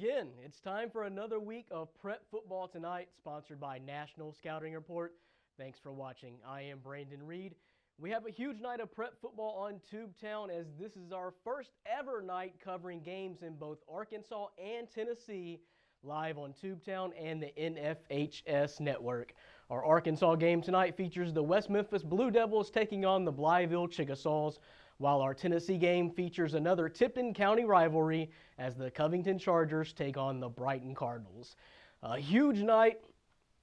again. It's time for another week of Prep Football Tonight, sponsored by National Scouting Report. Thanks for watching. I am Brandon Reed. We have a huge night of prep football on Tubetown, as this is our first ever night covering games in both Arkansas and Tennessee, live on Tubetown and the NFHS network. Our Arkansas game tonight features the West Memphis Blue Devils taking on the Blytheville Chickasaws, while our Tennessee game features another Tipton County rivalry as the Covington Chargers take on the Brighton Cardinals. A huge night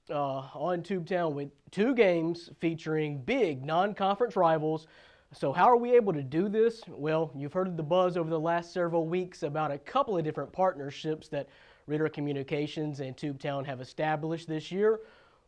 on Tubetown with two games featuring big non-conference rivals. So how are we able to do this? Well, you've heard the buzz over the last several weeks about a couple of different partnerships that Ritter Communications and Tubetown have established this year.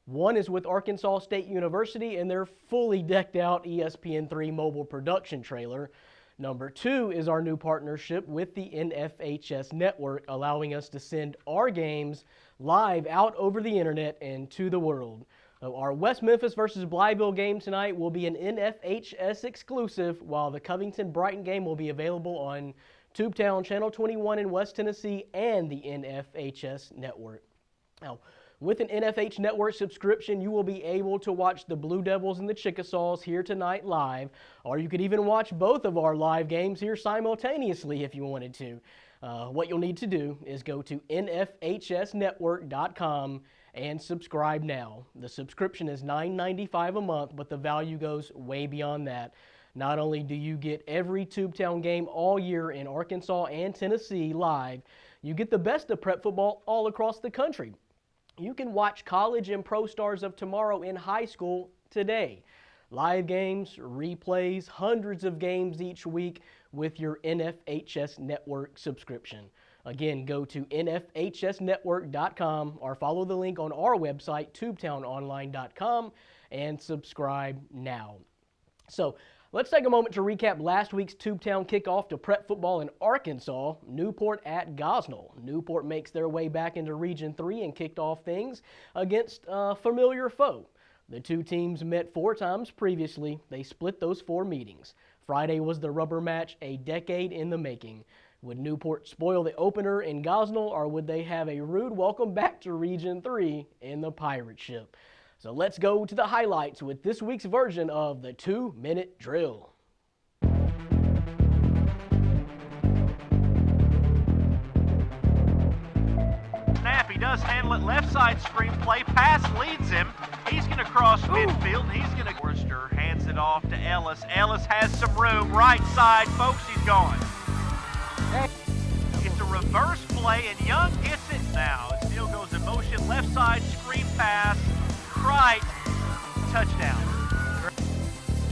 One is with Arkansas State University and their fully decked out ESPN3 mobile production trailer. Number two is our new partnership with the NFHS network, allowing us to send our games live out over the internet and to the world. Our West Memphis versus Blytheville game tonight will be an NFHS exclusive, while the Covington Brighton game will be available on Tubetown Channel 21 in West Tennessee and the NFHS network. Now, with an NFH network subscription, you will be able to watch the Blue Devils and the Chickasaws here tonight live, or you could even watch both of our live games here simultaneously if you wanted to. What you'll need to do is go to nfhsnetwork.com and subscribe now. The subscription is $9.95 a month, but the value goes way beyond that. Not only do you get every Tubetown game all year in Arkansas and Tennessee live, you get the best of prep football all across the country. You can watch college and pro stars of tomorrow in high school today. Live games, replays, hundreds of games each week with your NFHS network subscription. Again, go to nfhsnetwork.com or follow the link on our website, tubetownonline.com, and subscribe now. So, let's take a moment to recap last week's Tubetown kickoff to prep football in Arkansas, Newport at Gosnell. Newport makes their way back into Region 3 and kicked off things against a familiar foe. The two teams met 4 times previously. They split those 4 meetings. Friday was the rubber match, a decade in the making. Would Newport spoil the opener in Gosnell, or would they have a rude welcome back to Region 3 in the pirate ship? So let's go to the highlights with this week's version of the 2-minute drill. Snap, he does handle it, left side screen play, pass leads him. He's going to cross midfield, and he's going to... Forrester hands it off to Ellis. Ellis has some room, right side, folks, he's gone. It's a reverse play, and Young gets it now. It still goes in motion, left side screen pass. Right, touchdown.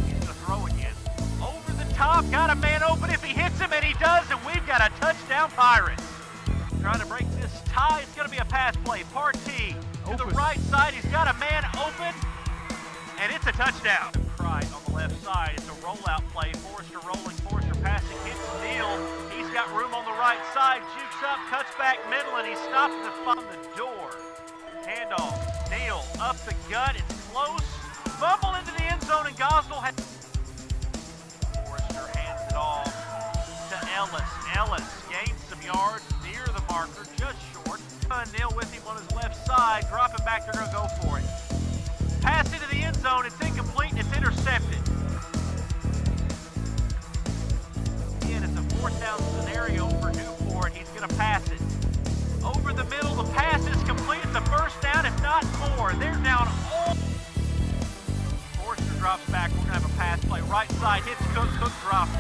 He's going to throw again. Over the top, got a man open if he hits him, and he does, and we've got a touchdown Pirates. Trying to break this tie, it's going to be a pass play. Partee to the right side, he's got a man open, and it's a touchdown. Right on the left side, it's a rollout play. Forrester rolling, Forrester passing, hits Neal. He's got room on the right side, jukes up, cuts back middle, and he stops on the door. Handoff. Neal up the gut, it's close. Fumble into the end zone, and Gosnell has... Forrester hands it off to Ellis. Ellis gains some yards near the marker, just short. Neal with him on his left side, dropping back, they're going to go for it. Pass into the end zone, it's incomplete, and it's intercepted. Again, it's a 4th down scenario for Newport. He's going to pass it. Over the middle, the pass is complete. It's a 1st down, if not more. They're down all. Forrester drops back. We're going to have a pass play. Right side hits Cook. Cook drops.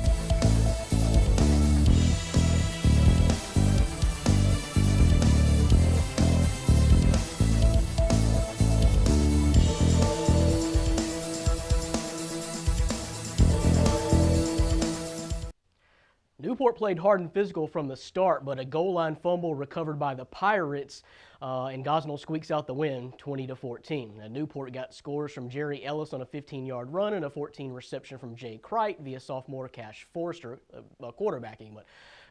Newport played hard and physical from the start, but a goal line fumble recovered by the Pirates, and Gosnell squeaks out the win 20-14. Newport got scores from Jerry Ellis on a 15-yard run and a 14 reception from Jay Cricht via sophomore Cash Forster quarterbacking. But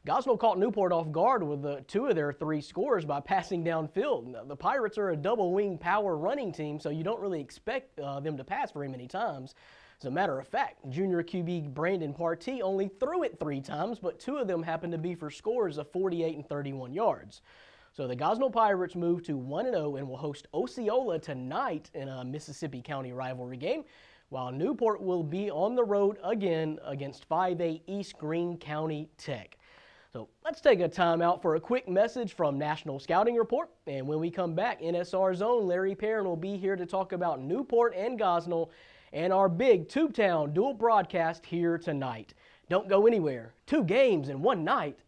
Gosnell caught Newport off guard with 2 of their 3 scores by passing downfield. The Pirates are a double-wing power running team, so you don't really expect them to pass very many times. As a matter of fact, junior QB Brandon Partee only threw it 3 times, but 2 of them happened to be for scores of 48 and 31 yards. So the Gosnell Pirates move to 1-0 and will host Osceola tonight in a Mississippi County rivalry game, while Newport will be on the road again against 5A East Greene County Tech. So let's take a time out for a quick message from National Scouting Report. And when we come back, NSR's own Larry Perrin will be here to talk about Newport and Gosnell and our big Tubetown dual broadcast here tonight. Don't go anywhere. 2 games in one night.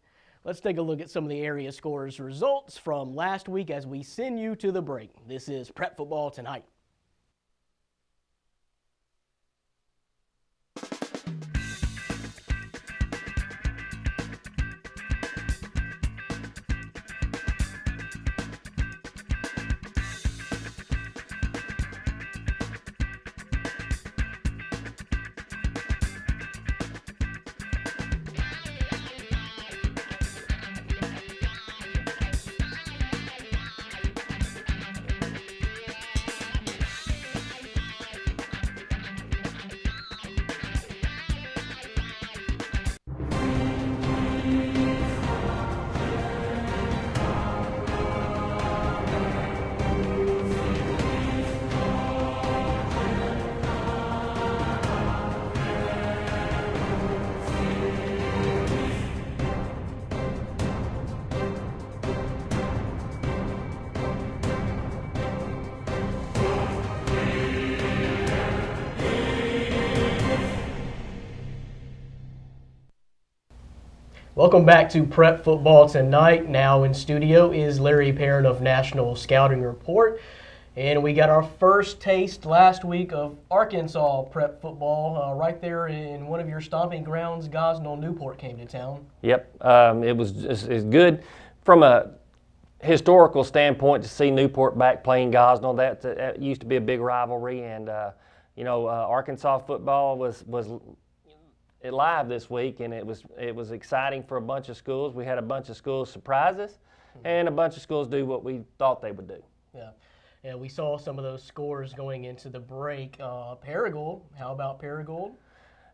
Let's take a look at some of the area scores results from last week as we send you to the break. This is Prep Football Tonight. Welcome back to Prep Football Tonight. Now in studio is Larry Perrin of National Scouting Report. And we got our first taste last week of Arkansas prep football right there in one of your stomping grounds. Gosnell Newport came to town. Yep, it was it's good from a historical standpoint to see Newport back playing Gosnell. That used to be a big rivalry, and Arkansas football was live this week, and it was exciting for a bunch of schools. We had a bunch of schools surprise us, and a bunch of schools do what we thought they would do. Yeah. Yeah, we saw some of those scores going into the break. Paragould, how about Paragould?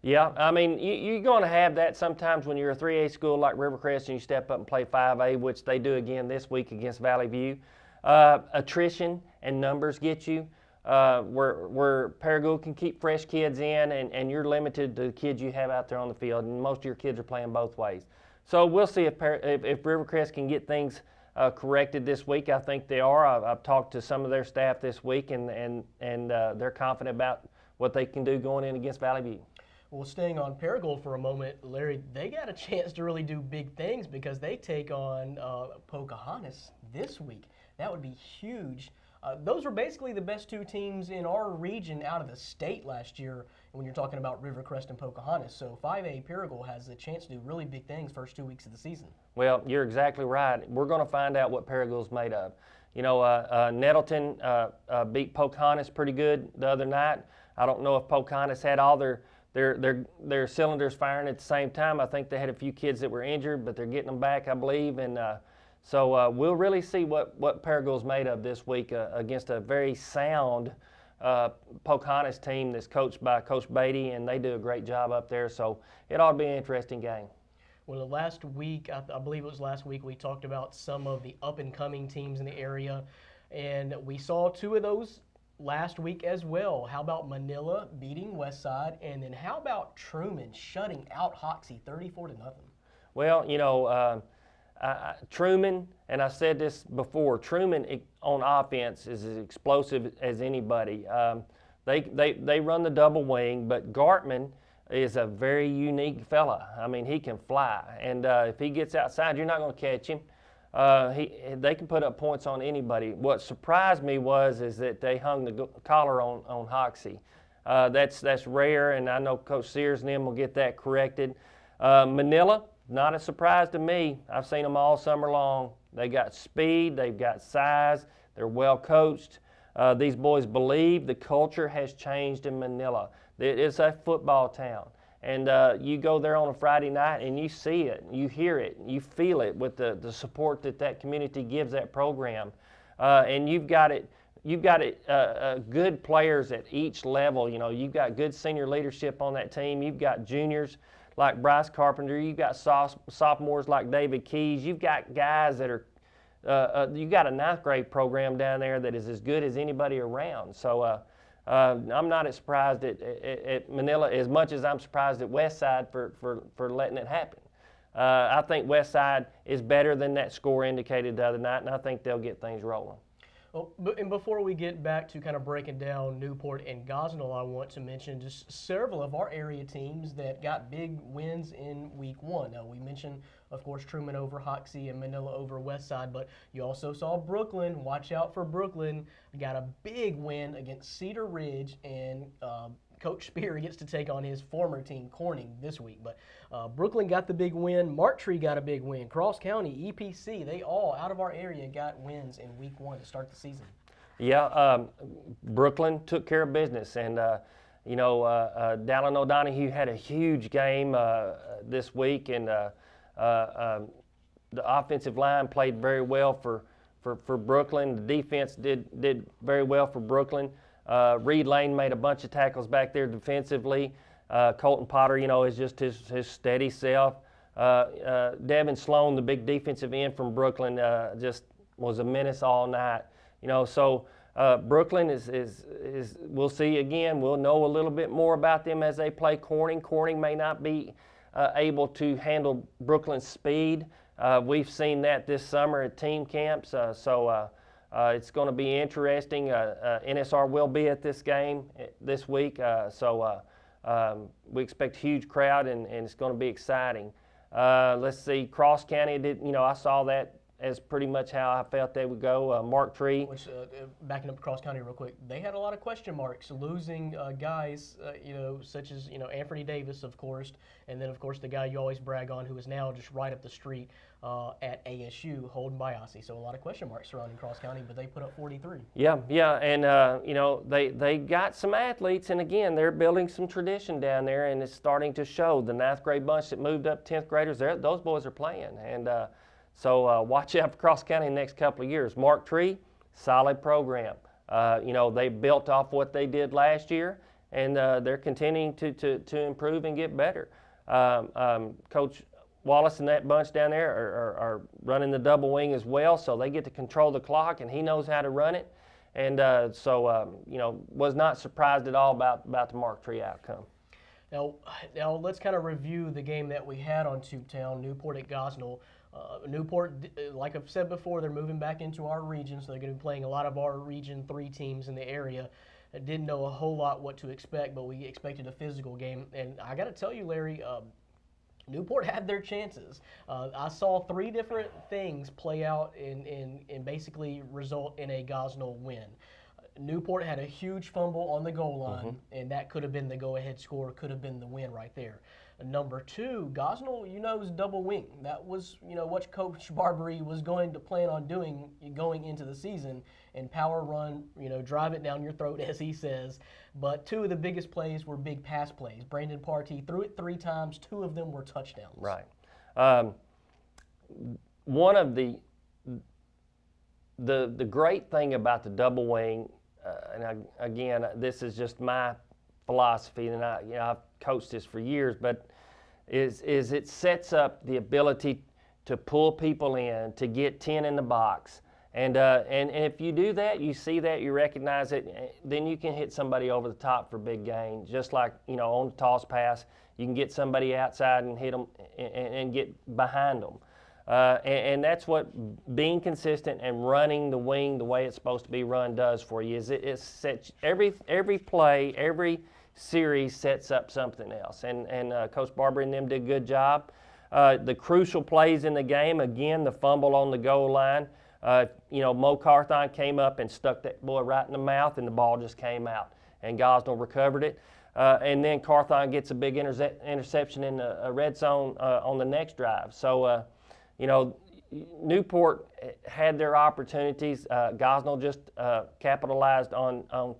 Yeah, I mean, you're going to have that sometimes when you're a 3A school like Rivercrest and you step up and play 5A, which they do again this week against Valley View. Attrition and numbers get you. Where Paragould can keep fresh kids in, and you're limited to the kids you have out there on the field, and most of your kids are playing both ways. So we'll see if Rivercrest can get things corrected this week. I think they are. I've talked to some of their staff this week, and they're confident about what they can do going in against Valley View. Well, staying on Paragould for a moment, Larry, they got a chance to really do big things because they take on Pocahontas this week. That would be huge. Those were basically the best 2 teams in our region out of the state last year when you're talking about Rivercrest and Pocahontas. So 5A Paragould has a chance to do really big things first 2 weeks of the season. Well, you're exactly right. We're going to find out what Paragould's made of. You know, Nettleton beat Pocahontas pretty good the other night. I don't know if Pocahontas had all their cylinders firing at the same time. I think they had a few kids that were injured, but they're getting them back, I believe. And so we'll really see what Paragould's made of this week against a very sound Pocahontas team that's coached by Coach Beatty, and they do a great job up there. So it ought to be an interesting game. Well, last week, I believe it was last week, we talked about some of the up-and-coming teams in the area, and we saw 2 of those last week as well. How about Manila beating Westside, and then how about Truman shutting out Hoxie 34-0? Well, you know, Truman, and I said this before, Truman on offense is as explosive as anybody. They run the double wing, but Gartman is a very unique fella. I mean, he can fly, and if he gets outside, you're not going to catch him. They can put up points on anybody. What surprised me is that they hung the collar on Hoxie. That's rare, and I know Coach Sears and them will get that corrected. Manila, not a surprise to me. I've seen them all summer long. They got speed, they've got size, they're well coached. These boys believe the culture has changed in Manila. It's a football town. And you go there on a Friday night and you see it, you hear it, you feel it with the support that community gives that program. And you've got good players at each level. You know, you've got good senior leadership on that team. You've got juniors like Bryce Carpenter. You've got sophomores like David Keys. You've got guys that are you got a ninth grade program down there that is as good as anybody around. So I'm not as surprised at Manila as much as I'm surprised at Westside for letting it happen. I think Westside is better than that score indicated the other night, and I think they'll get things rolling. Well, and before we get back to kind of breaking down Newport and Gosnell, I want to mention just several of our area teams that got big wins in week one. Now, we mentioned, of course, Truman over Hoxie and Manila over Westside, but you also saw Brooklyn. Watch out for Brooklyn. Got a big win against Cedar Ridge, and Coach Spear gets to take on his former team, Corning, this week. But Brooklyn got the big win. Marktree got a big win. Cross County, EPC, they all, out of our area, got wins in week one to start the season. Yeah, Brooklyn took care of business. And, Dallin O'Donohue had a huge game this week. And the offensive line played very well for Brooklyn. The defense did very well for Brooklyn. Reed Lane made a bunch of tackles back there defensively. Colton Potter, is just his steady self. Devin Sloan, the big defensive end from Brooklyn, just was a menace all night. So Brooklyn is we'll see again. We'll know a little bit more about them as they play Corning. Corning may not be able to handle Brooklyn's speed. We've seen that this summer at team camps. It's going to be interesting. NSR will be at this game this week, so we expect a huge crowd, and it's going to be exciting. Let's see, Cross County did. I saw that as pretty much how I felt they would go. Marktree. Which, backing up Cross County real quick, they had a lot of question marks, losing guys, such as, Anthony Davis, of course, and then, of course, the guy you always brag on who is now just right up the street at ASU, Holden Biasi. So a lot of question marks surrounding Cross County, but they put up 43. Yeah, and, they got some athletes, and again, they're building some tradition down there, and it's starting to show. The ninth grade bunch that moved up, 10th graders, those boys are playing, and so watch out for Cross County in the next couple of years. Marktree, solid program. They built off what they did last year, and they're continuing to improve and get better. Coach Wallace and that bunch down there are running the double wing as well, so they get to control the clock, and he knows how to run it. And was not surprised at all about the Marktree outcome. Now let's kind of review the game that we had on Tubetown, Newport at Gosnell. Newport, like I've said before, they're moving back into our region, so they're going to be playing a lot of our Region 3 teams in the area. I didn't know a whole lot what to expect, but we expected a physical game. And I got to tell you, Larry, Newport had their chances. I saw three different things play out and basically result in a Gosnell win. Newport had a huge fumble on the goal line, and that could have been the go-ahead score, could have been the win right there. Number two, Gosnell, is double wing. That was, what Coach Barbary was going to plan on doing going into the season, and power run, drive it down your throat, as he says. But two of the biggest plays were big pass plays. Brandon Partee threw it 3 times. 2 of them were touchdowns. Right. One of the great thing about the double wing, again, this is just my philosophy, and I've coached this for years, but is it sets up the ability to pull people in, to get 10 in the box, and if you do that, you see that, you recognize it, then you can hit somebody over the top for big gain. Just like on the toss pass, you can get somebody outside and hit them and get behind them. And that's what being consistent and running the wing the way it's supposed to be run does for you. Is it sets every play, every series sets up something else. And Coach Barbary and them did a good job. The crucial plays in the game, again, the fumble on the goal line. Mo Carthon came up and stuck that boy right in the mouth, and the ball just came out. And Gosnell recovered it. And then Carthon gets a big interception in the red zone on the next drive. So, Newport had their opportunities. Gosnell just capitalized on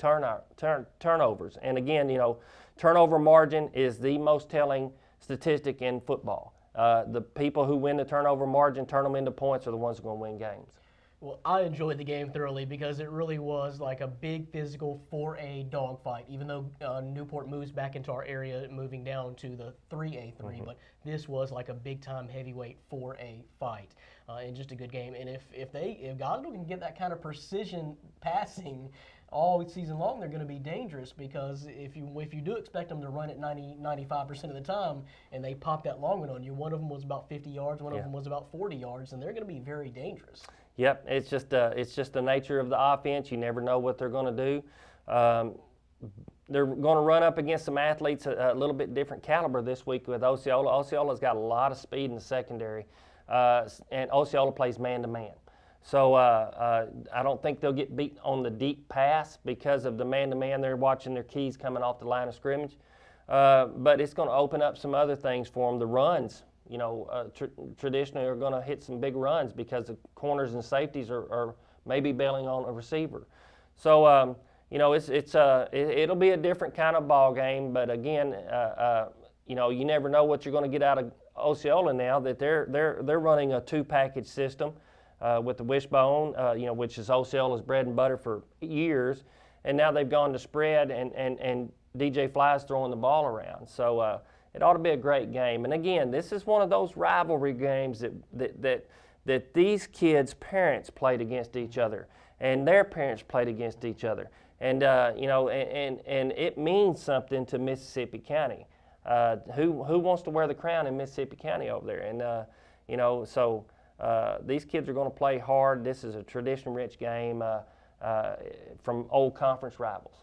turnovers. And again, turnover margin is the most telling statistic in football. The people who win the turnover margin, turn them into points, are the ones who are going to win games. Well, I enjoyed the game thoroughly because it really was like a big physical 4A dogfight, even though Newport moves back into our area, moving down to the 3A3. But this was like a big-time heavyweight 4A fight, and just a good game. And if Gosnell can get that kind of precision passing all season long, they're going to be dangerous, because if you do expect them to run at 95% of the time and they pop that long one on you, one of them was about 50 yards, one of them was about 40 yards, and they're going to be very dangerous. Yep, it's just the nature of the offense. You never know what they're going to do. They're going to run up against some athletes a little bit different caliber this week with Osceola. Osceola's got a lot of speed in the secondary, and Osceola plays man-to-man. So I don't think they'll get beat on the deep pass because of the man-to-man. They're watching their keys coming off the line of scrimmage. But it's going to open up some other things for them. The runs, traditionally are going to hit some big runs because the corners and safeties are maybe bailing on a receiver. So, it'll be a different kind of ball game. But again, you never know what you're going to get out of Osceola now that they're running a two-package system with the wishbone, which is Osceola's bread and butter for years. And now they've gone to spread, and DJ Fly's throwing the ball around. So it ought to be a great game. And again, this is one of those rivalry games that these kids' parents played against each other, and their parents played against each other. And and it means something to Mississippi County. Who wants to wear the crown in Mississippi County over there? And so these kids are going to play hard. This is a tradition-rich game from old conference rivals.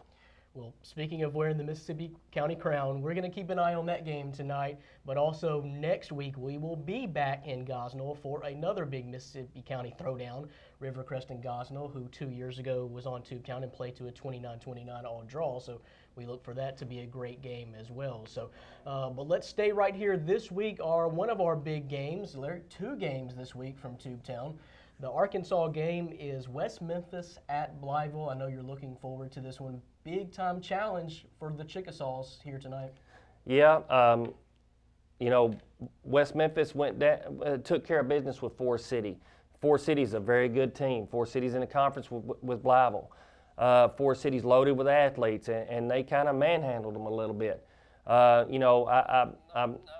Well, speaking of wearing the Mississippi County crown, we're going to keep an eye on that game tonight. But also next week, we will be back in Gosnell for another big Mississippi County throwdown. Rivercrest and Gosnell, who 2 years ago was on Tubetown and played to a 29-29 all draw. So we look for that to be a great game as well. So, but let's stay right here. This week are one of our big games. There are two games this week from Tubetown. The Arkansas game is West Memphis at Blytheville. I know you're looking forward to this one. Big-time challenge for the Chickasaws here tonight. Yeah, West Memphis went down, took care of business with Forest City. Forest City's a very good team. Forest City's in a conference with Blytheville. Forest City's loaded with athletes, and they kind of manhandled them a little bit. I'm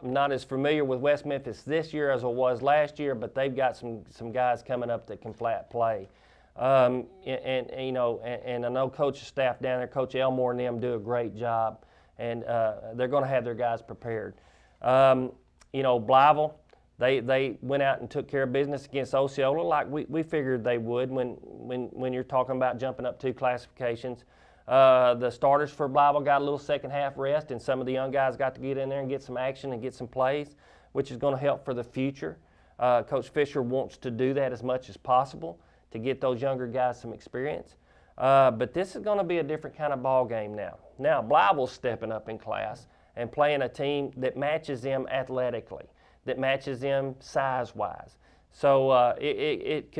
not as familiar with West Memphis this year as I was last year, but they've got some guys coming up that can flat play. And I know coach's staff down there, Coach Elmore and them do a great job, and they're going to have their guys prepared. Blytheville, they went out and took care of business against Osceola like we figured they would when you're talking about jumping up 2 classifications. The starters for Blytheville got a little second half rest, and some of the young guys got to get in there and get some action and get some plays, which is going to help for the future. Coach Fisher wants to do that as much as possible to get those younger guys some experience. But this is going to be a different kind of ball game now. Now Blytheville's stepping up in class and playing a team that matches them athletically, that matches them size-wise. So it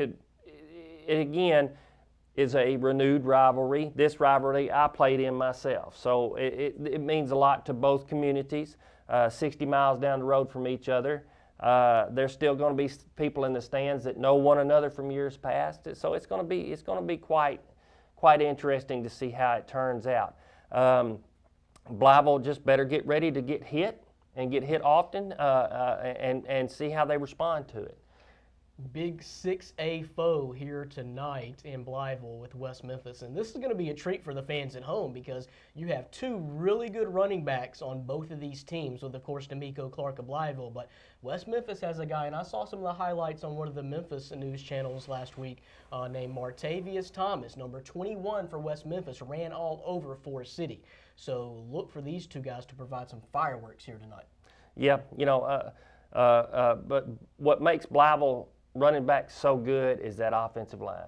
again is a renewed rivalry. This rivalry I played in myself. So it means a lot to both communities, 60 miles down the road from each other. There's still going to be people in the stands that know one another from years past. So it's going to be quite interesting to see how it turns out. Blytheville just better get ready to get hit and get hit often, and see how they respond to it. Big 6A foe here tonight in Blytheville with West Memphis. And this is going to be a treat for the fans at home because you have 2 really good running backs on both of these teams with, of course, D'Amico Clark of Blytheville. But West Memphis has a guy, and I saw some of the highlights on one of the Memphis news channels last week, named Martavius Thomas, number 21 for West Memphis, ran all over Forest City. So look for these 2 guys to provide some fireworks here tonight. Yeah, but what makes Blytheville running back so good is that offensive line.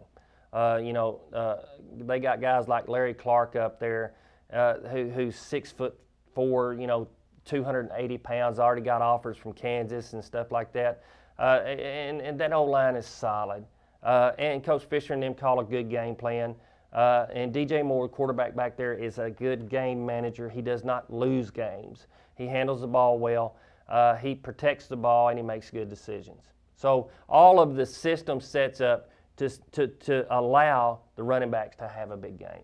They got guys like Larry Clark up there, who's 6'4", 280 pounds. Already got offers from Kansas and stuff like that. And that whole line is solid. And Coach Fisher and them call a good game plan. And DJ Moore, quarterback back there, is a good game manager. He does not lose games. He handles the ball well. He protects the ball, and he makes good decisions. So all of the system sets up to allow the running backs to have a big game.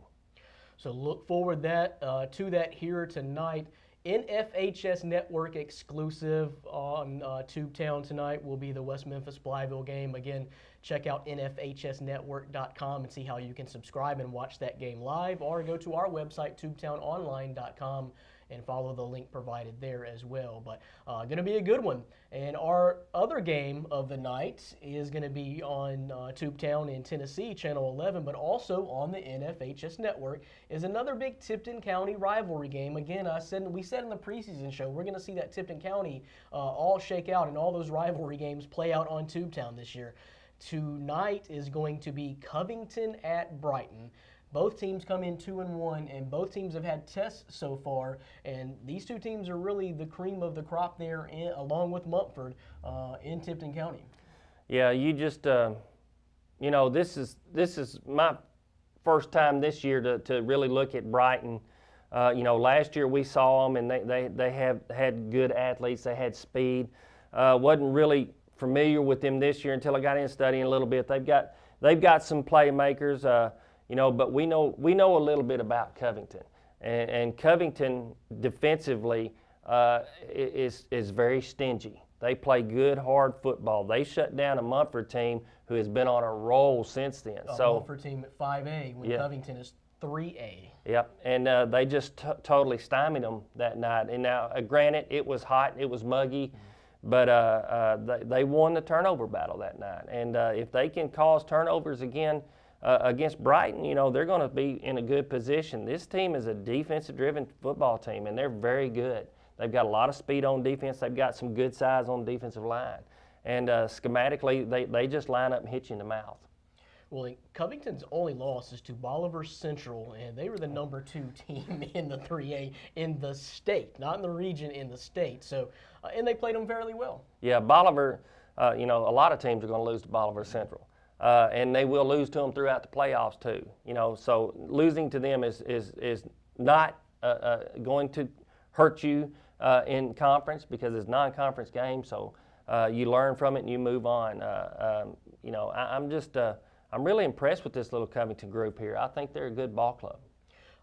So look forward to that here tonight. NFHS Network exclusive on Tubetown tonight will be the West Memphis-Blytheville game. Again, check out nfhsnetwork.com and see how you can subscribe and watch that game live, or go to our website, tubetownonline.com, and follow the link provided there as well. But going to be a good one. And our other game of the night is going to be on Tubetown in Tennessee, Channel 11, but also on the NFHS Network is another big Tipton County rivalry game. Again, we said in the preseason show, we're going to see that Tipton County all shake out and all those rivalry games play out on Tubetown this year. Tonight is going to be Covington at Brighton. Both teams come in 2-1, and both teams have had tests so far, and these two teams are really the cream of the crop there, along with Mumford in Tipton County. Yeah, you just, you know, this is my first time this year to really look at Brighton. You know, last year we saw them, and they have had good athletes. They had speed. Wasn't really familiar with them this year until I got in studying a little bit. They've got some playmakers. You know, but we know a little bit about Covington, and Covington defensively is very stingy. They play good, hard football. They shut down a Mumford team who has been on a roll since then. So Mumford team at 5A when Covington is 3A. Yep, and they just totally stymied them that night. And now, granted, it was hot, it was muggy, but they won the turnover battle that night. And if they can cause turnovers again against Brighton, you know, they're going to be in a good position. This team is a defensive-driven football team, and they're very good. They've got a lot of speed on defense. They've got some good size on the defensive line. And schematically, they just line up and hit you in the mouth. Well, Covington's only loss is to Bolivar Central, and they were the number 2 team in the 3A in the state, not in the region, in the state. So, and they played them fairly well. Yeah, Bolivar, you know, a lot of teams are going to lose to Bolivar Central. And they will lose to them throughout the playoffs too. You know, so losing to them is not going to hurt you in conference, because it's non-conference game. So you learn from it and you move on. You know, I'm really impressed with this little Covington group here. I think they're a good ball club.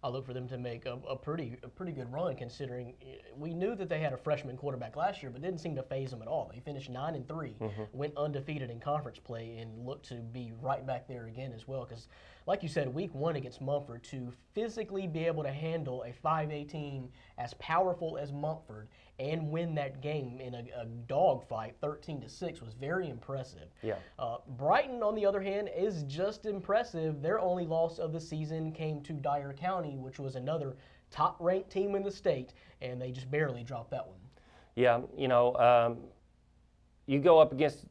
I look for them to make a pretty good run, considering we knew that they had a freshman quarterback last year, but didn't seem to phase them at all. They finished 9-3, went undefeated in conference play, and looked to be right back there again as well. Because, like you said, week 1 against Mumford, to physically be able to handle a 5A team as powerful as Mumford and win that game in a dogfight, 13-6, was very impressive. Yeah. Brighton, on the other hand, is just impressive. Their only loss of the season came to Dyer County, which was another top-ranked team in the state, and they just barely dropped that one. Yeah, you know, you go up against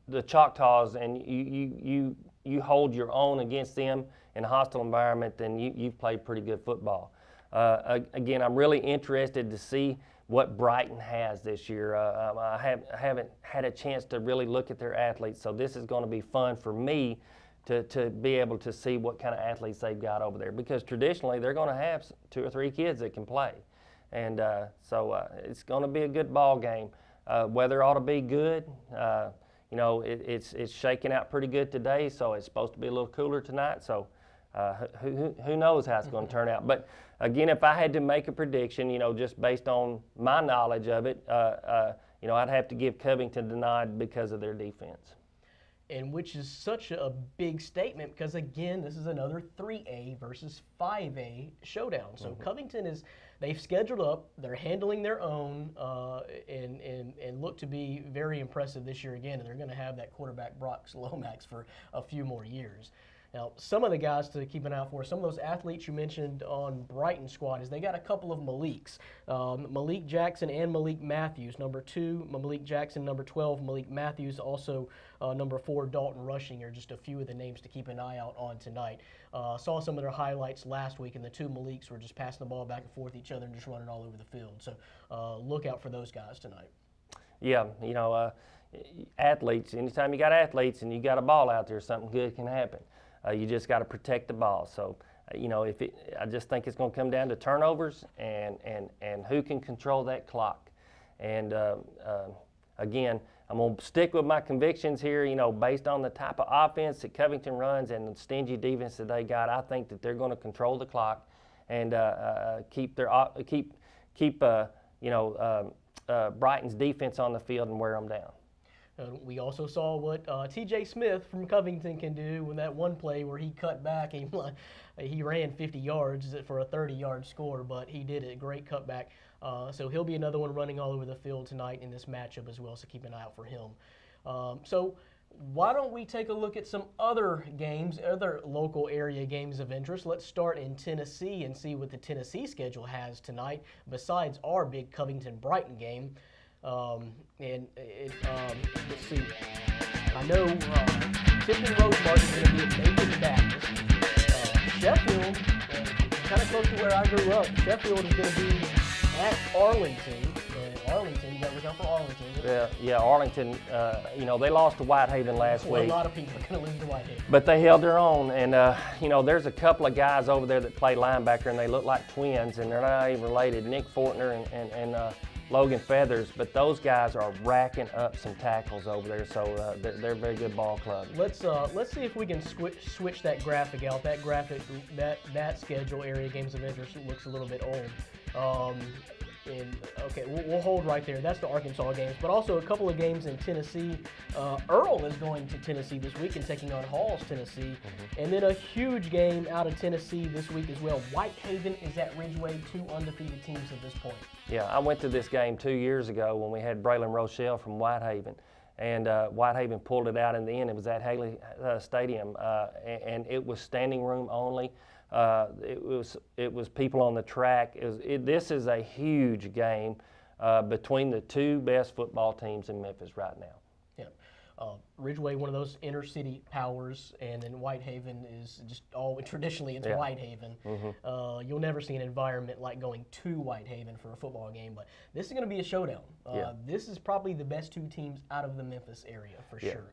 the Choctaws and you hold your own against them in a hostile environment, then you've played pretty good football. Again, I'm really interested to see what Brighton has this year. I haven't had a chance to really look at their athletes, so this is going to be fun for me to be able to see what kind of athletes they've got over there, because traditionally they're going to have 2 or 3 kids that can play. And so it's going to be a good ball game. Weather ought to be good. You know, it's shaking out pretty good today, so it's supposed to be a little cooler tonight. So who knows how it's going to turn out. But again, if I had to make a prediction, you know, just based on my knowledge of it, you know, I'd have to give Covington the nod because of their defense. And which is such a big statement, because again, this is another 3A versus 5A showdown. So Covington they've scheduled up, they're handling their own, and look to be very impressive this year again. And they're going to have that quarterback Brock Lomax for a few more years. Now, some of the guys to keep an eye out for, some of those athletes you mentioned on Brighton squad, is they got a couple of Maliks. Malik Jackson and Malik Matthews, number 2, Malik Jackson, number 12, Malik Matthews, also number 4, Dalton Rushing, are just a few of the names to keep an eye out on tonight. Saw some of their highlights last week, and the 2 Maliks were just passing the ball back and forth each other and just running all over the field. So look out for those guys tonight. Yeah, you know, athletes, anytime you got athletes and you got a ball out there, something good can happen. You just got to protect the ball. So, you know, I just think it's going to come down to turnovers and who can control that clock. And again, I'm going to stick with my convictions here, based on the type of offense that Covington runs and the stingy defense that they got. I think that they're going to control the clock and keep Brighton's defense on the field and wear them down. We also saw what T.J. Smith from Covington can do with that one play where he cut back and he ran 50 yards for a 30-yard score, but he did a great cutback. So he'll be another one running all over the field tonight in this matchup as well, so keep an eye out for him. So why don't we take a look at some other games, other local area games of interest. Let's start in Tennessee and see what the Tennessee schedule has tonight besides our big Covington-Brighton game. Let's see. I know Tipton Rosemart is going to be at Macon Baptist. Sheffield, kind of close to where I grew up, Sheffield is going to be at Arlington. Arlington, you got to look out for Arlington. Yeah, Arlington, they lost to Whitehaven last week. A lot of people are going to lose to Whitehaven. But they held their own, and, there's a couple of guys over there that play linebacker, and they look like twins, and they're not even related, Nick Fortner and Logan Feathers, but those guys are racking up some tackles over there, so they're a very good ball club. Let's see if we can switch that graphic out. That graphic, that schedule area games of interest looks a little bit old. Okay, we'll hold right there. That's the Arkansas games, but also a couple of games in Tennessee. Earl is going to Tennessee this week and taking on Halls, Tennessee. And then a huge game out of Tennessee this week as well. Whitehaven is at Ridgeway, 2 undefeated teams at this point. Yeah, I went to this game 2 years ago when we had Braylon Rochelle from Whitehaven. And Whitehaven pulled it out in the end. It was at Haley Stadium, and it was standing room only. It was people on the track. This is a huge game between the 2 best football teams in Memphis right now. Yeah, Ridgeway, one of those inner city powers, and then Whitehaven is just traditionally it's Whitehaven. You'll never see an environment like going to Whitehaven for a football game, but this is going to be a showdown. This is probably the best 2 teams out of the Memphis area for sure.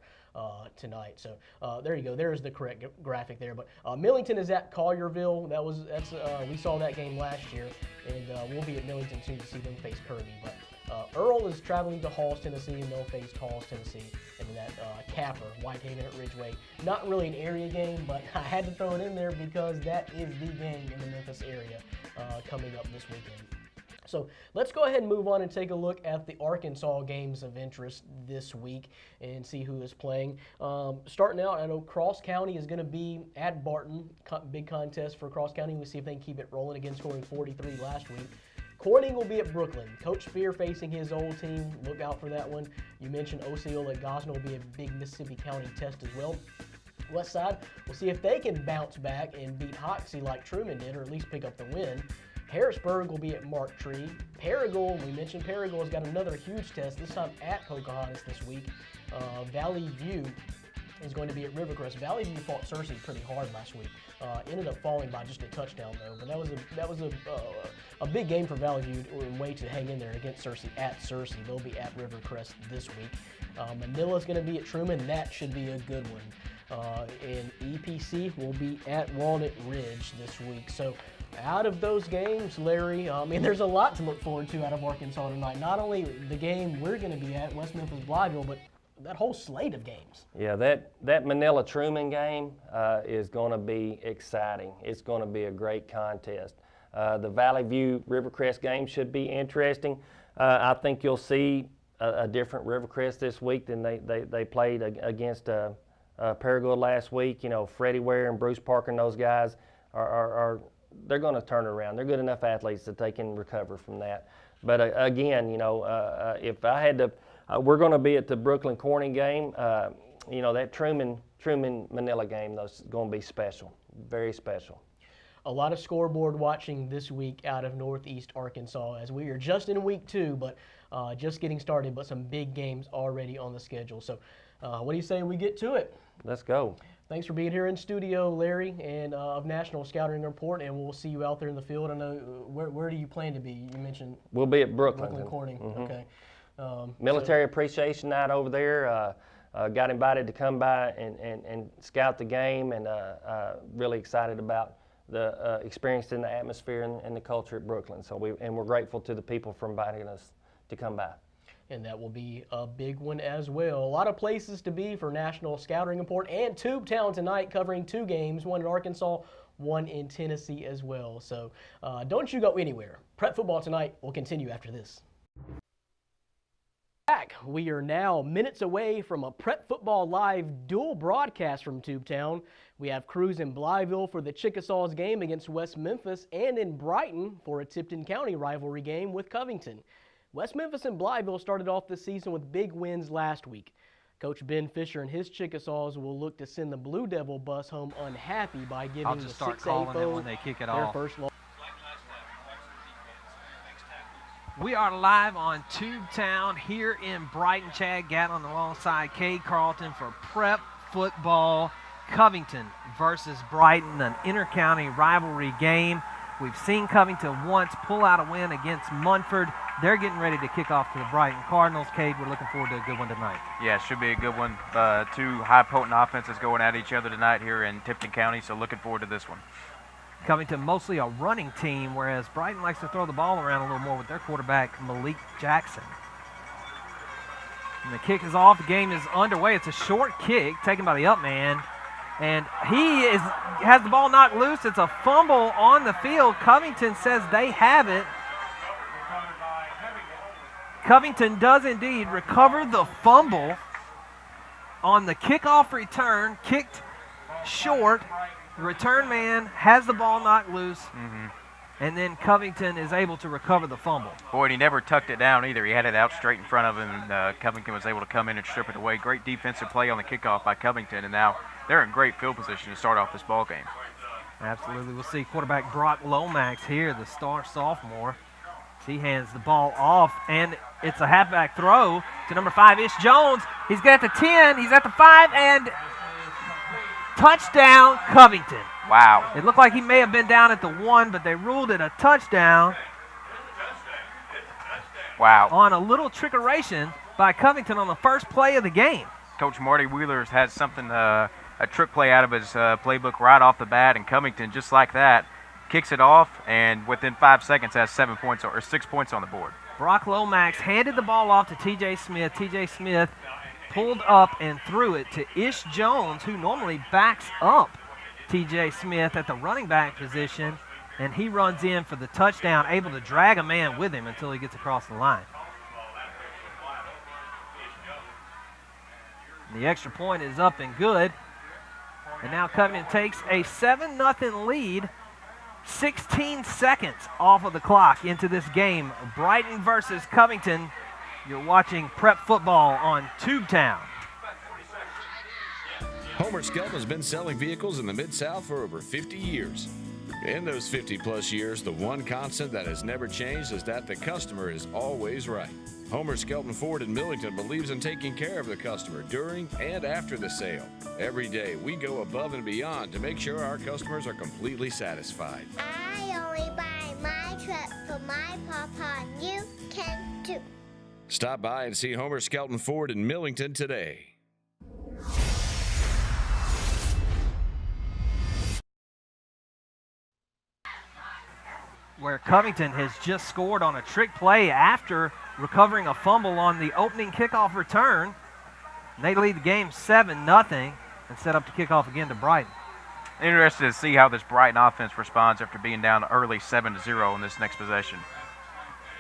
Tonight. So there you go. There's the correct graphic there. But Millington is at Collierville. We saw that game last year, and we'll be at Millington soon to see them face Kirby. But Earl is traveling to Halls, Tennessee, and they'll face Halls, Tennessee. And then that Capper, Whitehaven at Ridgeway. Not really an area game, but I had to throw it in there because that is the game in the Memphis area coming up this weekend. So let's go ahead and move on and take a look at the Arkansas games of interest this week and see who is playing. Starting out, I know Cross County is going to be at Barton. Big contest for Cross County. We'll see if they can keep it rolling again, scoring 43 last week. Corning will be at Brooklyn. Coach Spear facing his old team. Look out for that one. You mentioned Osceola at Gosnell will be a big Mississippi County test as well. West Side, we'll see if they can bounce back and beat Hoxie like Truman did, or at least pick up the win. Harrisburg will be at Mark Tree. Paragould, we mentioned Paragould has got another huge test, this time at Pocahontas this week. Valley View is going to be at Rivercrest. Valley View fought Searcy pretty hard last week. Ended up falling by just a touchdown though, but that was a big game for Valley View, a way to hang in there against Searcy at Searcy. They'll be at Rivercrest this week. Manila's going to be at Truman. That should be a good one. And EPC will be at Walnut Ridge this week. So out of those games, Larry, there's a lot to look forward to out of Arkansas tonight. Not only the game we're going to be at, West Memphis Blytheville, but that whole slate of games. Yeah, that Manila-Truman game is going to be exciting. It's going to be a great contest. The Valley View Rivercrest game should be interesting. I think you'll see a different Rivercrest this week than they played against Paragould last week. Freddie Ware and Bruce Parker and those guys they're going to turn it around. They're good enough athletes that they can recover from that. But again, if I had to, we're going to be at the Brooklyn Corning game. That Truman Manila game, that's going to be special, very special. A lot of scoreboard watching this week out of Northeast Arkansas as we are just in week 2, but just getting started, but some big games already on the schedule. So what do you say we get to it? Let's go. Thanks for being here in studio, Larry, and of National Scouting Report, and we'll see you out there in the field. I know, where do you plan to be? You mentioned we'll be at Brooklyn. Brooklyn Corning, okay. Military Appreciation Night over there. Got invited to come by and scout the game, and really excited about the experience in the atmosphere and the culture at Brooklyn. So we're grateful to the people for inviting us to come by. and that will be a big one as well. A lot of places to be for National Scouting Report and Tubetown tonight, covering 2 games, one in Arkansas, one in Tennessee as well. So don't you go anywhere. Prep Football Tonight will continue after this. Back. We are now minutes away from a Prep Football Live dual broadcast from Tubetown. We have crews in Blytheville for the Chickasaws game against West Memphis and in Brighton for a Tipton County rivalry game with Covington. West Memphis and Blytheville started off the season with big wins last week. Coach Ben Fisher and his Chickasaws will look to send the Blue Devil bus home unhappy by giving the 6A foe when they kick it their off. first loss. We are live on Tubetown here in Brighton. Chad Gatlin alongside Cade Carlton for Prep Football. Covington versus Brighton, an inter-county rivalry game. We've seen Covington once pull out a win against Munford. They're getting ready to kick off to the Brighton Cardinals. Cade, we're looking forward to a good one tonight. Yeah, it should be a good one. 2 high-potent offenses going at each other tonight here in Tipton County, so looking forward to this one. Covington mostly a running team, whereas Brighton likes to throw the ball around a little more with their quarterback, Malik Jackson. And the kick is off. The game is underway. It's a short kick taken by the up man. And he has the ball knocked loose. It's a fumble on the field. Covington says they have it. Covington does indeed recover the fumble on the kickoff return. Kicked short. The return man has the ball knocked loose. And then Covington is able to recover the fumble. Boy, and he never tucked it down either. He had it out straight in front of him, and Covington was able to come in and strip it away. Great defensive play on the kickoff by Covington, and now they're in great field position to start off this ball game. Absolutely. We'll see quarterback Brock Lomax here, the star sophomore. He hands the ball off, and it's a halfback throw to number 5, Ish Jones. He's got the 10, he's at the 5, and touchdown, Covington. Wow. It looked like he may have been down at the 1, but they ruled it a touchdown. Wow. On a little trickeration by Covington on the first play of the game. Coach Marty Wheeler's had something, a trick play out of his playbook right off the bat, and Covington, just like that, kicks it off, and within 5 seconds has 6 points on the board. Brock Lomax handed the ball off to T.J. Smith. T.J. Smith pulled up and threw it to Ish Jones, who normally backs up T.J. Smith at the running back position, and he runs in for the touchdown, able to drag a man with him until he gets across the line. The extra point is up and good, and now Covington takes a 7-0 lead, 16 seconds off of the clock into this game. Brighton versus Covington. You're watching Prep Football on Tubetown. Homer Skelton has been selling vehicles in the Mid-South for over 50 years. In those 50-plus years, the one constant that has never changed is that the customer is always right. Homer Skelton Ford in Millington believes in taking care of the customer during and after the sale. Every day, we go above and beyond to make sure our customers are completely satisfied. I only buy my truck for my papa, and you can too. Stop by and see Homer Skelton Ford in Millington today. Where Covington has just scored on a trick play after recovering a fumble on the opening kickoff return. And they lead the game 7-0 and set up to kick off again to Brighton. Interested to see how this Brighton offense responds after being down early 7-0 in this next possession.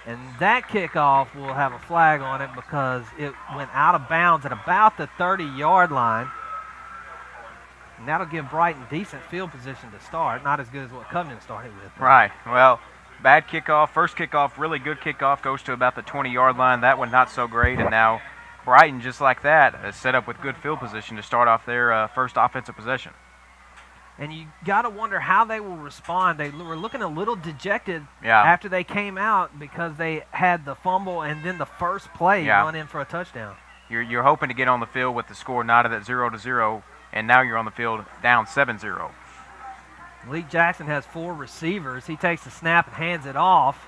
And that kickoff will have a flag on it because it went out of bounds at about the 30-yard line. And that'll give Brighton decent field position to start, not as good as what Covington started with. Right. Well, bad kickoff. First kickoff, really good kickoff, goes to about the 20-yard line. That one not so great. And now Brighton, just like that, is set up with good field position to start off their first offensive possession. And you got to wonder how they will respond. They were looking a little dejected Yeah. after they came out because they had the fumble and then the first play run in for a touchdown. You're hoping to get on the field with the score knotted at 0-0, and now you're on the field down 7-0. Malik Jackson has 4 receivers. He takes the snap and hands it off.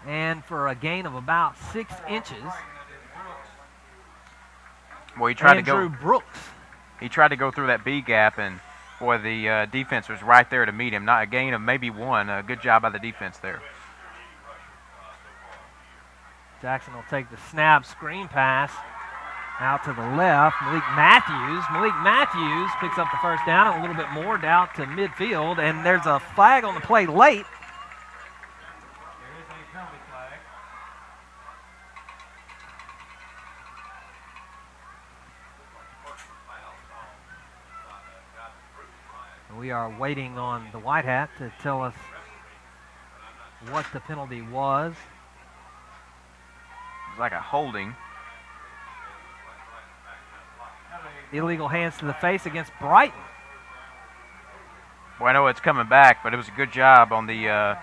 And for a gain of about 6 inches, Well, he tried Andrew Brooks. He tried to go through that B gap, and boy, the defense was right there to meet him. Not a gain of maybe 1. Good job by the defense there. Jackson will take the snap, screen pass out to the left. Malik Matthews picks up the first down and a little bit more down to midfield, and there's a flag on the play late. There is a penalty flag. We are waiting on the white hat to tell us what the penalty was. It was like a holding. Illegal hands to the face against Brighton. Well, I know it's coming back, but it was a good job on the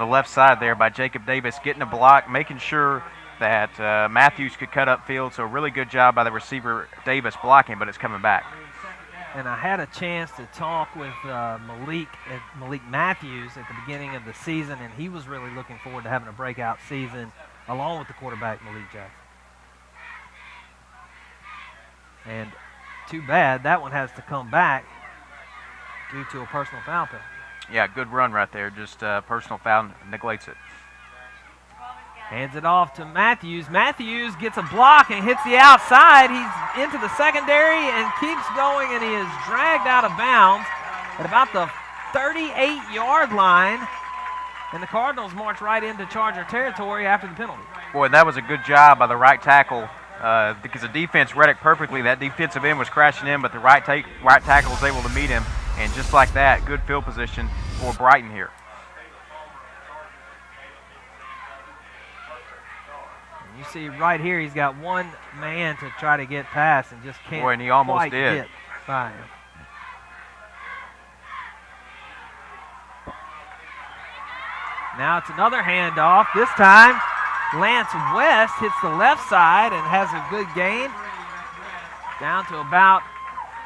left side there by Jacob Davis, getting a block, making sure that Matthews could cut upfield. So a really good job by the receiver Davis blocking, but it's coming back. And I had a chance to talk with Malik Matthews at the beginning of the season, and he was really looking forward to having a breakout season along with the quarterback, Malik Jackson. And too bad that one has to come back due to a personal foul penalty. Yeah, good run right there. Just personal foul, neglects it. Hands it off to Matthews. Matthews gets a block and hits the outside. He's into the secondary and keeps going, and he is dragged out of bounds at about the 38-yard line. And the Cardinals march right into Charger territory after the penalty. Boy, that was a good job by the right tackle because the defense read it perfectly. That defensive end was crashing in, but the right tackle was able to meet him. And just like that, good field position for Brighton here. You see right here, he's got one man to try to get past and just can't. Boy, and he almost quite did. Get by him. Now it's another handoff. This time, Lance West hits the left side and has a good gain. Down to about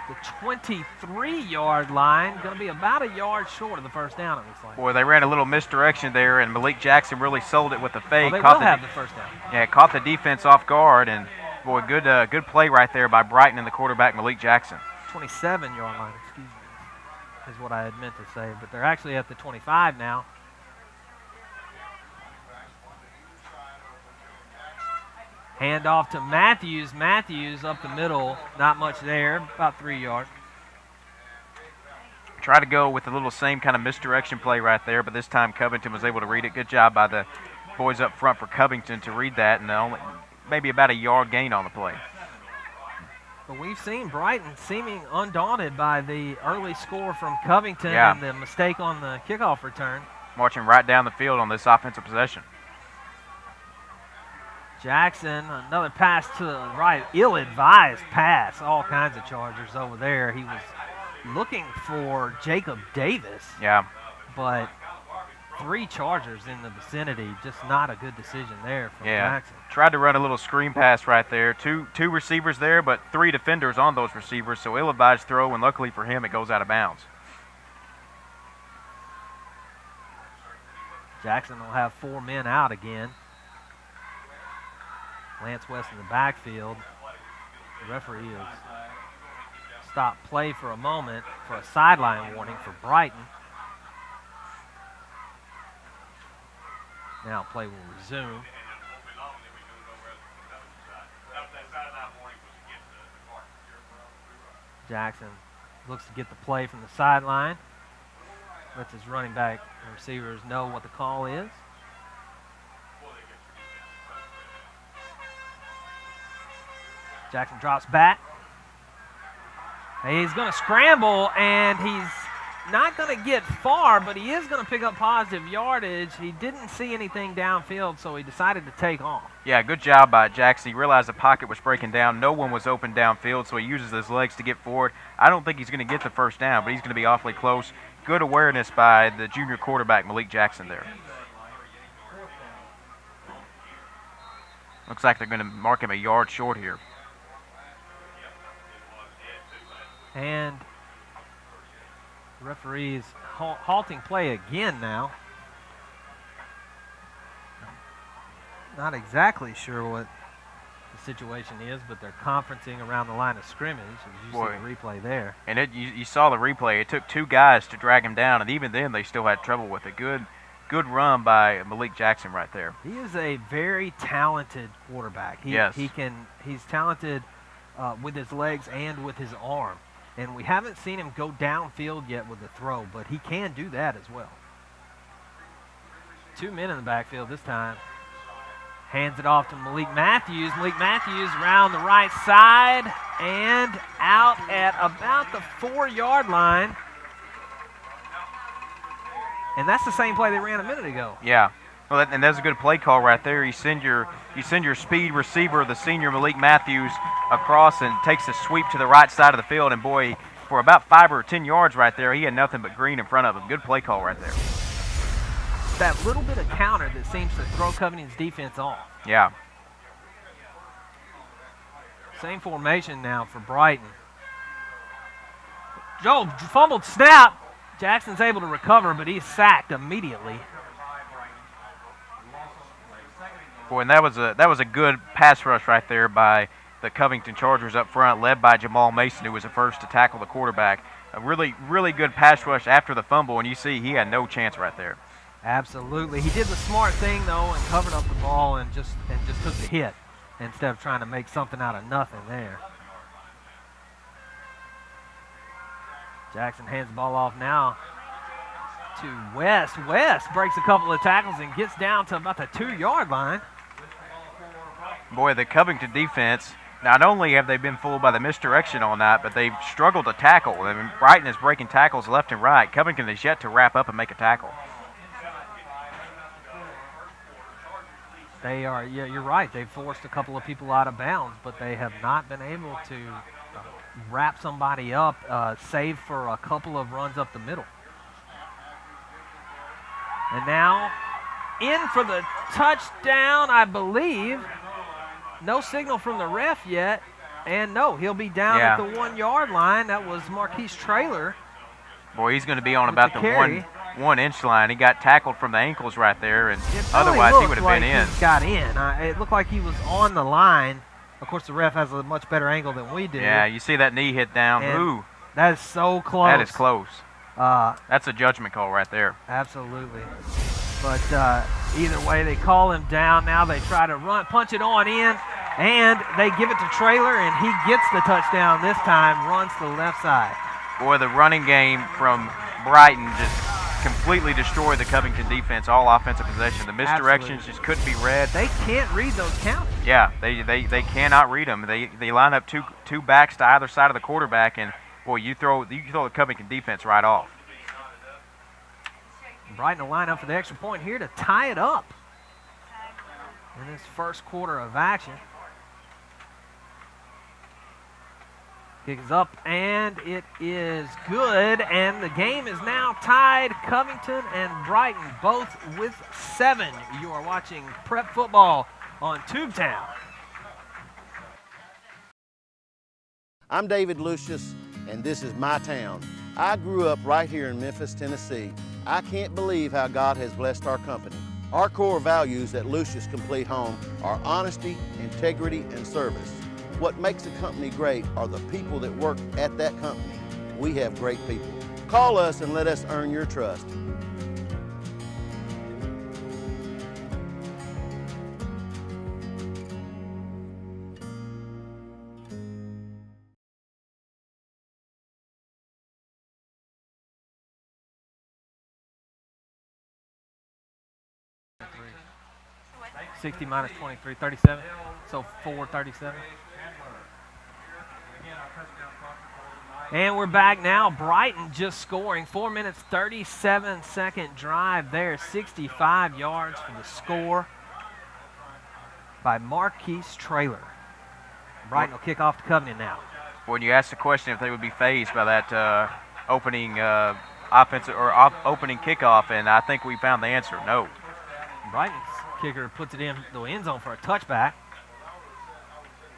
the 23-yard line. Going to be about a yard short of the first down, it looks like. Boy, they ran a little misdirection there, and Malik Jackson really sold it with the fake. Well, they will have the first down. Yeah, caught the defense off guard, and boy, good play right there by Brighton and the quarterback, Malik Jackson. 27-yard line, excuse me, is what I had meant to say. But they're actually at the 25 now. Hand off to Matthews. Matthews up the middle, not much there, about 3 yards. Try to go with a little same kind of misdirection play right there, but this time Covington was able to read it. Good job by the boys up front for Covington to read that, and only maybe about a yard gain on the play. But we've seen Brighton seeming undaunted by the early score from Covington Yeah. and the mistake on the kickoff return. Marching right down the field on this offensive possession. Jackson, another pass to the right, ill-advised pass. All kinds of Chargers over there. He was looking for Jacob Davis. Yeah. But 3 Chargers in the vicinity. Just not a good decision there from Jackson. Tried to run a little screen pass right there. Two receivers there, but 3 defenders on those receivers. So ill-advised throw, and luckily for him, it goes out of bounds. Jackson will have 4 men out again. Lance West in the backfield. The referee has stopped play for a moment for a sideline warning for Brighton. Now play will resume. Jackson looks to get the play from the sideline. Lets his running back and receivers know what the call is. Jackson drops back. He's going to scramble, and he's not going to get far, but he is going to pick up positive yardage. He didn't see anything downfield, so he decided to take off. Yeah, good job by Jackson. He realized the pocket was breaking down. No one was open downfield, so he uses his legs to get forward. I don't think he's going to get the first down, but he's going to be awfully close. Good awareness by the junior quarterback, Malik Jackson, there. Looks like they're going to mark him a yard short here. And the referee is halting play again now. Not exactly sure what the situation is, but they're conferencing around the line of scrimmage. As you see the replay there. And you saw the replay. It took 2 guys to drag him down, and even then they still had trouble with it. good run by Malik Jackson right there. He is a very talented quarterback. Yes. He's talented with his legs and with his arm. And we haven't seen him go downfield yet with the throw, but he can do that as well. 2 men in the backfield this time. Hands it off to Malik Matthews. Malik Matthews around the right side and out at about the 4-yard line. And that's the same play they ran a minute ago. Yeah. Well, and that's a good play call right there. You send your speed receiver, the senior Malik Matthews, across and takes a sweep to the right side of the field. And, boy, for about 5 or 10 yards right there, he had nothing but green in front of him. Good play call right there. That little bit of counter that seems to throw Covington's defense off. Yeah. Same formation now for Brighton. Joe fumbled snap. Jackson's able to recover, but he's sacked immediately. Boy, and that was a good pass rush right there by the Covington Chargers up front, led by Jamal Mason, who was the first to tackle the quarterback. A really, really good pass rush after the fumble, and you see he had no chance right there. Absolutely. He did the smart thing, though, and covered up the ball and just took the hit instead of trying to make something out of nothing there. Jackson hands the ball off now to West. West breaks a couple of tackles and gets down to about the 2-yard line. Boy, the Covington defense, not only have they been fooled by the misdirection all night, but they've struggled to tackle. I mean, Brighton is breaking tackles left and right. Covington is yet to wrap up and make a tackle. They are, yeah, you're right. They've forced a couple of people out of bounds, but they have not been able to wrap somebody up, save for a couple of runs up the middle. And now in for the touchdown, I believe. No signal from the ref yet. And no, he'll be down at the 1-yard line. That was Marquise Traylor. Boy, he's going to be on about the 1-inch line. He got tackled from the ankles right there, and Really otherwise he would have been in. He got in. It looked like he was on the line. Of course, the ref has a much better angle than we do. Yeah, you see that knee hit down. And Ooh. That is so close. That is close. That's a judgment call right there. Absolutely. But either way, they call him down. Now they try to punch it on in, and they give it to Traylor, and he gets the touchdown this time, runs to the left side. Boy, the running game from Brighton just completely destroyed the Covington defense, all offensive possession. The misdirections just couldn't be read. They can't read those counters. Yeah, they cannot read them. They line up two backs to either side of the quarterback, and boy, you throw the Covington defense right off. Brighton will line up for the extra point here to tie it up in this first quarter of action. Kick is up, and it is good, and the game is now tied. Covington and Brighton both with 7. You are watching Prep Football on Tubetown. I'm David Lucius, and this is my town. I grew up right here in Memphis, Tennessee. I can't believe how God has blessed our company. Our core values at Lucius Complete Home are honesty, integrity, and service. What makes a company great are the people that work at that company. We have great people. Call us and let us earn your trust. $60 minus 23, 37. So 437. And we're back now. Brighton just scoring. 4 minutes, 37-second drive there. 65 yards for the score by Marquise Traylor. Brighton will kick off to Covington now. When you asked the question if they would be fazed by that opening offensive or opening kickoff, and I think we found the answer. No. Brighton's kicker puts it in the end zone for a touchback.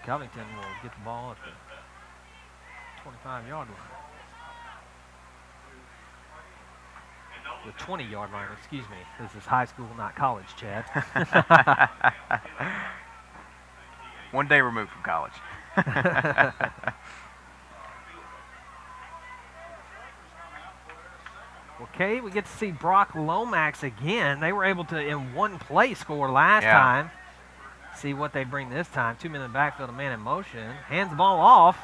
Covington will get the ball at the 25-yard line. The 20-yard line, excuse me. This is high school, not college, Chad. One day removed from college. Well, Kay, we get to see Brock Lomax again. They were able to, in one play, score last time. See what they bring this time. 2 men in the backfield, a man in motion. Hands the ball off.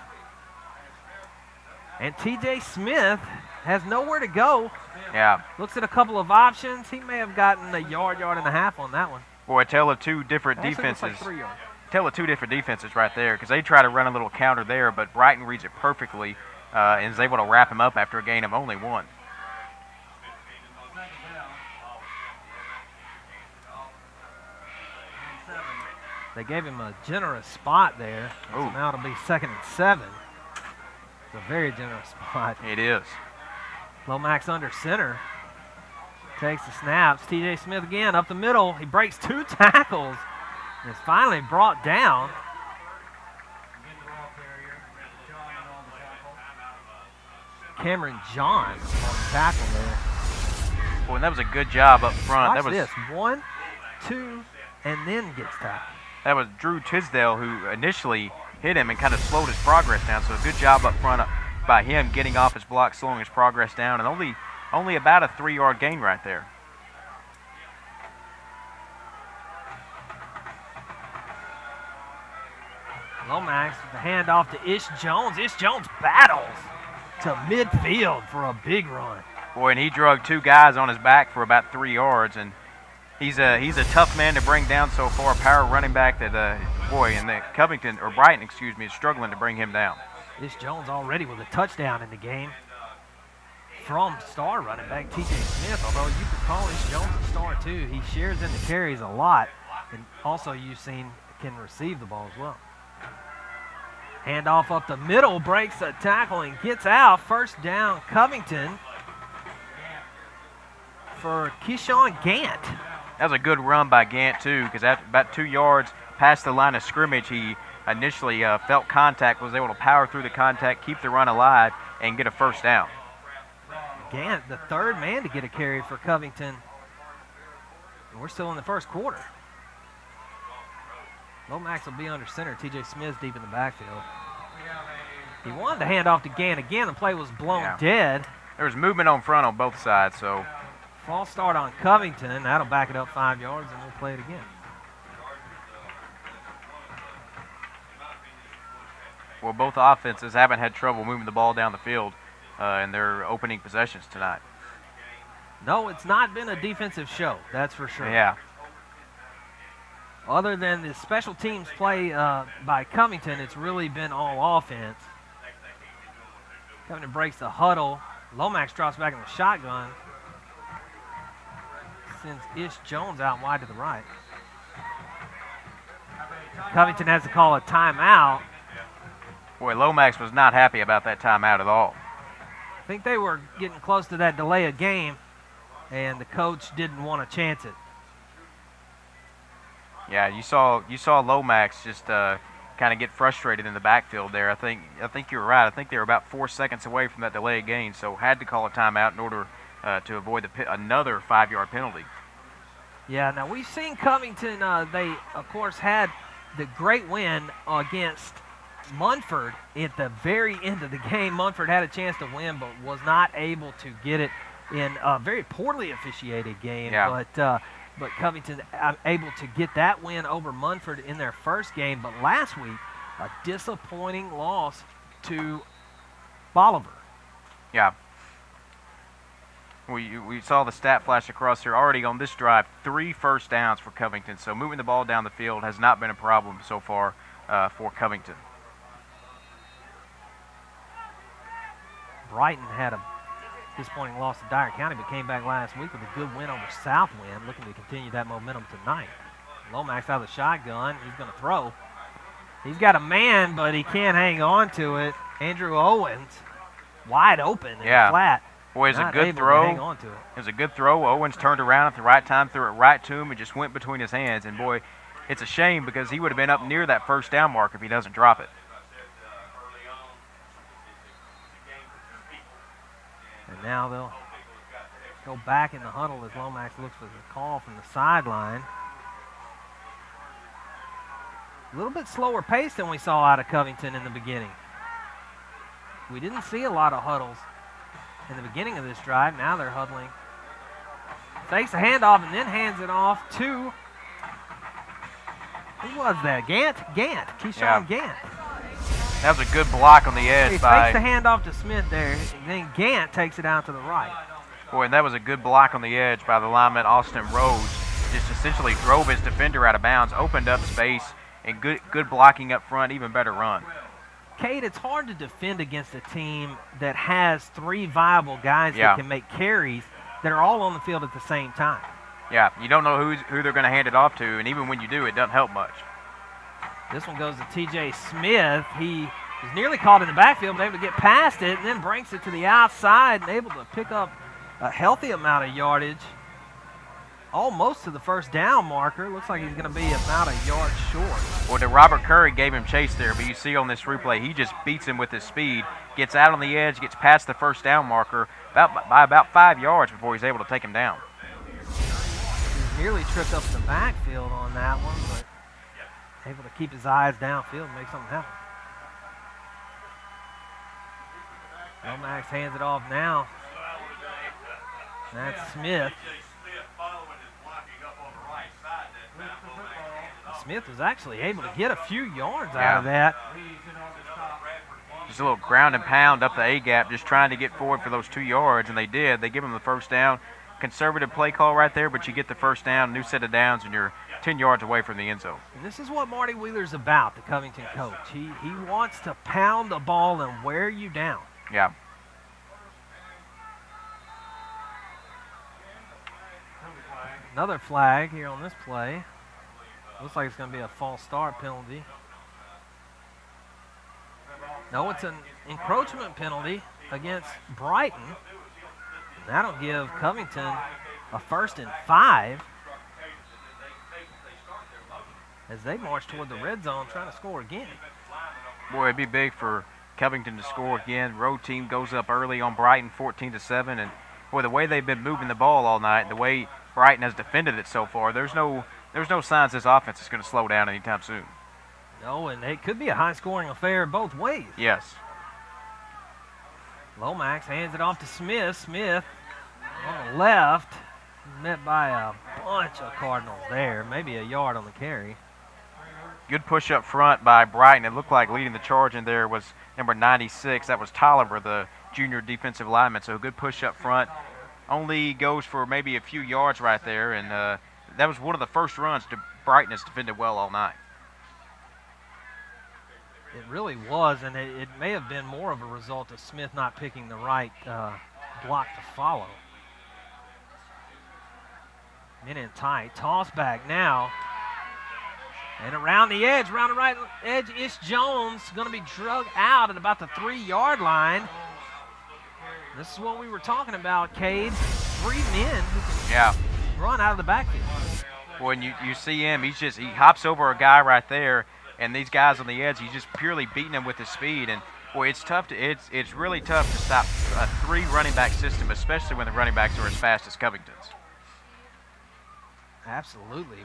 And T.J. Smith has nowhere to go. Yeah. Looks at a couple of options. He may have gotten a yard and a half on that one. Boy, a tale of two different defenses. Like 3 yards. Tell of two different defenses right there, because they try to run a little counter there, but Brighton reads it perfectly and is able to wrap him up after a gain of only 1. They gave him a generous spot there. So now it'll be 2nd and 7. It's a very generous spot. It is. Lomax under center. Takes the snaps. T.J. Smith again up the middle. He breaks 2 tackles and is finally brought down. Cameron John on the tackle there. Boy, that was a good job up front. Watch That was this. 1, 2, and then gets tackled. That was Drew Tisdale who initially hit him and kind of slowed his progress down. So a good job up front by him getting off his block, slowing his progress down, and only about a 3-yard gain right there. Lomax with the handoff to Ish Jones. Ish Jones battles to midfield for a big run. Boy, and he drug 2 guys on his back for about 3 yards, and he's a tough man to bring down so far. Power running back that Covington or Brighton, excuse me, is struggling to bring him down. Ish Jones already with a touchdown in the game from star running back T.J. Smith, although you could call Ish Jones a star too. He shares in the carries a lot, and also you've seen can receive the ball as well. Handoff up the middle, breaks a tackle and gets out. First down, Covington for Keyshawn Gant. That was a good run by Gant too, because at about 2 yards past the line of scrimmage, he initially felt contact, was able to power through the contact, keep the run alive, and get a first down. Gant, the 3rd man to get a carry for Covington. And we're still in the first quarter. Lomax will be under center. T.J. Smith's deep in the backfield. He wanted to hand off to Gant again. The play was blown dead. There was movement on front on both sides, so. False start on Covington. That'll back it up 5 yards, and we'll play it again. Well, both offenses haven't had trouble moving the ball down the field in their opening possessions tonight. No, it's not been a defensive show, that's for sure. Yeah. Other than the special teams play by Covington, it's really been all offense. Covington breaks the huddle. Lomax drops back in the shotgun. Sends Ish Jones out wide to the right. Covington has to call a timeout. Boy, Lomax was not happy about that timeout at all. I think they were getting close to that delay of game, and the coach didn't want to chance it. Yeah, you saw Lomax just kind of get frustrated in the backfield there. I think you were right. I think they were about 4 seconds away from that delay of game, so had to call a timeout in order to avoid another 5-yard penalty. Yeah, now we've seen Covington. They, of course, had the great win against Munford at the very end of the game. Munford had a chance to win, but was not able to get it in a very poorly officiated game. Yeah. But Covington able to get that win over Munford in their first game. But last week, a disappointing loss to Bolivar. Yeah. We saw the stat flash across here already on this drive. 3 first downs for Covington. So moving the ball down the field has not been a problem so far for Covington. Brighton had a disappointing loss to Dyer County, but came back last week with a good win over Southwind, looking to continue that momentum tonight. Lomax out of the shotgun. He's going to throw. He's got a man, but he can't hang on to it. Andrew Owens, wide open and flat. Boy, it's a good throw. Hang on to it. It was a good throw. Owens turned around at the right time, threw it right to him, and just went between his hands. And, boy, it's a shame because he would have been up near that first down mark if he doesn't drop it. And now they'll go back in the huddle as Lomax looks for the call from the sideline. A little bit slower pace than we saw out of Covington in the beginning. We didn't see a lot of huddles in the beginning of this drive. Now they're huddling. Fakes the handoff and then hands it off to, who was that? Gant? Keyshawn Gant. That was a good block on the edge He by. fakes the handoff to Smith there, and then Gant takes it out to the right. Boy, and that was a good block on the edge by the lineman Austin Rose. Just essentially drove his defender out of bounds, opened up space, and good blocking up front, even better run. Cade, it's hard to defend against a team that has 3 viable guys that can make carries that are all on the field at the same time. Yeah, you don't know who they're going to hand it off to, and even when you do, it doesn't help much. This one goes to T.J. Smith. He was nearly caught in the backfield, but able to get past it, and then breaks it to the outside and able to pick up a healthy amount of yardage. Almost to the first down marker. Looks like he's going to be about a yard short. Well, the Robert Curry gave him chase there, but you see on this replay, he just beats him with his speed, gets out on the edge, gets past the first down marker by about 5 yards before he's able to take him down. He's nearly tripped up the backfield on that one, but able to keep his eyes downfield and make something happen. Lomax hands it off now. That's Smith. Smith was actually able to get a few yards out of that. Just a little ground and pound up the A-gap, just trying to get forward for those 2 yards, and they did. They give him the first down. Conservative play call right there, but you get the first down, new set of downs, and you're 10 yards away from the end zone. And this is what Marty Wheeler's about, the Covington coach. He wants to pound the ball and wear you down. Yeah. Another flag here on this play. Looks like it's going to be a false start penalty. No, it's an encroachment penalty against Brighton. That'll give Covington a 1st and 5 as they march toward the red zone trying to score again. Boy, it'd be big for Covington to score again. Road team goes up early on Brighton, 14-7, and boy, the way they've been moving the ball all night, the way Brighton has defended it so far, there's no signs this offense is going to slow down anytime soon. No, and it could be a high-scoring affair both ways. Yes. Lomax hands it off to Smith. Smith on the left, met by a bunch of Cardinals there, maybe a yard on the carry. Good push up front by Brighton. It looked like leading the charge in there was number 96. That was Tolliver, the junior defensive lineman. So a good push up front. Only goes for maybe a few yards right there, and that was one of the first runs Brighton has defended well all night. It really was, and it may have been more of a result of Smith not picking the right block to follow. Men in tight, toss back now. And around the edge, around the right edge, Ish Jones going to be drug out at about the 3-yard line. This is what we were talking about, Cade. 3 men who can run out of the backfield. When you see him, he hops over a guy right there, and these guys on the edge, he's just purely beating them with his speed. And boy, it's really tough to stop a 3 running back system, especially when the running backs are as fast as Covington's. Absolutely.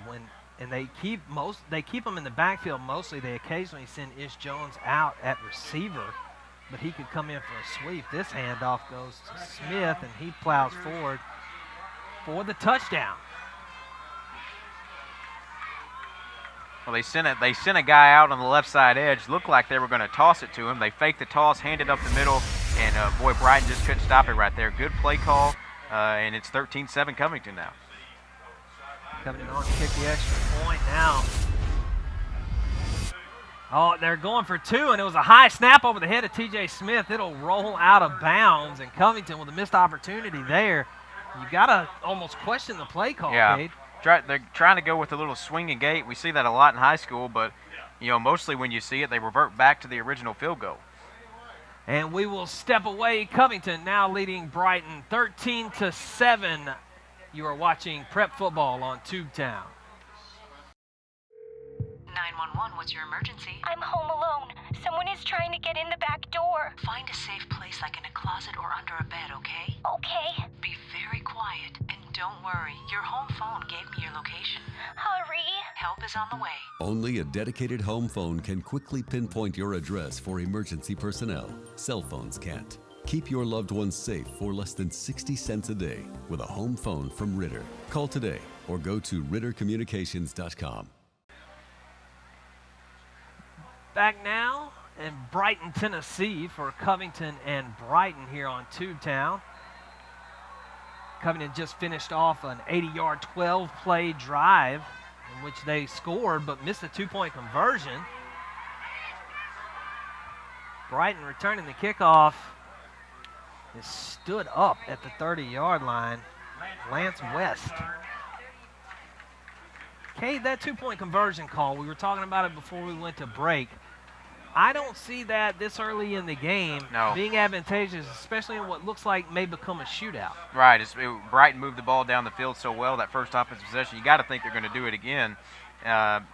And they keep them in the backfield mostly. They occasionally send Ish Jones out at receiver, but he could come in for a sweep. This handoff goes to Smith, and he plows forward for the touchdown. Well, they sent a guy out on the left side edge. Looked like they were going to toss it to him. They faked the toss, handed up the middle, and boy, Brighton just couldn't stop it right there. Good play call, and it's 13-7 Covington now. Covington on to kick the extra point now. Oh, they're going for 2, and it was a high snap over the head of T.J. Smith. It'll roll out of bounds, and Covington with a missed opportunity there. You got to almost question the play call, Cade. They're trying to go with a little swing and gate. We see that a lot in high school, but mostly when you see it, they revert back to the original field goal. And we will step away. Covington now leading Brighton 13-7. You are watching Prep Football on Tubetown. 911, what's your emergency? I'm home alone. Someone is trying to get in the back door. Find a safe place like in a closet or under a bed, okay? Okay. Be very quiet, and don't worry. Your home phone gave me your location. Hurry. Help is on the way. Only a dedicated home phone can quickly pinpoint your address for emergency personnel. Cell phones can't. Keep your loved ones safe for less than 60 cents a day with a home phone from Ritter. Call today or go to rittercommunications.com. Back now in Brighton, Tennessee for Covington and Brighton here on Tubetown. Covington just finished off an 80-yard 12-play drive in which they scored but missed a two-point conversion. Brighton returning the kickoff is stood up at the 30-yard line. Lance West. Cade, that two-point conversion call, we were talking about it before we went to break. I don't see that this early in the game being advantageous, especially in what looks like may become a shootout. Right. Brighton moved the ball down the field so well that first offensive possession. You got to think they're going to do it again. And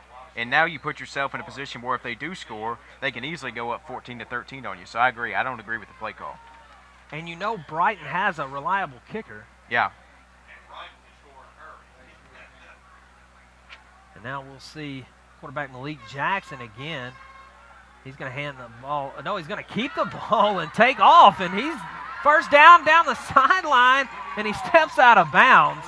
now you put yourself in a position where if they do score, they can easily go up 14-13 on you. So I agree. I don't agree with the play call. And you know Brighton has a reliable kicker. Yeah. And now we'll see quarterback Malik Jackson again. He's going to hand the ball. No, he's going to keep the ball and take off. And he's first down the sideline, and he steps out of bounds.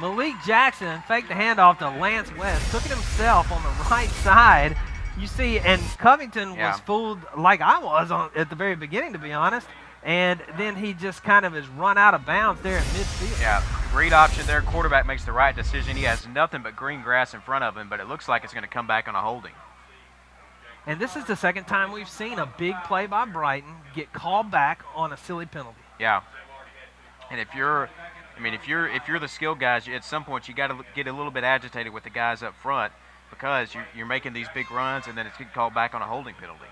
Malik Jackson faked the handoff to Lance West, took it himself on the right side. You see, and Covington was fooled like I was at the very beginning, to be honest. And then he just kind of is run out of bounds there in midfield. Yeah, great option there. Quarterback makes the right decision. He has nothing but green grass in front of him, but it looks like it's going to come back on a holding. And this is the second time we've seen a big play by Brighton get called back on a silly penalty. Yeah. And if you're the skilled guys, at some point you got to get a little bit agitated with the guys up front because you're making these big runs and then it's getting called back on a holding penalty.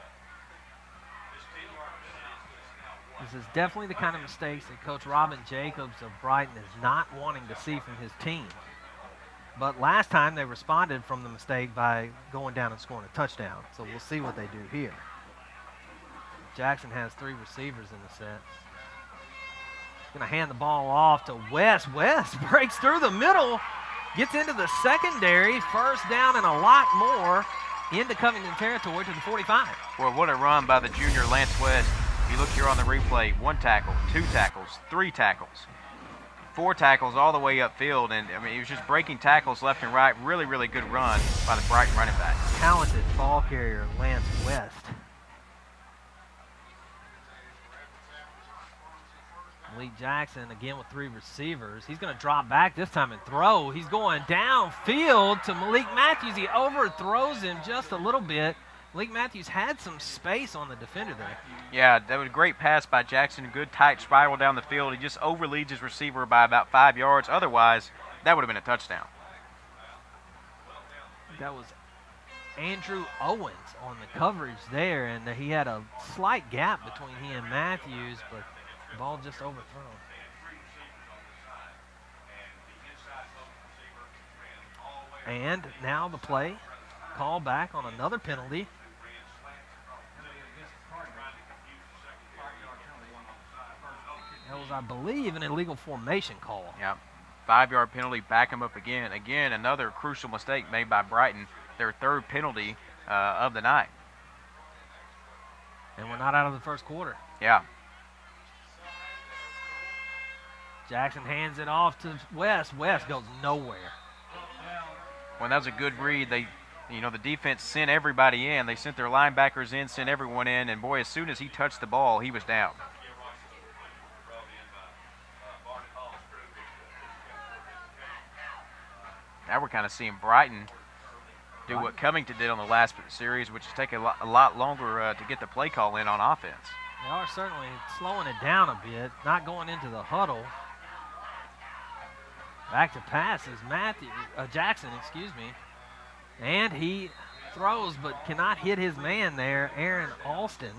This is definitely the kind of mistakes that Coach Robin Jacobs of Brighton is not wanting to see from his team. But last time they responded from the mistake by going down and scoring a touchdown. So we'll see what they do here. Jackson has 3 receivers in the set. Going to hand the ball off to West. West breaks through the middle, gets into the secondary, first down and a lot more into Covington territory to the 45. Well, what a run by the junior Lance West. If you look here on the replay, 1 tackle, 2 tackles, 3 tackles, 4 tackles all the way upfield, and I mean he was just breaking tackles left and right. Really, really good run by the Brighton running back. Talented ball carrier Lance West. Malik Jackson again with 3 receivers. He's going to drop back this time and throw. He's going downfield to Malik Matthews. He overthrows him just a little bit. Malik Matthews had some space on the defender there. Yeah, that was a great pass by Jackson. Good tight spiral down the field. He just overleads his receiver by about 5 yards. Otherwise, that would have been a touchdown. That was Andrew Owens on the coverage there, and he had a slight gap between he and Matthews, but the ball just overthrown. And now the play, call back on another penalty. That was, I believe, an illegal formation call. Yeah, 5-yard penalty, back him up again. Again, another crucial mistake made by Brighton, their 3rd penalty of the night. And we're not out of the first quarter. Yeah. Jackson hands it off to West. West goes nowhere. Well, that was a good read. The defense sent everybody in. They sent their linebackers in, sent everyone in, and boy, as soon as he touched the ball, he was down. Now we're kind of seeing Brighton do what Covington did on the last series, which is take a lot longer to get the play call in on offense. They are certainly slowing it down a bit, not going into the huddle. Back to pass is Jackson, and he throws but cannot hit his man there, Aaron Alston.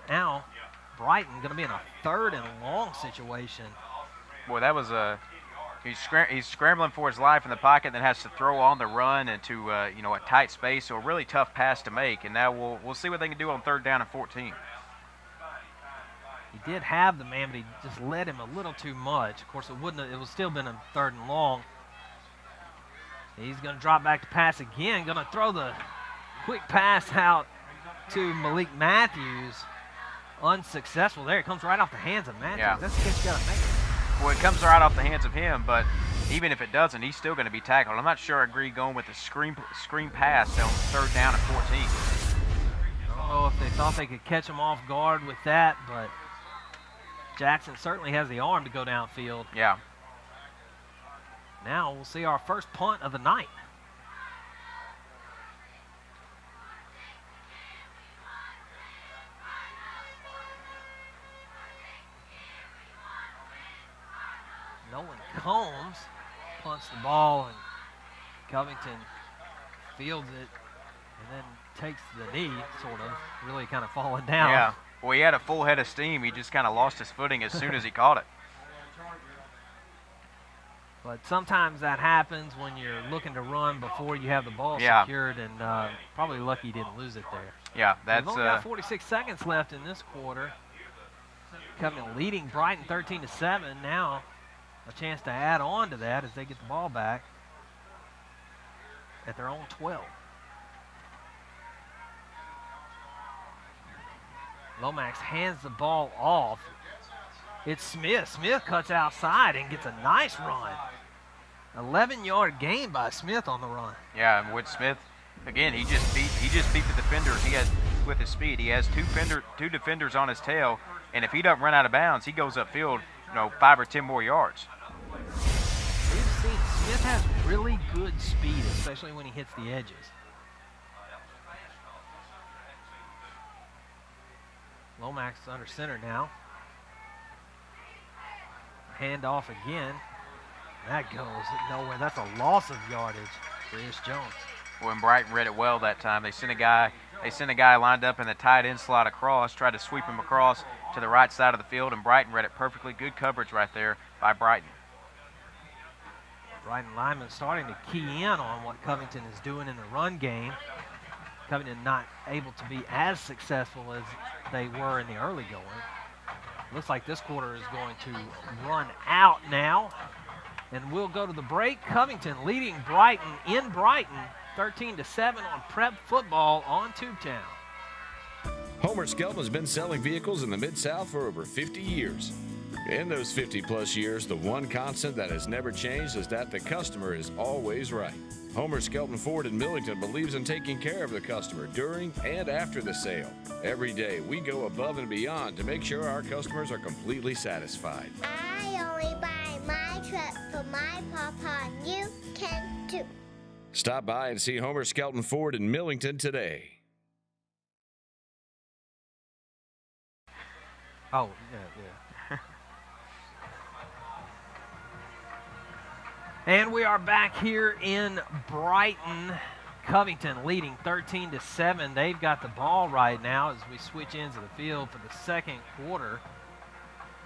Now Brighton going to be in a 3rd and long situation. Boy, that was he's scrambling for his life in the pocket, then has to throw on the run into a tight space, so a really tough pass to make. And now we'll see what they can do on 3rd down and 14. He did have the man, but he just led him a little too much. Of course, it would still been a 3rd and long. He's going to drop back to pass again. Going to throw the quick pass out to Malik Matthews. unsuccessful there. It comes right off the hands of Matthews. Yeah. That's the catch you got to make. Well, it comes right off the hands of him, but even if it doesn't, he's still going to be tackled. I'm not sure I agree going with the screen pass on 3rd down and 14. I don't know if they thought they could catch him off guard with that, but Jackson certainly has the arm to go downfield. Yeah. Now we'll see our first punt of the night. Nolan Combs punts the ball, and Covington fields it and then takes the knee, sort of, really kind of falling down. Yeah. Well, he had a full head of steam. He just kind of lost his footing as soon as he caught it. But sometimes that happens when you're looking to run before you have the ball Yeah. secured, and probably lucky he didn't lose it there. Yeah, that's We've only got 46 seconds left in this quarter. Covington leading Brighton 13-7. Now a chance to add on to that as they get the ball back at their own 12. Lomax hands the ball off. It's Smith. Smith cuts outside and gets a nice run. 11-yard gain by Smith on the run. Yeah, and with Smith, again, he just beat the defenders. He has, with his speed, he has two defenders on his tail, and if he doesn't run out of bounds, he goes upfield, 5 or 10 more yards. We've seen Smith has really good speed, especially when he hits the edges. Lomax under center now. Hand off again. That goes nowhere. That's a loss of yardage for Ish Jones. When Brighton read it well that time, they sent a guy lined up in the tight end slot across, tried to sweep him across to the right side of the field, and Brighton read it perfectly. Good coverage right there by Brighton. Brighton linemen starting to key in on what Covington is doing in the run game. Covington not able to be as successful as they were in the early going. Looks like this quarter is going to run out now. And we'll go to the break. Covington leading Brighton in Brighton 13-7 on Prep Football on Tubetown. Homer Skelton has been selling vehicles in the Mid-South for over 50 years. In those 50-plus years, the one constant that has never changed is that the customer is always right. Homer Skelton Ford in Millington believes in taking care of the customer during and after the sale. Every day, we go above and beyond to make sure our customers are completely satisfied. I only buy my truck for my papa, and you can too. Stop by and see Homer Skelton Ford in Millington today. Oh, yeah. And we are back here in Brighton. Covington leading 13-7. They've got the ball right now as we switch ends of the field for the second quarter.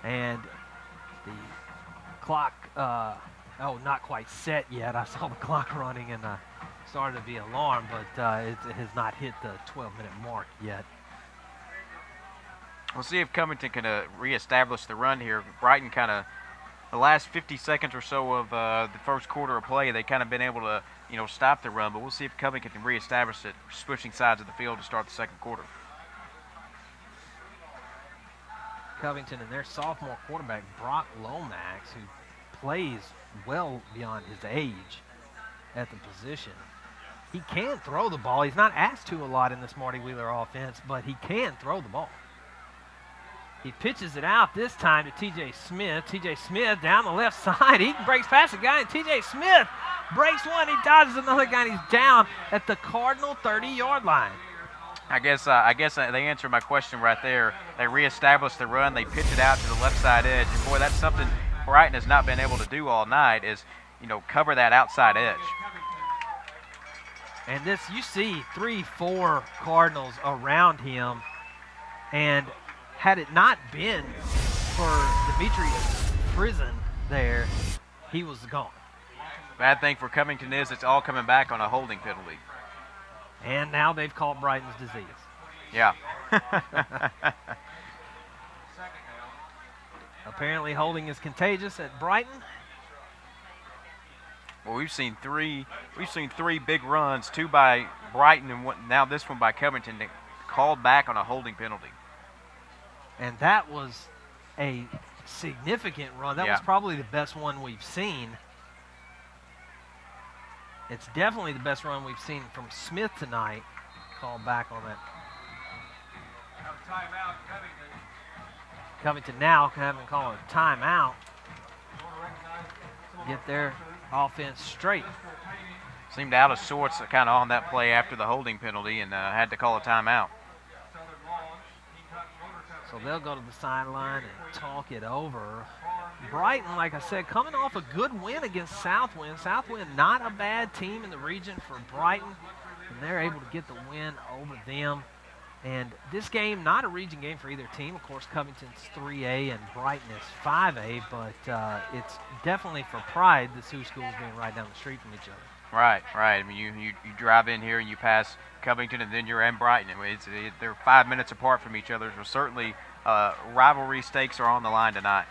And the clock, not quite set yet. I saw the clock running and started to be alarmed, but it has not hit the 12-minute mark yet. We'll see if Covington can reestablish the run here. Brighton kind of, the last 50 seconds or so of the first quarter of play, they kind of been able to, stop the run. But we'll see if Covington can reestablish it, switching sides of the field to start the second quarter. Covington and their sophomore quarterback, Brock Lomax, who plays well beyond his age at the position. He can throw the ball. He's not asked to a lot in this Marty Wheeler offense, but he can throw the ball. He pitches it out this time to T.J. Smith. T.J. Smith down the left side. He breaks past the guy, and T.J. Smith breaks one. He dodges another guy, and he's down at the Cardinal 30-yard line. I guess they answered my question right there. They reestablished the run. They pitch it out to the left side edge. And, boy, that's something Brighton has not been able to do all night is, cover that outside edge. And this, you see 3-4 Cardinals around him. And had it not been for Demetrius' prison there, he was gone. Bad thing for Covington is it's all coming back on a holding penalty. And now they've caught Brighton's disease. Yeah. Apparently holding is contagious at Brighton. Well, we've seen three big runs, two by Brighton and now this one by Covington, that called back on a holding penalty. And that was a significant run. That was probably the best one we've seen. It's definitely the best run we've seen from Smith tonight. Called back on that. Timeout, Covington now having to call a timeout. Get their offense straight. Seemed out of sorts kind of on that play after the holding penalty and had to call a timeout. So they'll go to the sideline and talk it over. Brighton, like I said, coming off a good win against Southwind. Southwind, not a bad team in the region for Brighton, and they're able to get the win over them. And this game, not a region game for either team. Of course, Covington's 3A and Brighton is 5A, but it's definitely for pride, the two schools being right down the street from each other. Right. I mean, you drive in here and you pass Covington, and then you're in Brighton. They're 5 minutes apart from each other, so certainly rivalry stakes are on the line tonight.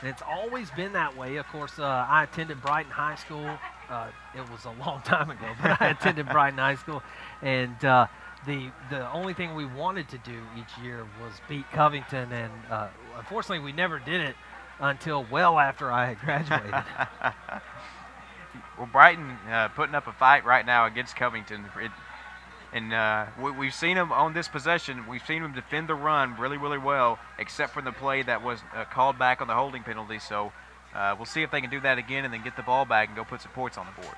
And it's always been that way. Of course, I attended Brighton High School. It was a long time ago, but I attended Brighton High School, and the only thing we wanted to do each year was beat Covington, and unfortunately, we never did it until well after I had graduated. Well, Brighton putting up a fight right now against Covington. We've seen them on this possession. We've seen them defend the run really, really well, except for the play that was called back on the holding penalty. So we'll see if they can do that again and then get the ball back and go put some points on the board.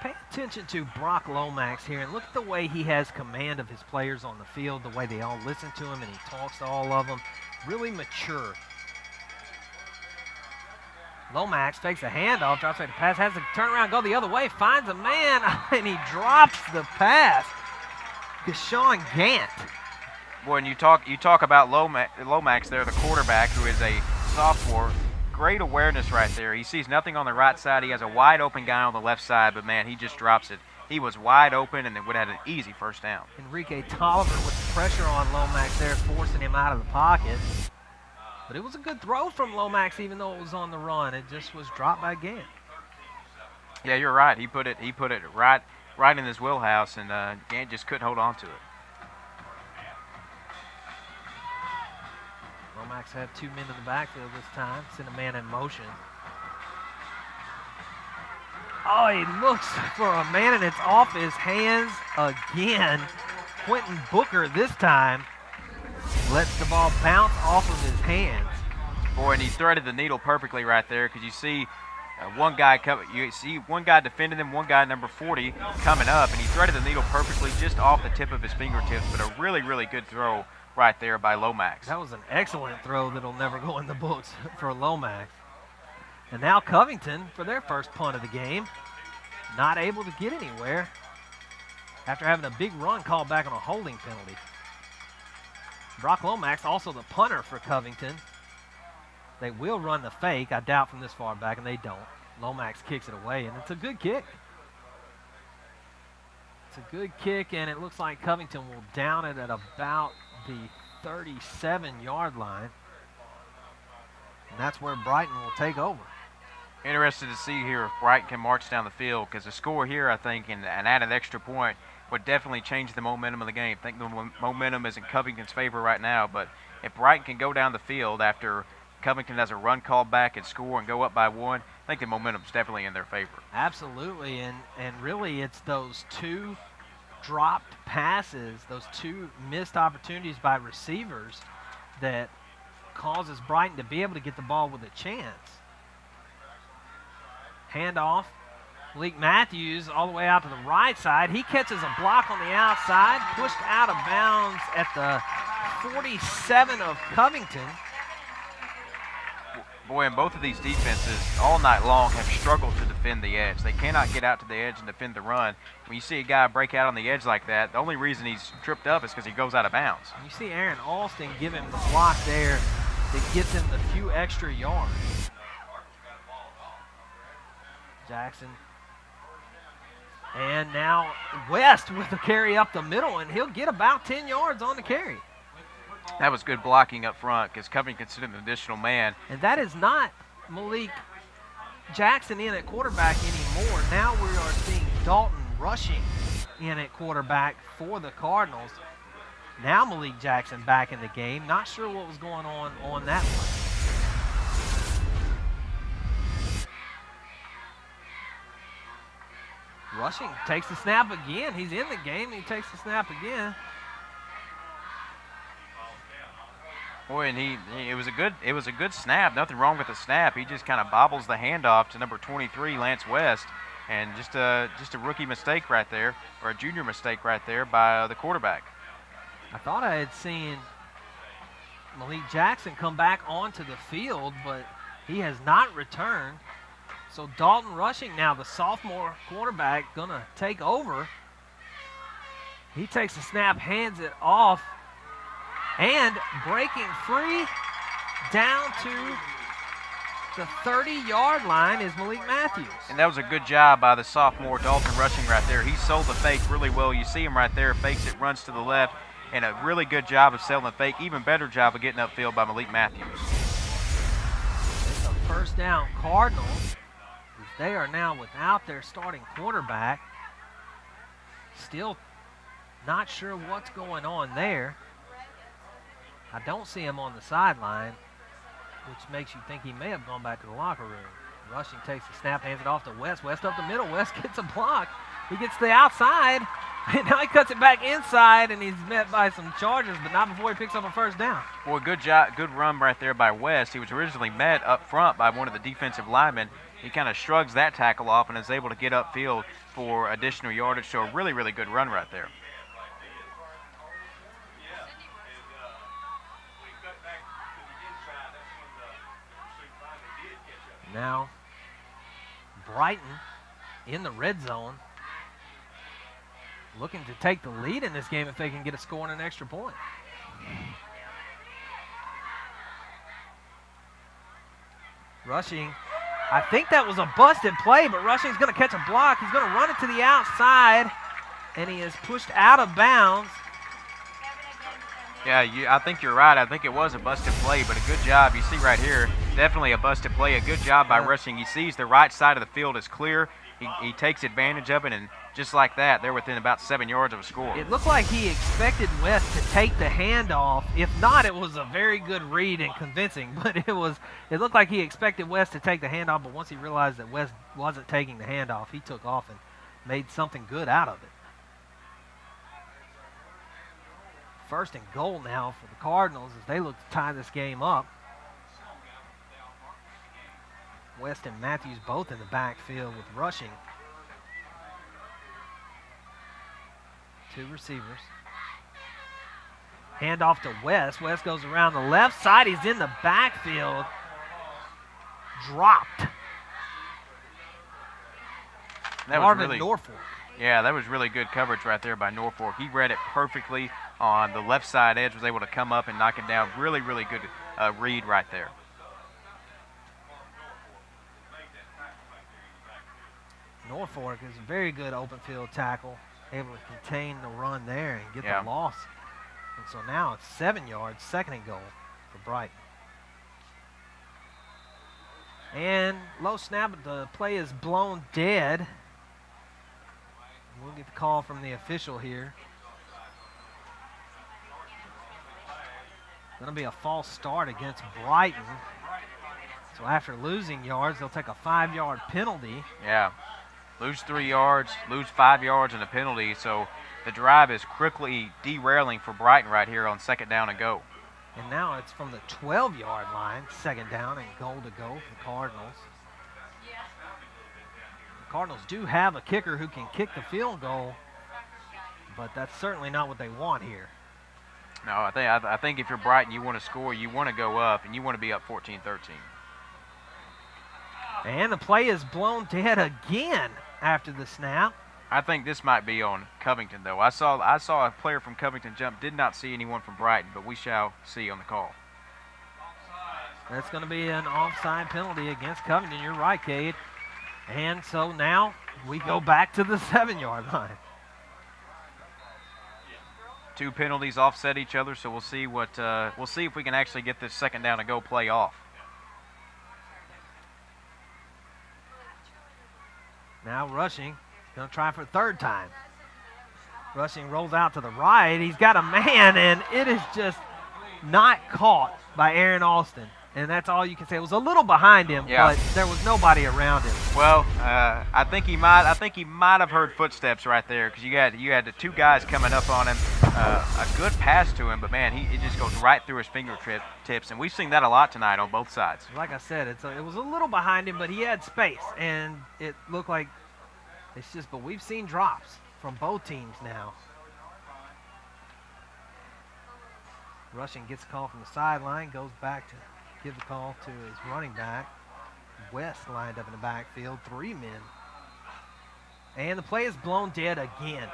Pay attention to Brock Lomax here, and look at the way he has command of his players on the field, the way they all listen to him and he talks to all of them. Really mature. Lomax takes a handoff, tries to take the pass, has to turn around, go the other way, finds a man, and he drops the pass. Deshaun Gant. Boy, and you talk about Lomax there, the quarterback, who is a sophomore. Great awareness right there. He sees nothing on the right side. He has a wide open guy on the left side, but man, he just drops it. He was wide open, and it would have had an easy first down. Enrique Tolliver with the pressure on Lomax there, forcing him out of the pocket. But it was a good throw from Lomax, even though it was on the run. It just was dropped by Gant. Yeah, you're right. He put it right in his wheelhouse, and Gant just couldn't hold on to it. Lomax had 2 men in the backfield this time. Sent a man in motion. Oh, he looks for a man, and it's off his hands again. Quentin Booker this time lets the ball bounce off of his hands. Boy, and he threaded the needle perfectly right there, because you see one guy defending him, one guy number 40 coming up, and he threaded the needle perfectly just off the tip of his fingertips. But a really, really good throw right there by Lomax. That was an excellent throw that'll never go in the books for Lomax. And now Covington, for their first punt of the game, not able to get anywhere after having a big run called back on a holding penalty. Brock Lomax, also the punter for Covington. They will run the fake, I doubt, from this far back, and they don't. Lomax kicks it away, and it's a good kick. It's a good kick, and it looks like Covington will down it at about the 37-yard line. And that's where Brighton will take over. Interested to see here if Brighton can march down the field, because the score here, I think, and add an extra point would definitely change the momentum of the game. I think the momentum is in Covington's favor right now, but if Brighton can go down the field after Covington has a run called back and score and go up by 1, I think the momentum's definitely in their favor. Absolutely, and really it's those two dropped passes, those two missed opportunities by receivers that causes Brighton to be able to get the ball with a chance. Handoff. Malik Matthews all the way out to the right side. He catches a block on the outside, pushed out of bounds at the 47 of Covington. Boy, and both of these defenses all night long have struggled to defend the edge. They cannot get out to the edge and defend the run. When you see a guy break out on the edge like that, the only reason he's tripped up is because he goes out of bounds. You see Aaron Alston give him the block there that gets him the few extra yards. Jackson. And now West with the carry up the middle, and he'll get about 10 yards on the carry. That was good blocking up front, because Covington considered an additional man. And that is not Malik Jackson in at quarterback anymore. Now we are seeing Dalton rushing in at quarterback for the Cardinals. Now Malik Jackson back in the game. Not sure what was going on that one. Rushing takes the snap again. He's in the game. He takes the snap again. Boy, and it was a good snap. Nothing wrong with the snap. He just kind of bobbles the handoff to number 23, Lance West, and just a rookie mistake right there, or a junior mistake right there by the quarterback. I thought I had seen Malik Jackson come back onto the field, but he has not returned. So Dalton Rushing now, the sophomore quarterback, gonna take over. He takes the snap, hands it off, and breaking free down to the 30-yard line is Malik Matthews. And that was a good job by the sophomore Dalton Rushing right there. He sold the fake really well. You see him right there, fakes it, runs to the left, and a really good job of selling the fake. Even better job of getting upfield by Malik Matthews. It's a first down Cardinals. They are now without their starting quarterback. Still not sure what's going on there. I don't see him on the sideline, which makes you think he may have gone back to the locker room. Rushing takes the snap, hands it off to West. West up the middle. West gets a block. He gets to the outside, and now he cuts it back inside, and he's met by some charges, but not before he picks up a first down. Boy, good job, good run right there by West. He was originally met up front by one of the defensive linemen. He kind of shrugs that tackle off and is able to get upfield for additional yardage. So a really, really good run right there. Now, Brighton in the red zone, looking to take the lead in this game if they can get a score and an extra point. Rushing, I think that was a busted play, but Rushing's going to catch a block. He's going to run it to the outside, and he is pushed out of bounds. Yeah, I think you're right. I think it was a busted play, but a good job. You see right here, definitely a busted play. A good job by Rushing. He sees the right side of the field is clear. He takes advantage of it, and just like that, they're within about 7 yards of a score. It looked like he expected West to take the handoff. If not, it was a very good read and convincing, but it looked like he expected West to take the handoff, but once he realized that West wasn't taking the handoff, he took off and made something good out of it. First and goal now for the Cardinals as they look to tie this game up. West and Matthews both in the backfield with Rushing. Two receivers. Hand off to West. West goes around the left side. He's in the backfield. Dropped. That Marvin was really, Norfolk. Yeah, that was really good coverage right there by Norfolk. He read it perfectly on the left side edge, was able to come up and knock it down. Really, really good read right there. Norfolk is a very good open field tackle, able to contain the run there and get the loss. And so now it's 7 yards, second and goal for Brighton. And low snap, but the play is blown dead. We'll get the call from the official here. Going to be a false start against Brighton. So after losing yards, they'll take a 5-yard penalty. Yeah. Lose 3 yards, lose 5 yards and a penalty. So the drive is quickly derailing for Brighton right here on second down and go. And now it's from the 12-yard line, second down and goal to go for the Cardinals. The Cardinals do have a kicker who can kick the field goal, but that's certainly not what they want here. No, I think if you're Brighton, you want to score, you want to go up, and you want to be up 14-13. And the play is blown dead again after the snap. I think this might be on Covington, though. I saw a player from Covington jump. Did not see anyone from Brighton, but we shall see on the call. That's going to be an offside penalty against Covington. You're right, Cade. And so now we go back to the 7-yard line. 2 penalties offset each other, so we'll see if we can actually get this second down and go play off. Now Rushing, going to try for a third time. Rushing rolls out to the right. He's got a man, and it is just not caught by Aaron Alston. And that's all you can say. It was a little behind him, but there was nobody around him. Well, I think he might have heard footsteps right there, because you had the two guys coming up on him. A good pass to him, but man, it just goes right through his fingertips, and we've seen that a lot tonight on both sides. Like I said, it was a little behind him, but he had space, and it looked like it's just. But we've seen drops from both teams now. Rushing gets a call from the sideline, goes back to give the call to his running back. West lined up in the backfield, 3 men. And the play is blown dead again.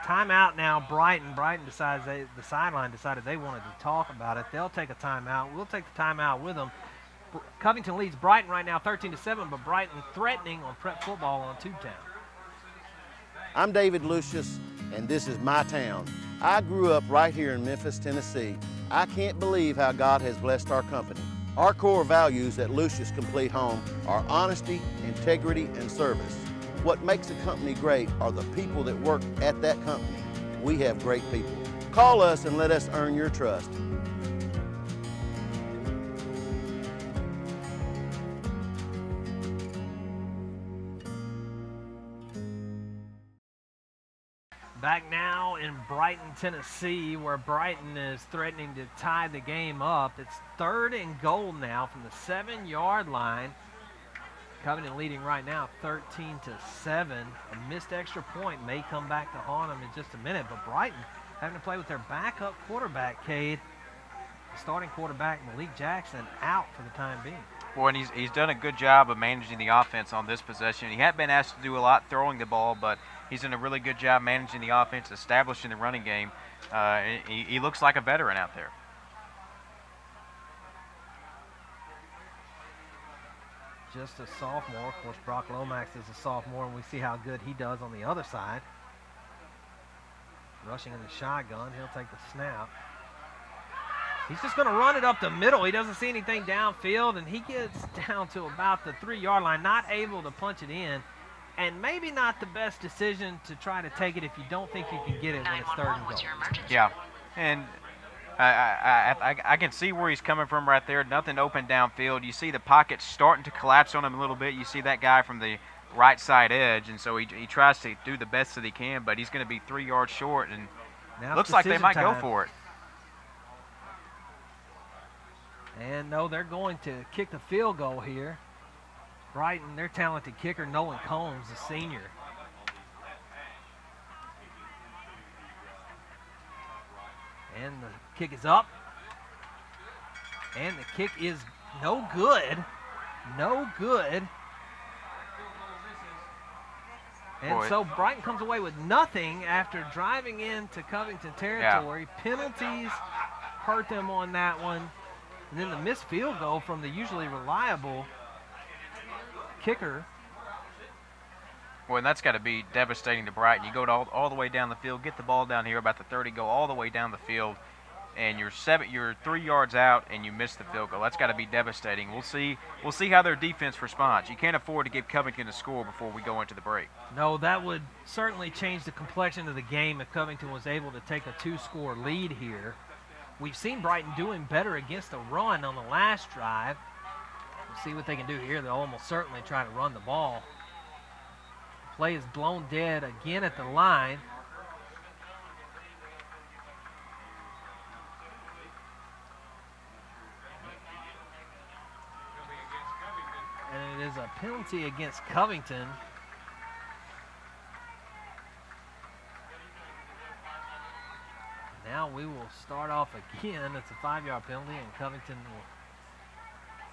Timeout now, Brighton. Brighton decides the sideline decided they wanted to talk about it. They'll take a timeout. We'll take the timeout with them. Covington leads Brighton right now 13-7, but Brighton threatening on prep football on Tubetown. I'm David Lucius, and this is my town. I grew up right here in Memphis, Tennessee. I can't believe how God has blessed our company. Our core values at Lucius Complete Home are honesty, integrity, and service. What makes a company great are the people that work at that company. We have great people. Call us and let us earn your trust. Back now in Brighton, Tennessee, where Brighton is threatening to tie the game up. It's 3rd and goal now from the 7-yard line. Covington leading right now 13-7. A missed extra point may come back to haunt them in just a minute, but Brighton having to play with their backup quarterback, Cade. Starting quarterback Malik Jackson out for the time being. Boy, and he's done a good job of managing the offense on this possession. He hadn't been asked to do a lot throwing the ball, but he's done a really good job managing the offense, establishing the running game. He looks like a veteran out there. Just a sophomore. Of course, Brock Lomax is a sophomore, and we see how good he does on the other side. Rushing in the shotgun. He'll take the snap. He's just going to run it up the middle. He doesn't see anything downfield, and he gets down to about the 3-yard line, not able to punch it in. And maybe not the best decision to try to take it if you don't think you can get it when it's 3rd and goal. Yeah, and I can see where he's coming from right there. Nothing open downfield. You see the pocket starting to collapse on him a little bit. You see that guy from the right side edge, and so he tries to do the best that he can, but he's going to be 3 yards short, and now looks like they might time. go for it. And no, they're going to kick the field goal here. Brighton, their talented kicker, Nolan Combs, the senior. And the kick is up. And the kick is no good. No good. And so Brighton comes away with nothing after driving into Covington territory. Yeah. Penalties hurt them on that one. And then the missed field goal from the usually reliable kicker. Well, and that's got to be devastating to Brighton. You go all the way down the field, get the ball down here about the 30, go all the way down the field, and you're 3 yards out, and you miss the field goal. That's got to be devastating. We'll see how their defense responds. You can't afford to give Covington a score before we go into the break. No, that would certainly change the complexion of the game if Covington was able to take a 2-score lead here. We've seen Brighton doing better against the run on the last drive. We'll see what they can do here. They'll almost certainly try to run the ball. Play is blown dead again at the line. And it is a penalty against Covington. Now we will start off again. It's a 5-yard penalty, and Covington will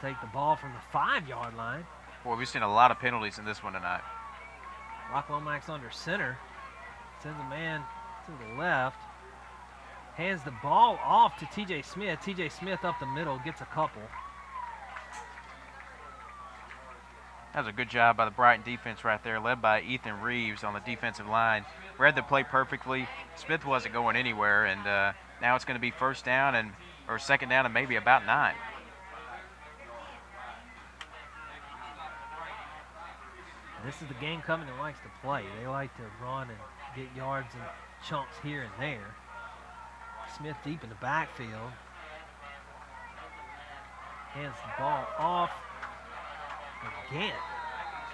take the ball from the 5-yard line. Boy, we've seen a lot of penalties in this one tonight. Brock Lomax under center. Sends a man to the left. Hands the ball off to T.J. Smith. T.J. Smith up the middle, gets a couple. That was a good job by the Brighton defense right there, led by Ethan Reeves on the defensive line. Read the play perfectly. Smith wasn't going anywhere, and now it's going to be 1st down or 2nd down and maybe about 9. This is the game Covington likes to play. They like to run and get yards and chunks here and there. Smith deep in the backfield. Hands the ball off again.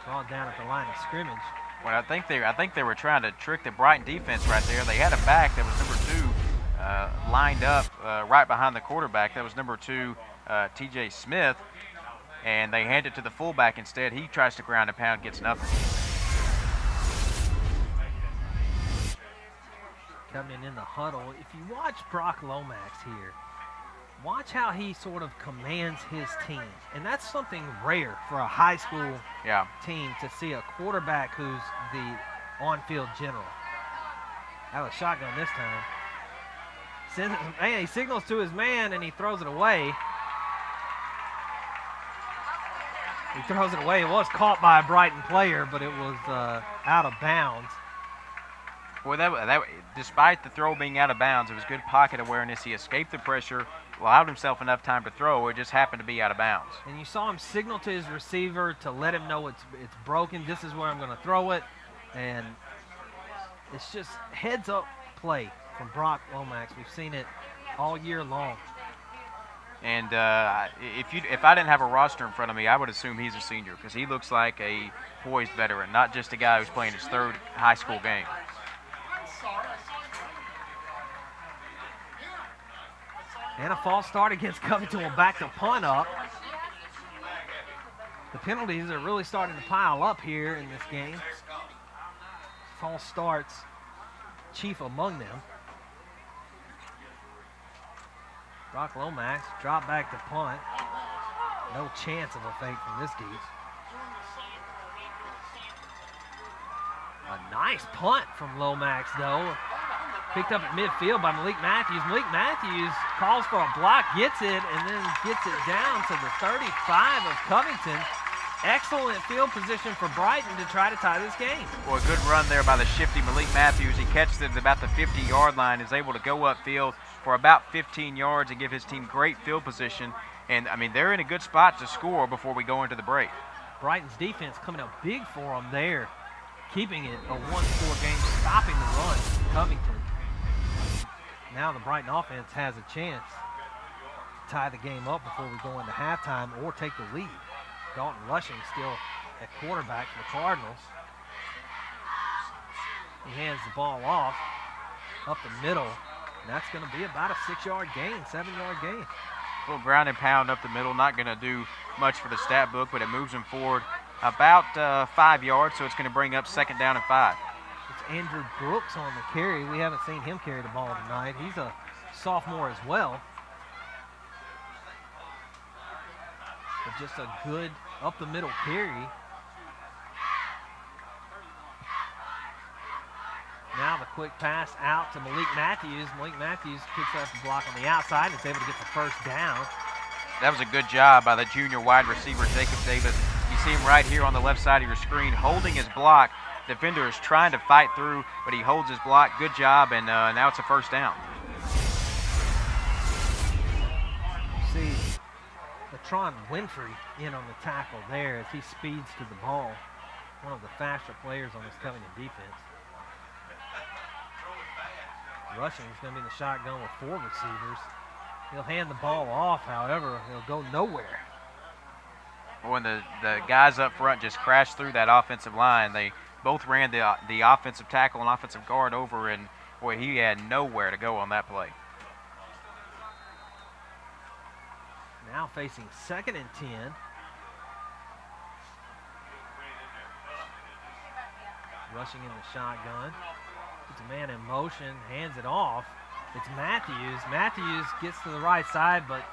Ball down at the line of scrimmage. Well, I think they were trying to trick the Brighton defense right there. They had a back that was number 2 lined up right behind the quarterback. That was number 2, T.J. Smith, and they hand it to the fullback instead. He tries to ground and pound, gets nothing. Coming in the huddle. If you watch Brock Lomax here, watch how he sort of commands his team. And that's something rare for a high school team, to see a quarterback who's the on-field general. Out of shotgun this time. He signals to his man and he throws it away. He throws it away. It was caught by a Brighton player, but it was out of bounds. Well, that despite the throw being out of bounds, it was good pocket awareness. He escaped the pressure, allowed himself enough time to throw. It just happened to be out of bounds. And you saw him signal to his receiver to let him know it's broken. This is where I'm going to throw it. And it's just heads-up play from Brock Lomax. We've seen it all year long. And if I didn't have a roster in front of me, I would assume he's a senior, because he looks like a poised veteran, not just a guy who's playing his 3rd high school game. And a false start against Covington will back the punt up. The penalties are really starting to pile up here in this game. False starts, chief among them. Brock Lomax drop back to punt. No chance of a fake from this geese. A nice punt from Lomax, though. Picked up at midfield by Malik Matthews. Malik Matthews calls for a block, gets it, and then gets it down to the 35 of Covington. Excellent field position for Brighton to try to tie this game. Well, a good run there by the shifty Malik Matthews. He catches it at about the 50-yard line, is able to go upfield for about 15 yards and give his team great field position. And, I mean, they're in a good spot to score before we go into the break. Brighton's defense coming up big for them there, keeping it a one-score game, stopping the run. Covington. Now the Brighton offense has a chance to tie the game up before we go into halftime or take the lead. Dalton Rushing still at quarterback for the Cardinals. He hands the ball off up the middle, and that's going to be about a 6-yard gain, 7-yard gain. A little ground and pound up the middle, not going to do much for the stat book, but it moves him forward about 5 yards, so it's going to bring up 2nd down and 5. It's Andrew Brooks on the carry. We haven't seen him carry the ball tonight. He's a sophomore as well. But just a good up-the-middle carry. Now the quick pass out to Malik Matthews. Malik Matthews picks up the block on the outside and is able to get the 1st down. That was a good job by the junior wide receiver, Jacob Davis. You see him right here on the left side of your screen holding his block. Defender is trying to fight through, but he holds his block. Good job, and now it's a 1st down. See Latron Winfrey in on the tackle there as he speeds to the ball. One of the faster players on this Covington defense. Rushing is going to be in the shotgun with 4 receivers. He'll hand the ball off, however, he'll go nowhere. When the guys up front just crashed through that offensive line, they both ran the offensive tackle and offensive guard over, and boy, he had nowhere to go on that play. Now facing 2nd and 10. Rushing in the shotgun. Puts a man in motion, hands it off. It's Matthews. Matthews gets to the right side, but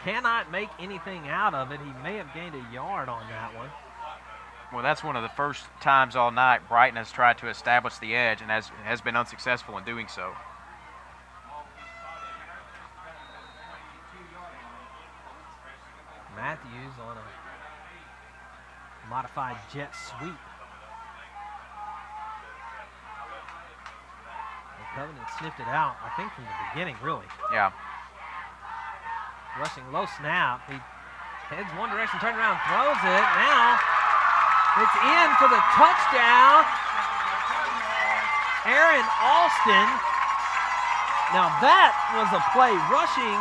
cannot make anything out of it. He may have gained a yard on that one. Well, that's one of the first times all night Brighton has tried to establish the edge and has been unsuccessful in doing so. Matthews on a modified jet sweep. And Covington sniffed it out, I think, from the beginning, really. Yeah. Rushing low snap. He heads one direction, turns around, throws it. Now it's in for the touchdown. Aaron Alston. Now that was a play rushing.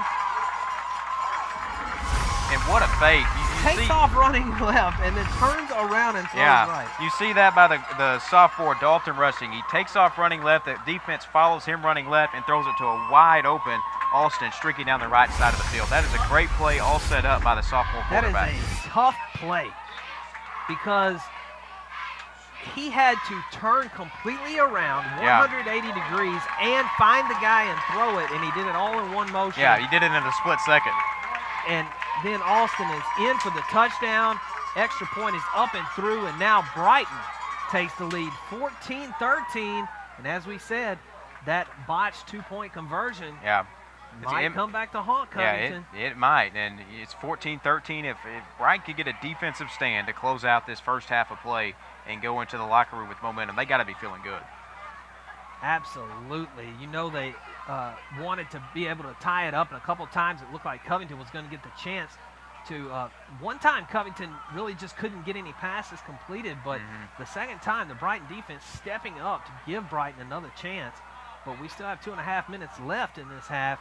And what a fake. Takes off running left and then turns around and throws right. You see that by the sophomore Dalton rushing. He takes off running left. The defense follows him running left and throws it to a wide open Alston streaking down the right side of the field. That is a great play all set up by the sophomore quarterback. That is a tough play because he had to turn completely around 180 degrees and find the guy and throw it, and he did it all in one motion. Yeah, he did it in a split second. And then Alston is in for the touchdown. Extra point is up and through, and now Brighton takes the lead 14-13. And as we said, that botched two-point conversion might come back to haunt Covington. Yeah, it might. And it's 14-13. If Brighton could get a defensive stand to close out this first half of play and go into the locker room with momentum, they got to be feeling good. Absolutely. You know they wanted to be able to tie it up, and a couple of times it looked like Covington was going to get the chance to one time Covington really just couldn't get any passes completed, but the second time the Brighton defense stepping up to give Brighton another chance. But we still have 2.5 minutes left in this half,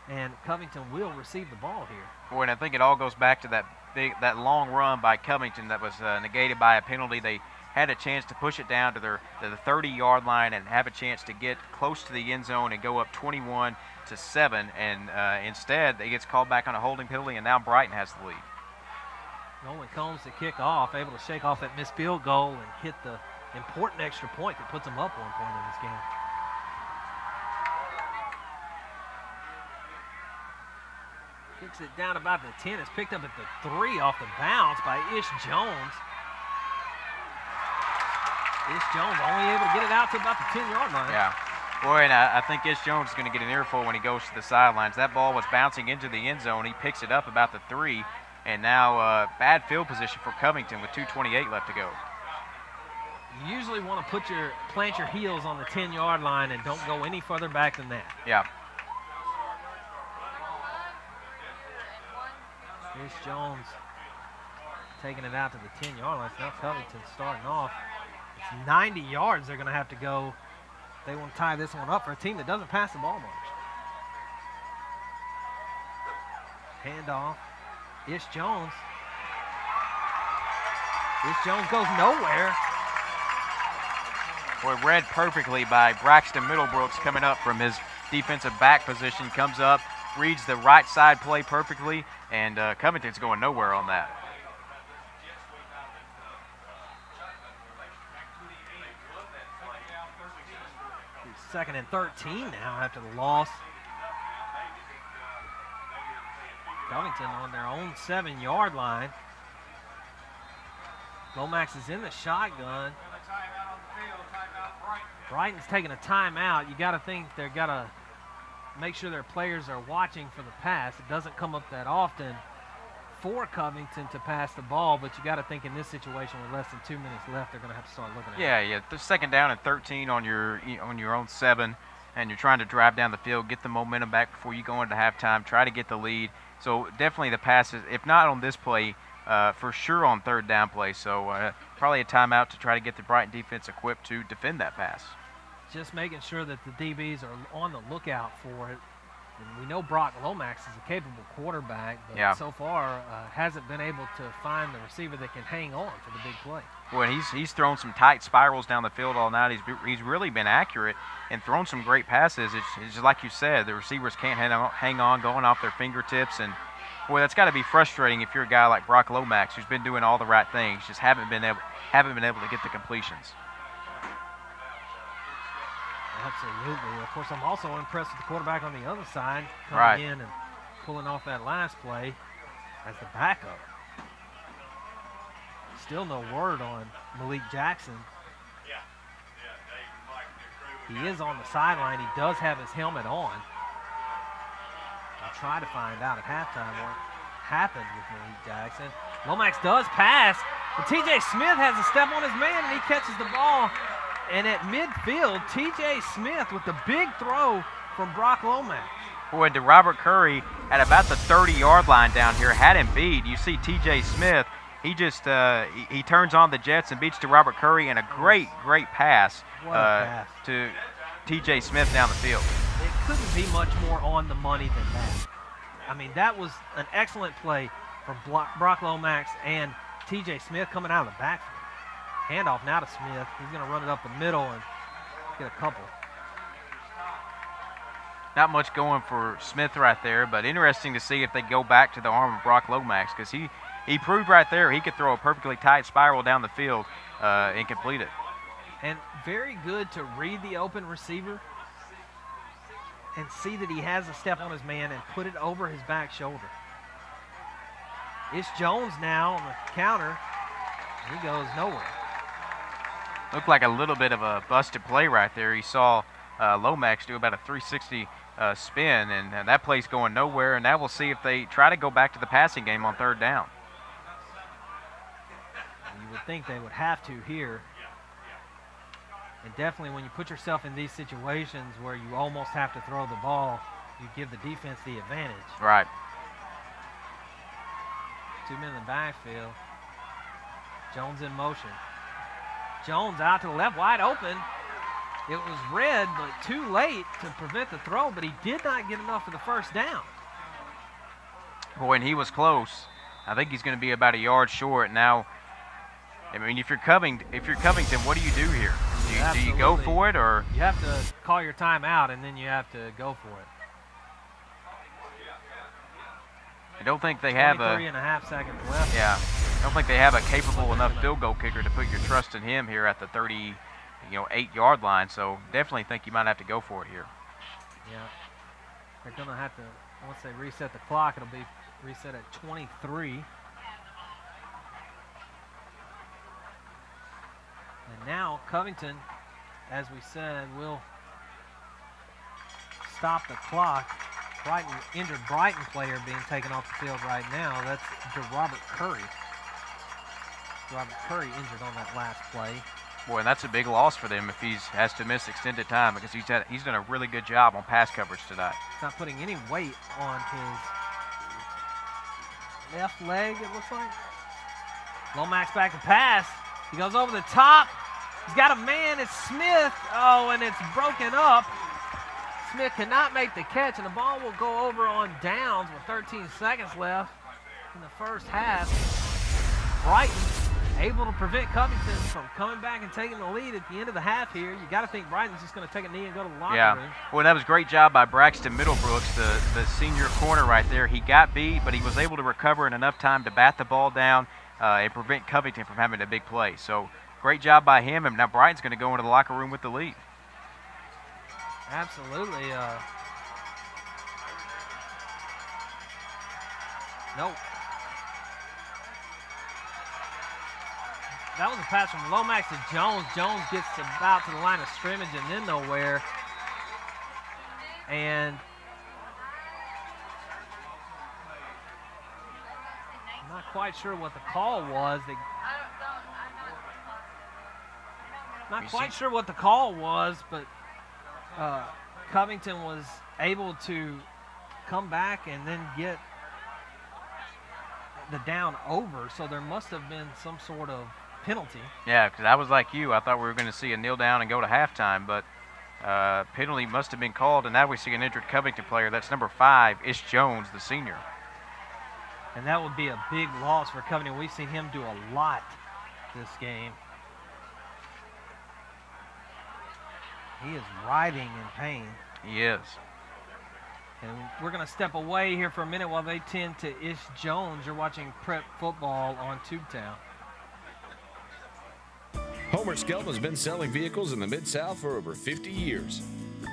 and Covington will receive the ball here. Boy, and I think it all goes back to that long run by Covington that was negated by a penalty. They had a chance to push it down to the 30-yard line and have a chance to get close to the end zone and go up 21-7, and instead it gets called back on a holding penalty, and now Brighton has the lead. Nolan Combs to kick off, able to shake off that missed field goal and hit the important extra point that puts them up 1 point in this game. Kicks it down about the 10. It's picked up at the 3 off the bounce by Ish Jones. Ish Jones only able to get it out to about the 10-yard line. Yeah. Boy, and I think Ish Jones is going to get an earful when he goes to the sidelines. That ball was bouncing into the end zone. He picks it up about the 3, and now bad field position for Covington with 2:28 left to go. You usually want to plant your heels on the 10-yard line and don't go any further back than that. Yeah. Ish Jones taking it out to the 10-yard line. Now Covington starting off. It's 90 yards they're going to have to go. They want to tie this one up for a team that doesn't pass the ball much. Handoff. Ish Jones. Ish Jones goes nowhere. Boy, read perfectly by Braxton Middlebrooks coming up from his defensive back position. Comes up, reads the right side play perfectly, and Covington's going nowhere on that. Second and 13 now after the loss. Covington on their own 7-yard line. Lomax is in the shotgun. Brighton's taking a timeout. You got to think they're got to make sure their players are watching for the pass. It doesn't come up that often for Covington to pass the ball, but you got to think in this situation with less than 2 minutes left, they're going to have to start looking at it. Yeah. The second down and 13 on your own 7, and you're trying to drive down the field, get the momentum back before you go into halftime, try to get the lead. So definitely the passes, if not on this play, for sure on third down play. So probably a timeout to try to get the Brighton defense equipped to defend that pass. Just making sure that the DBs are on the lookout for it. And we know Brock Lomax is a capable quarterback, but so far hasn't been able to find the receiver that can hang on for the big play. Well, he's thrown some tight spirals down the field all night. He's really been accurate and thrown some great passes. It's just like you said, the receivers can't hang on, going off their fingertips. And, boy, that's got to be frustrating if you're a guy like Brock Lomax who's been doing all the right things, just haven't been able to get the completions. Absolutely. Of course, I'm also impressed with the quarterback on the other side, coming in and pulling off that last play as the backup. Still no word on Malik Jackson. He is on the sideline. He does have his helmet on. I'll try to find out at halftime what happened with Malik Jackson. Lomax does pass, but T.J. Smith has a step on his man, and he catches the ball. And at midfield, T.J. Smith with the big throw from Brock Lomax. Boy, to Robert Curry at about the 30-yard line down here, had him beat. You see T.J. Smith he just he turns on the Jets and beats to Robert Curry, and a great pass, to T.J. Smith down the field. It couldn't be much more on the money than that. I mean, that was an excellent play from Brock Lomax and T.J. Smith coming out of the backfield. Handoff now to Smith. He's going to run it up the middle and get a couple. Not much going for Smith right there, but interesting to see if they go back to the arm of Brock Lomax, because he proved right there he could throw a perfectly tight spiral down the field and complete it. And very good to read the open receiver and see that he has a step on his man and put it over his back shoulder. It's Jones now on the counter. He goes nowhere. Looked like a little bit of a busted play right there. He saw Lomax do about a 360 spin, and that play's going nowhere. And now we'll see if they try to go back to the passing game on third down. You would think they would have to here. And definitely when you put yourself in these situations where you almost have to throw the ball, you give the defense the advantage. Right. 2 men in the backfield. Jones in motion. Jones out to the left, wide open. It was read, but too late to prevent the throw, but he did not get enough for the first down. Boy, and he was close. I think he's going to be about a yard short now. I mean, if you're Covington, what do you do here? Do you go for it, or? You have to call your timeout, and then you have to go for it. I don't think they have 23.5 seconds left. Yeah, I don't think they have a capable enough field goal kicker to put your trust in him here at the 8-yard line. So definitely think you might have to go for it here. Yeah, they're gonna have to. Once they reset the clock, it'll be reset at 23. And now Covington, as we said, will stop the clock. Injured Brighton player being taken off the field right now. That's Robert Curry. Robert Curry injured on that last play. Boy, and that's a big loss for them if he has to miss extended time, because he's done a really good job on pass coverage tonight. He's not putting any weight on his left leg, it looks like. Lomax back to pass. He goes over the top. He's got a man. It's Smith. Oh, and it's broken up. Smith cannot make the catch, and the ball will go over on downs with 13 seconds left in the first half. Brighton able to prevent Covington from coming back and taking the lead at the end of the half here. You got to think Brighton's just going to take a knee and go to the locker room. Well, that was a great job by Braxton Middlebrooks, the senior corner right there. He got beat, but he was able to recover in enough time to bat the ball down and prevent Covington from having a big play. So great job by him, and now Brighton's going to go into the locker room with the lead. Absolutely. Nope. That was a pass from Lomax to Jones. Jones gets about to the line of scrimmage and then nowhere. And I'm not quite sure what the call was. But Covington was able to come back and then get the down over, so there must have been some sort of penalty. Yeah, because I was like you. I thought we were going to see a kneel down and go to halftime, but penalty must have been called, and now we see an injured Covington player. That's number 5, Ish Jones, the senior. And that would be a big loss for Covington. We've seen him do a lot this game. He is writhing in pain. He is. And we're going to step away here for a minute while they tend to Ish Jones. You're watching Prep Football on Tubetown. Homer Skelton has been selling vehicles in the Mid-South for over 50 years.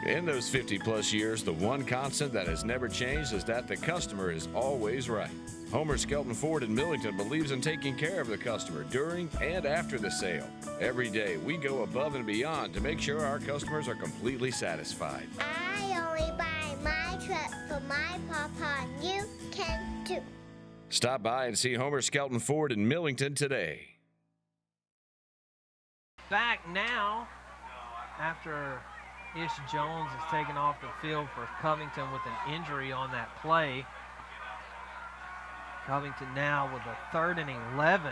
In those 50-plus years, the one constant that has never changed is that the customer is always right. Homer Skelton Ford in Millington believes in taking care of the customer during and after the sale. Every day, we go above and beyond to make sure our customers are completely satisfied. I only buy my truck for my papa, and you can too. Stop by and see Homer Skelton Ford in Millington today. Back now after Ish Jones is taken off the field for Covington with an injury on that play. Covington now with a 3rd and 11.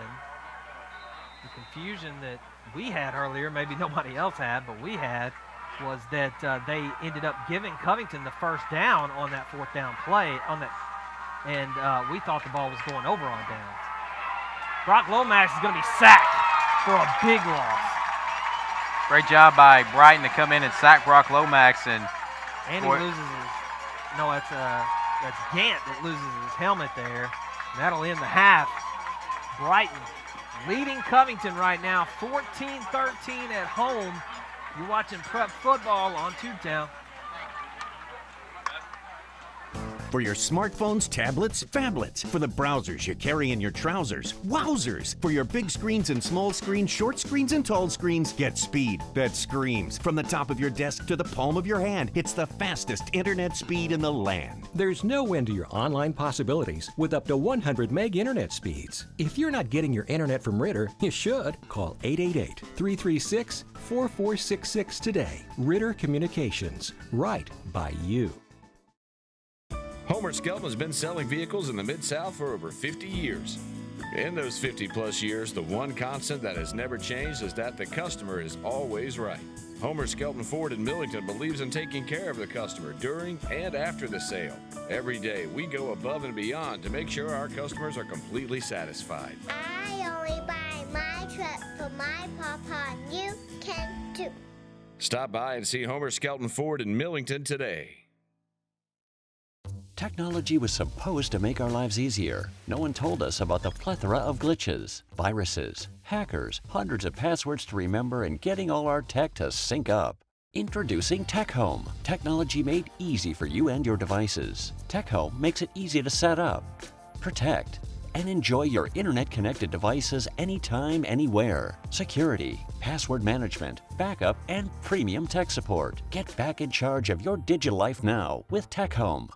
The confusion that we had earlier, maybe nobody else had, but we had, was that they ended up giving Covington the 1st down on that 4th down play, and we thought the ball was going over on downs. Brock Lomax is going to be sacked for a big loss. Great job by Brighton to come in and sack Brock Lomax, and he loses his, no, that's Gant that loses his helmet there. And that'll end the half. Brighton leading Covington right now, 14-13 at home. You're watching Prep Football on Tubetown. For your smartphones, tablets, phablets. For the browsers you carry in your trousers. Wowzers! For your big screens and small screens, short screens and tall screens, get speed that screams. From the top of your desk to the palm of your hand, it's the fastest internet speed in the land. There's no end to your online possibilities with up to 100 meg internet speeds. If you're not getting your internet from Ritter, you should. Call 888-336-4466 today. Ritter Communications. Right by you. Homer Skelton has been selling vehicles in the Mid-South for over 50 years. In those 50-plus years, the one constant that has never changed is that the customer is always right. Homer Skelton Ford in Millington believes in taking care of the customer during and after the sale. Every day, we go above and beyond to make sure our customers are completely satisfied. I only buy my truck for my papa, and you can too. Stop by and see Homer Skelton Ford in Millington today. Technology was supposed to make our lives easier. No one told us about the plethora of glitches, viruses, hackers, hundreds of passwords to remember, and getting all our tech to sync up. Introducing Tech Home. Technology made easy for you and your devices. Tech Home makes it easy to set up, protect, and enjoy your internet-connected devices anytime, anywhere. Security, password management, backup, and premium tech support. Get back in charge of your digital life now with Tech Home.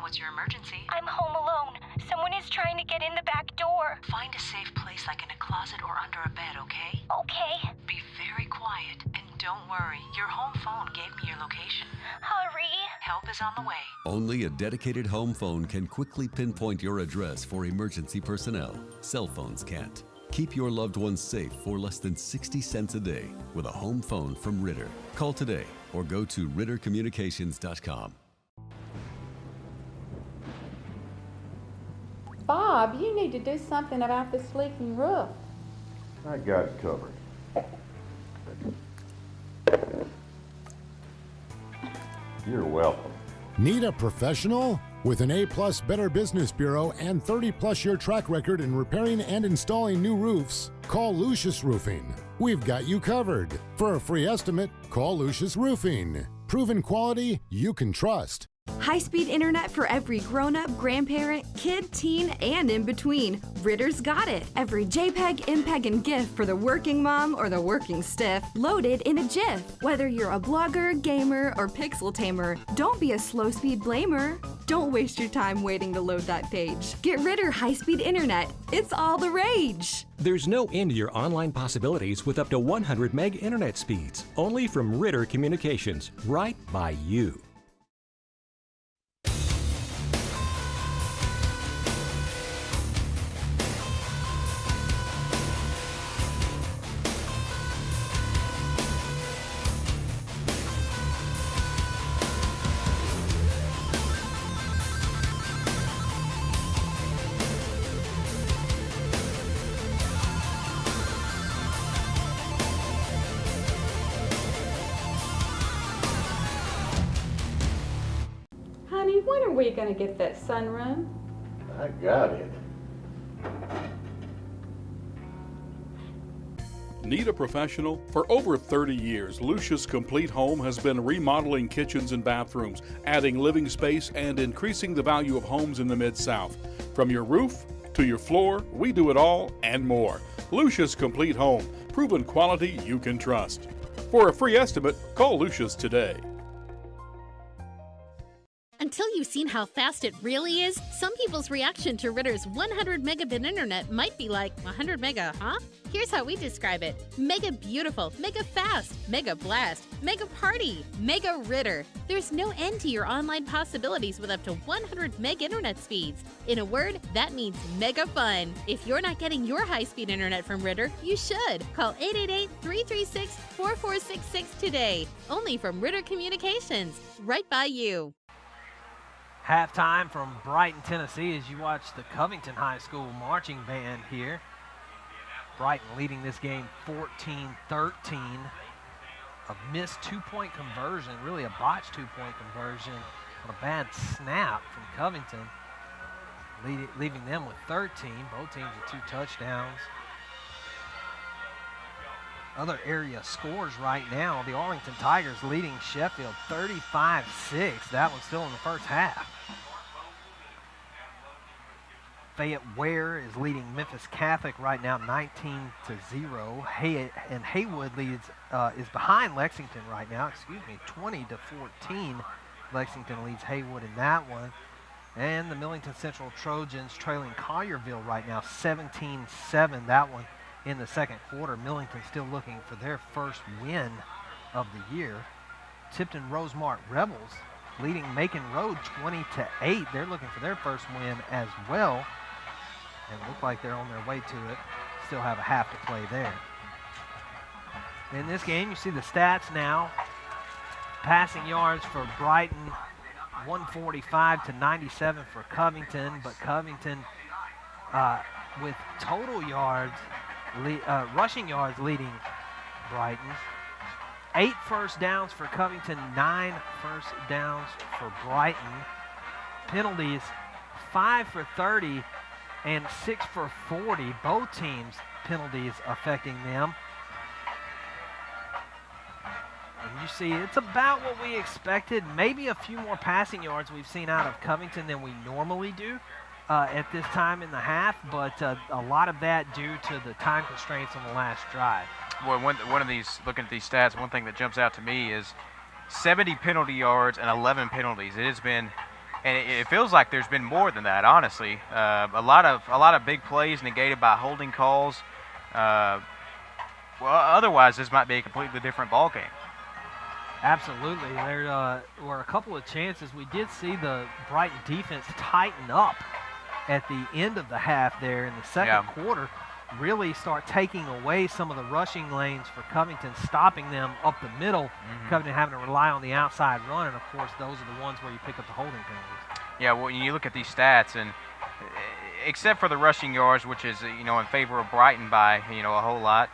What's your emergency? I'm home alone. Someone is trying to get in the back door. Find a safe place like in a closet or under a bed, okay? Okay. Be very quiet and don't worry. Your home phone gave me your location. Hurry. Help is on the way. Only a dedicated home phone can quickly pinpoint your address for emergency personnel. Cell phones can't. Keep your loved ones safe for less than 60 cents a day with a home phone from Ritter. Call today or go to rittercommunications.com. Bob, you need to do something about this leaking roof. I got it covered. You're welcome. Need a professional? With an A+ Better Business Bureau and 30+ year track record in repairing and installing new roofs, call Lucius Roofing. We've got you covered. For a free estimate, call Lucius Roofing. Proven quality you can trust. High-speed internet for every grown-up, grandparent, kid, teen, and in between. Ritter's got it. Every JPEG, MPEG, and GIF for the working mom or the working stiff, loaded in a GIF. Whether you're a blogger, gamer, or pixel tamer, don't be a slow-speed blamer. Don't waste your time waiting to load that page. Get Ritter high-speed internet. It's all the rage. There's no end to your online possibilities with up to 100 meg internet speeds. Only from Ritter Communications. Right by you. When are we going to get that sunroom? I got it. Need a professional? For over 30 years, Lucius Complete Home has been remodeling kitchens and bathrooms, adding living space, and increasing the value of homes in the Mid-South. From your roof to your floor, we do it all and more. Lucius Complete Home, proven quality you can trust. For a free estimate, call Lucius today. Until you've seen how fast it really is, some people's reaction to Ritter's 100 megabit internet might be like, 100 mega, huh? Here's how we describe it. Mega beautiful, mega fast, mega blast, mega party, mega Ritter. There's no end to your online possibilities with up to 100 meg internet speeds. In a word, that means mega fun. If you're not getting your high-speed internet from Ritter, you should. Call 888-336-4466 today. Only from Ritter Communications, right by you. Halftime from Brighton, Tennessee, as you watch the Covington High School marching band here. Brighton leading this game 14-13. A missed two-point conversion, really a botched two-point conversion on a bad snap from Covington, leaving them with 13. Both teams with 2 touchdowns. Other area scores right now. The Arlington Tigers leading Sheffield 35-6. That one's still in the first half. Fayette Ware is leading Memphis Catholic right now 19-0. Haywood is behind Lexington right now, 20-14. Lexington leads Haywood in that one. And the Millington Central Trojans trailing Collierville right now 17-7. That one in the second quarter. Millington still looking for their first win of the year. Tipton Rosemart Rebels leading Macon Road 20-8. They're looking for their first win as well. And look like they're on their way to it. Still have a half to play there. In this game, you see the stats now. Passing yards for Brighton, 145-97 for Covington, but Covington with total yards, rushing yards leading Brighton. 8 first downs for Covington, 9 first downs for Brighton. Penalties, 5 for 30 and 6 for 40. Both teams penalties affecting them. And you see, it's about what we expected. Maybe a few more passing yards we've seen out of Covington than we normally do at this time in the half, but a lot of that due to the time constraints on the last drive. Well, one of these, looking at these stats, one thing that jumps out to me is 70 penalty yards and 11 penalties. It has been, and it feels like there's been more than that, honestly. A lot of big plays negated by holding calls. Well, otherwise, this might be a completely different ball game. Absolutely. There were a couple of chances. We did see the Brighton defense tighten up at the end of the half there in the second quarter, really start taking away some of the rushing lanes for Covington, stopping them up the middle. Covington having to rely on the outside run, and of course those are the ones where you pick up the holding penalties. Yeah, well, you look at these stats, and except for the rushing yards, which is in favor of Brighton by a whole lot,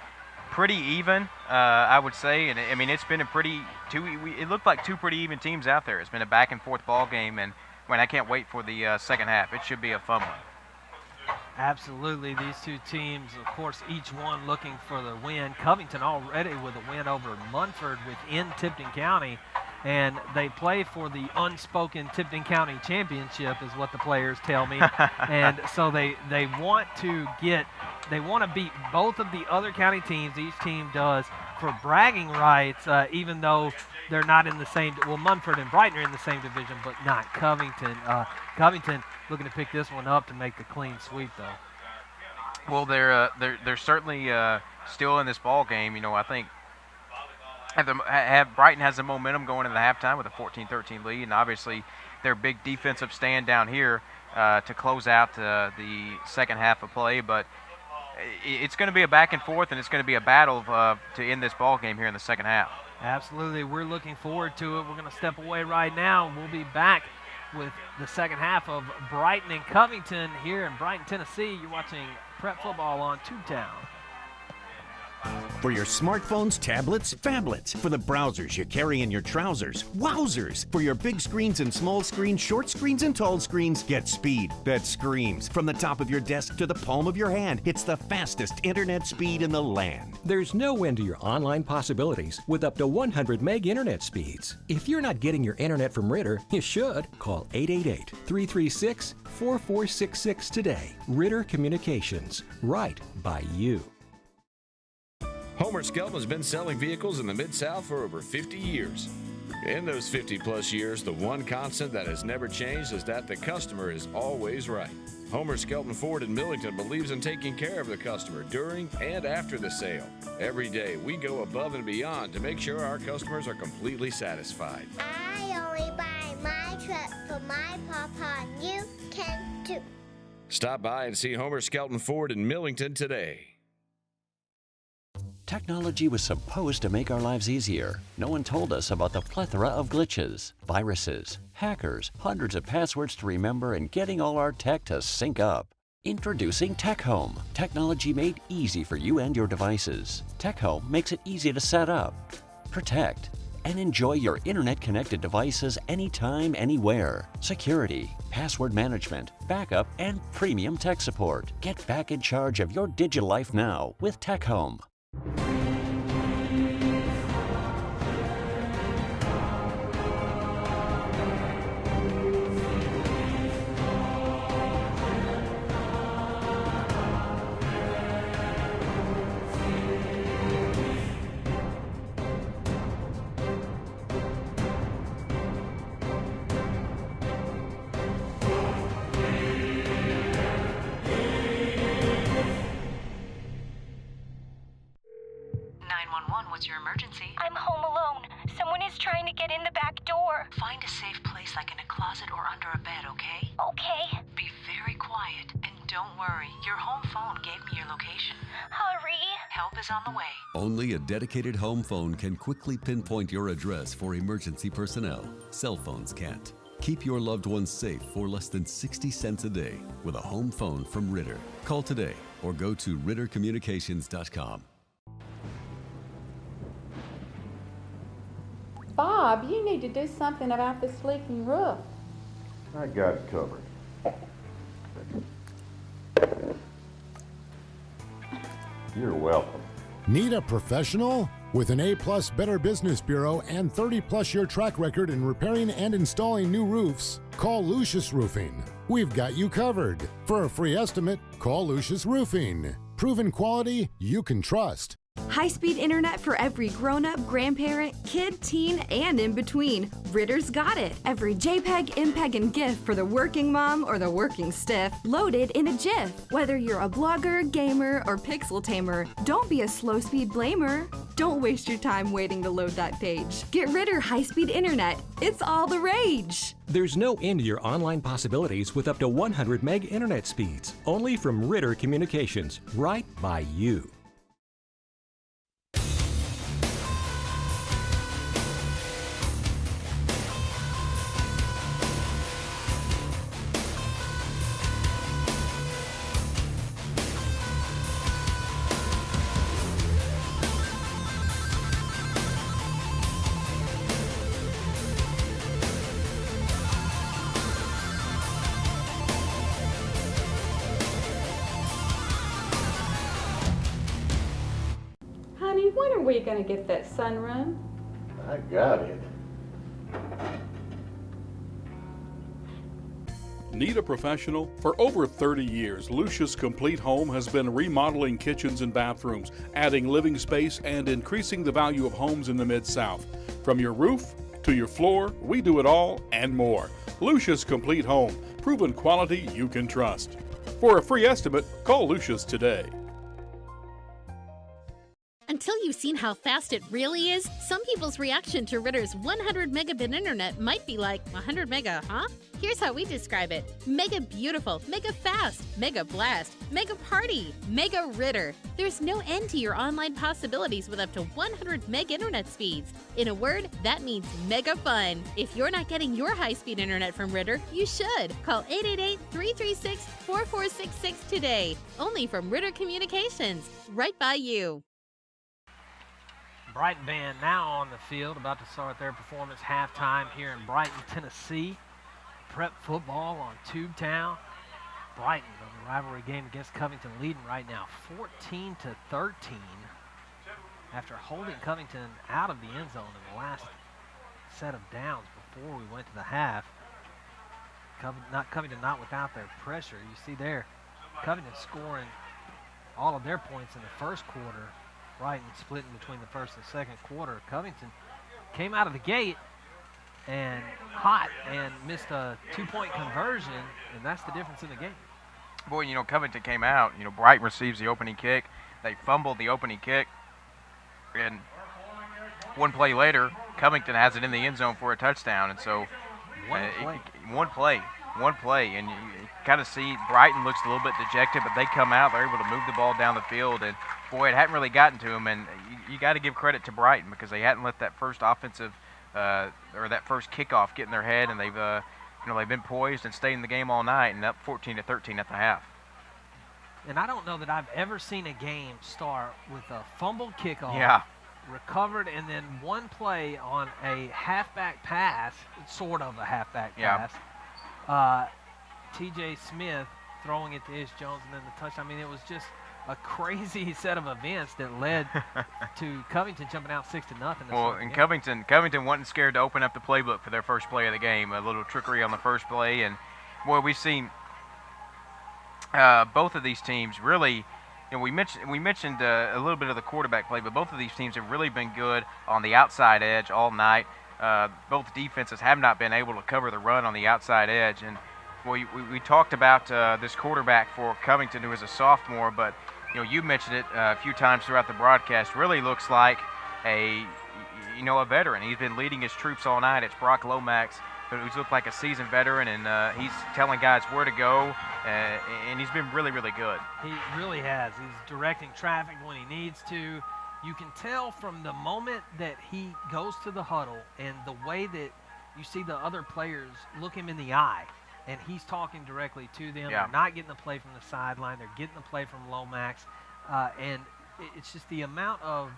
pretty even, I would say. And I mean, it's been it looked like 2 pretty even teams out there. It's been a back and forth ball game, and I can't wait for the second half. It should be a fun one. Absolutely. These two teams, of course, each one looking for the win. Covington already with a win over Munford within Tipton County, and they play for the unspoken Tipton County Championship is what the players tell me. And so they want to beat both of the other county teams. Each team does for bragging rights, even though they're not in the same. Well, Munford and Brighton are in the same division, but not Covington. Covington looking to pick this one up to make the clean sweep, though. Well, they're certainly still in this ball game. I think Brighton has the momentum going into the halftime with a 14-13 lead, and obviously their big defensive stand down here to close out the second half of play. But it's going to be a back and forth, and it's going to be a battle to end this ball game here in the second half. Absolutely. We're looking forward to it. We're going to step away right now. We'll be back with the second half of Brighton and Covington here in Brighton, Tennessee. You're watching Prep Football on Tubetown. For your smartphones, tablets, phablets. For the browsers you carry in your trousers. Wowzers! For your big screens and small screens, short screens and tall screens, get speed that screams. From the top of your desk to the palm of your hand, it's the fastest internet speed in the land. There's no end to your online possibilities with up to 100 meg internet speeds. If you're not getting your internet from Ritter, you should. Call 888-336-4466 today. Ritter Communications. Right by you. Homer Skelton has been selling vehicles in the Mid-South for over 50 years. In those 50-plus years, the one constant that has never changed is that the customer is always right. Homer Skelton Ford in Millington believes in taking care of the customer during and after the sale. Every day, we go above and beyond to make sure our customers are completely satisfied. I only buy my truck for my papa, and you can too. Stop by and see Homer Skelton Ford in Millington today. Technology was supposed to make our lives easier. No one told us about the plethora of glitches, viruses, hackers, hundreds of passwords to remember, and getting all our tech to sync up. Introducing Tech Home. Technology made easy for you and your devices. Tech Home makes it easy to set up, protect, and enjoy your internet-connected devices anytime, anywhere. Security, password management, backup, and premium tech support. Get back in charge of your digital life now with Tech Home. What's your emergency? I'm home alone. Someone is trying to get in the back door. Find a safe place like in a closet or under a bed, okay? Okay. Be very quiet and don't worry. Your home phone gave me your location. Hurry. Help is on the way. Only a dedicated home phone can quickly pinpoint your address for emergency personnel. Cell phones can't. Keep your loved ones safe for less than 60 cents a day with a home phone from Ritter. Call today or go to rittercommunications.com. Bob, you need to do something about this leaking roof. I got it covered. You're welcome. Need a professional? With an A-plus Better Business Bureau and 30-plus year track record in repairing and installing new roofs, call Lucius Roofing. We've got you covered. For a free estimate, call Lucius Roofing. Proven quality you can trust. High-speed internet for every grown-up, grandparent, kid, teen, and in between. Ritter's got it. Every JPEG, MPEG, and GIF for the working mom or the working stiff, loaded in a GIF. Whether you're a blogger, gamer, or pixel tamer, don't be a slow-speed blamer. Don't waste your time waiting to load that page. Get Ritter high-speed internet. It's all the rage. There's no end to your online possibilities with up to 100 meg internet speeds. Only from Ritter Communications. Right by you. Honey, when are we going to get that sunroom? I got it. Need a professional? For over 30 years, Lucius Complete Home has been remodeling kitchens and bathrooms, adding living space, and increasing the value of homes in the Mid-South. From your roof to your floor, we do it all and more. Lucius Complete Home, proven quality you can trust. For a free estimate, call Lucius today. Until you've seen how fast it really is, some people's reaction to Ritter's 100 megabit internet might be like, 100 mega, huh? Here's how we describe it. Mega beautiful, mega fast, mega blast, mega party, mega Ritter. There's no end to your online possibilities with up to 100 meg internet speeds. In a word, that means mega fun. If you're not getting your high-speed internet from Ritter, you should. Call 888-336-4466 today. Only from Ritter Communications. Right by you. Brighton band now on the field, about to start their performance halftime here in Brighton, Tennessee. Prep football on Tubetown. Brighton on the rivalry game against Covington, leading right now 14-13 after holding Covington out of the end zone in the last set of downs before we went to the half. Covington not without their pressure. You see there, Covington scoring all of their points in the first quarter. Brighton splitting between the first and second quarter. Covington came out of the gate and hot and missed a 2-point conversion, and that's the difference in the game. Boy, you know, Covington came out. You know, Brighton receives the opening kick. They fumbled the opening kick, and one play later, Covington has it in the end zone for a touchdown. And so, one play, and you kind of see Brighton looks a little bit dejected, but they come out, they're able to move the ball down the field, and boy, it hadn't really gotten to them. And you got to give credit to Brighton because they hadn't let that first offensive or that first kickoff get in their head, and they've they've been poised and stayed in the game all night, and up 14-13 at the half. And I don't know that I've ever seen a game start with a fumbled kickoff. Yeah. Recovered, and then one play on a halfback pass, sort of a halfback pass. T.J. Smith throwing it to Ish Jones, and then the touchdown. I mean, it was just a crazy set of events that led to Covington jumping out 6-0. Well, and Covington wasn't scared to open up the playbook for their first play of the game. A little trickery on the first play, and boy, we've seen both of these teams really. You know, we mentioned a little bit of the quarterback play, but both of these teams have really been good on the outside edge all night. Both defenses have not been able to cover the run on the outside edge. And we talked about this quarterback for Covington, who is a sophomore, but you mentioned it a few times throughout the broadcast. Really looks like a veteran. He's been leading his troops all night. It's Brock Lomax, who's looked like a seasoned veteran, and he's telling guys where to go, and he's been really, really good. He really has. He's directing traffic when he needs to. You can tell from the moment that he goes to the huddle and the way that you see the other players look him in the eye, and he's talking directly to them. Yeah. They're not getting the play from the sideline. They're getting the play from Lomax, and it's just the amount of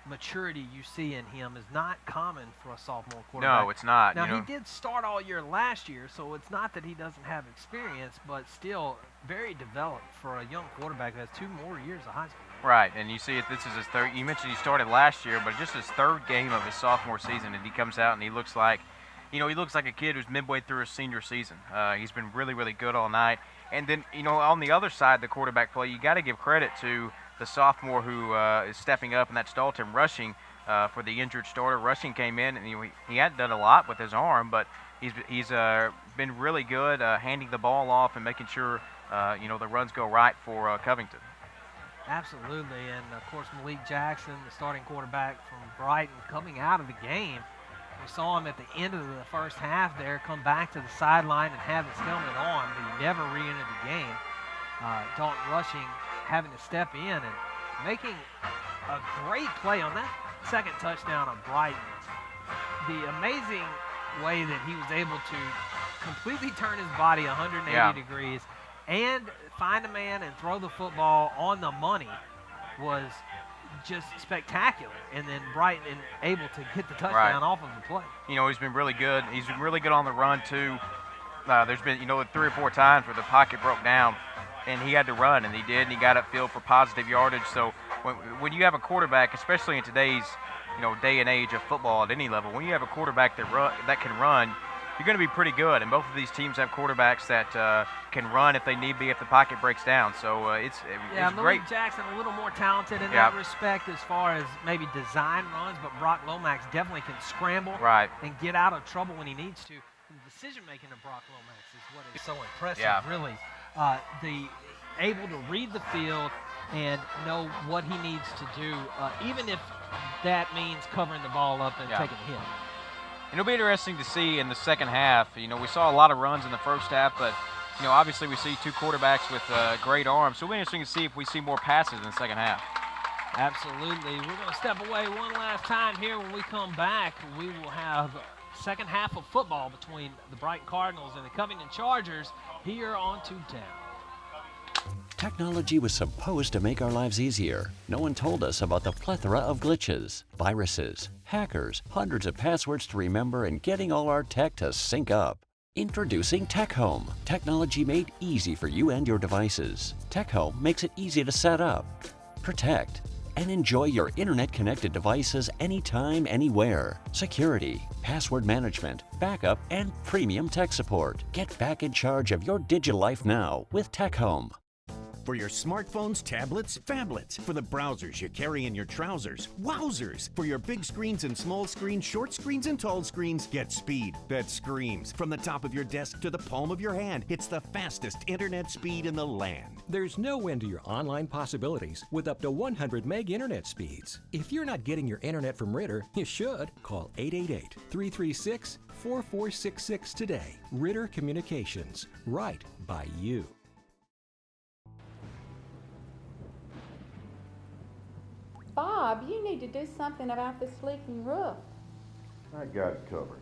maturity you see in him is not common for a sophomore quarterback. No, it's not. Now, he did start all year last year, so it's not that he doesn't have experience, but still very developed for a young quarterback who has 2 more years of high school. Right, and you see this is his third. You mentioned he started last year, but just his third game of his sophomore season, and he comes out and he looks like, he looks like a kid who's midway through his senior season. He's been really, really good all night. And then, on the other side, the quarterback play, you got to give credit to the sophomore who is stepping up, and that's Dalton Rushing for the injured starter. Rushing came in, and he hadn't done a lot with his arm, but he's been really good handing the ball off and making sure the runs go right for Covington. Absolutely, and of course Malik Jackson, the starting quarterback from Brighton, coming out of the game. We saw him at the end of the first half there come back to the sideline and have his helmet on, but he never re-entered the game. Dalton Rushing having to step in and making a great play on that second touchdown of Brighton. The amazing way that he was able to completely turn his body 180 degrees and find a man and throw the football on the money was just spectacular. And then Brighton able to get the touchdown off of the play. He's been really good. He's been really good on the run too. There's been 3 or 4 times where the pocket broke down and he had to run, and he did, and he got upfield for positive yardage. So when you have a quarterback, especially in today's day and age of football at any level, when you have a quarterback that can run, you're going to be pretty good. And both of these teams have quarterbacks that can run if they need be, if the pocket breaks down. So it's Malik great. Jackson a little more talented in that respect as far as maybe design runs, but Brock Lomax definitely can scramble and get out of trouble when he needs to. The decision-making of Brock Lomax is what is so impressive, really. Able to read the field and know what he needs to do, even if that means covering the ball up and taking a hit. It'll be interesting to see in the second half. We saw a lot of runs in the first half, but obviously we see 2 quarterbacks with great arms. So it'll be interesting to see if we see more passes in the second half. Absolutely. We're going to step away one last time here. When we come back, we will have second half of football between the Brighton Cardinals and the Covington Chargers here on Tubetown. Technology was supposed to make our lives easier. No one told us about the plethora of glitches, viruses, hackers, hundreds of passwords to remember, and getting all our tech to sync up. Introducing Tech Home. Technology made easy for you and your devices. Tech Home makes it easy to set up, protect, and enjoy your internet-connected devices anytime, anywhere. Security, password management, backup, and premium tech support. Get back in charge of your digital life now with Tech Home. For your smartphones, tablets, phablets. For the browsers you carry in your trousers. Wowzers! For your big screens and small screens, short screens and tall screens, get speed that screams. From the top of your desk to the palm of your hand, it's the fastest internet speed in the land. There's no end to your online possibilities with up to 100 meg internet speeds. If you're not getting your internet from Ritter, you should. Call 888-336-4466 today. Ritter Communications. Right by you. Bob, you need to do something about this leaking roof. I got it covered.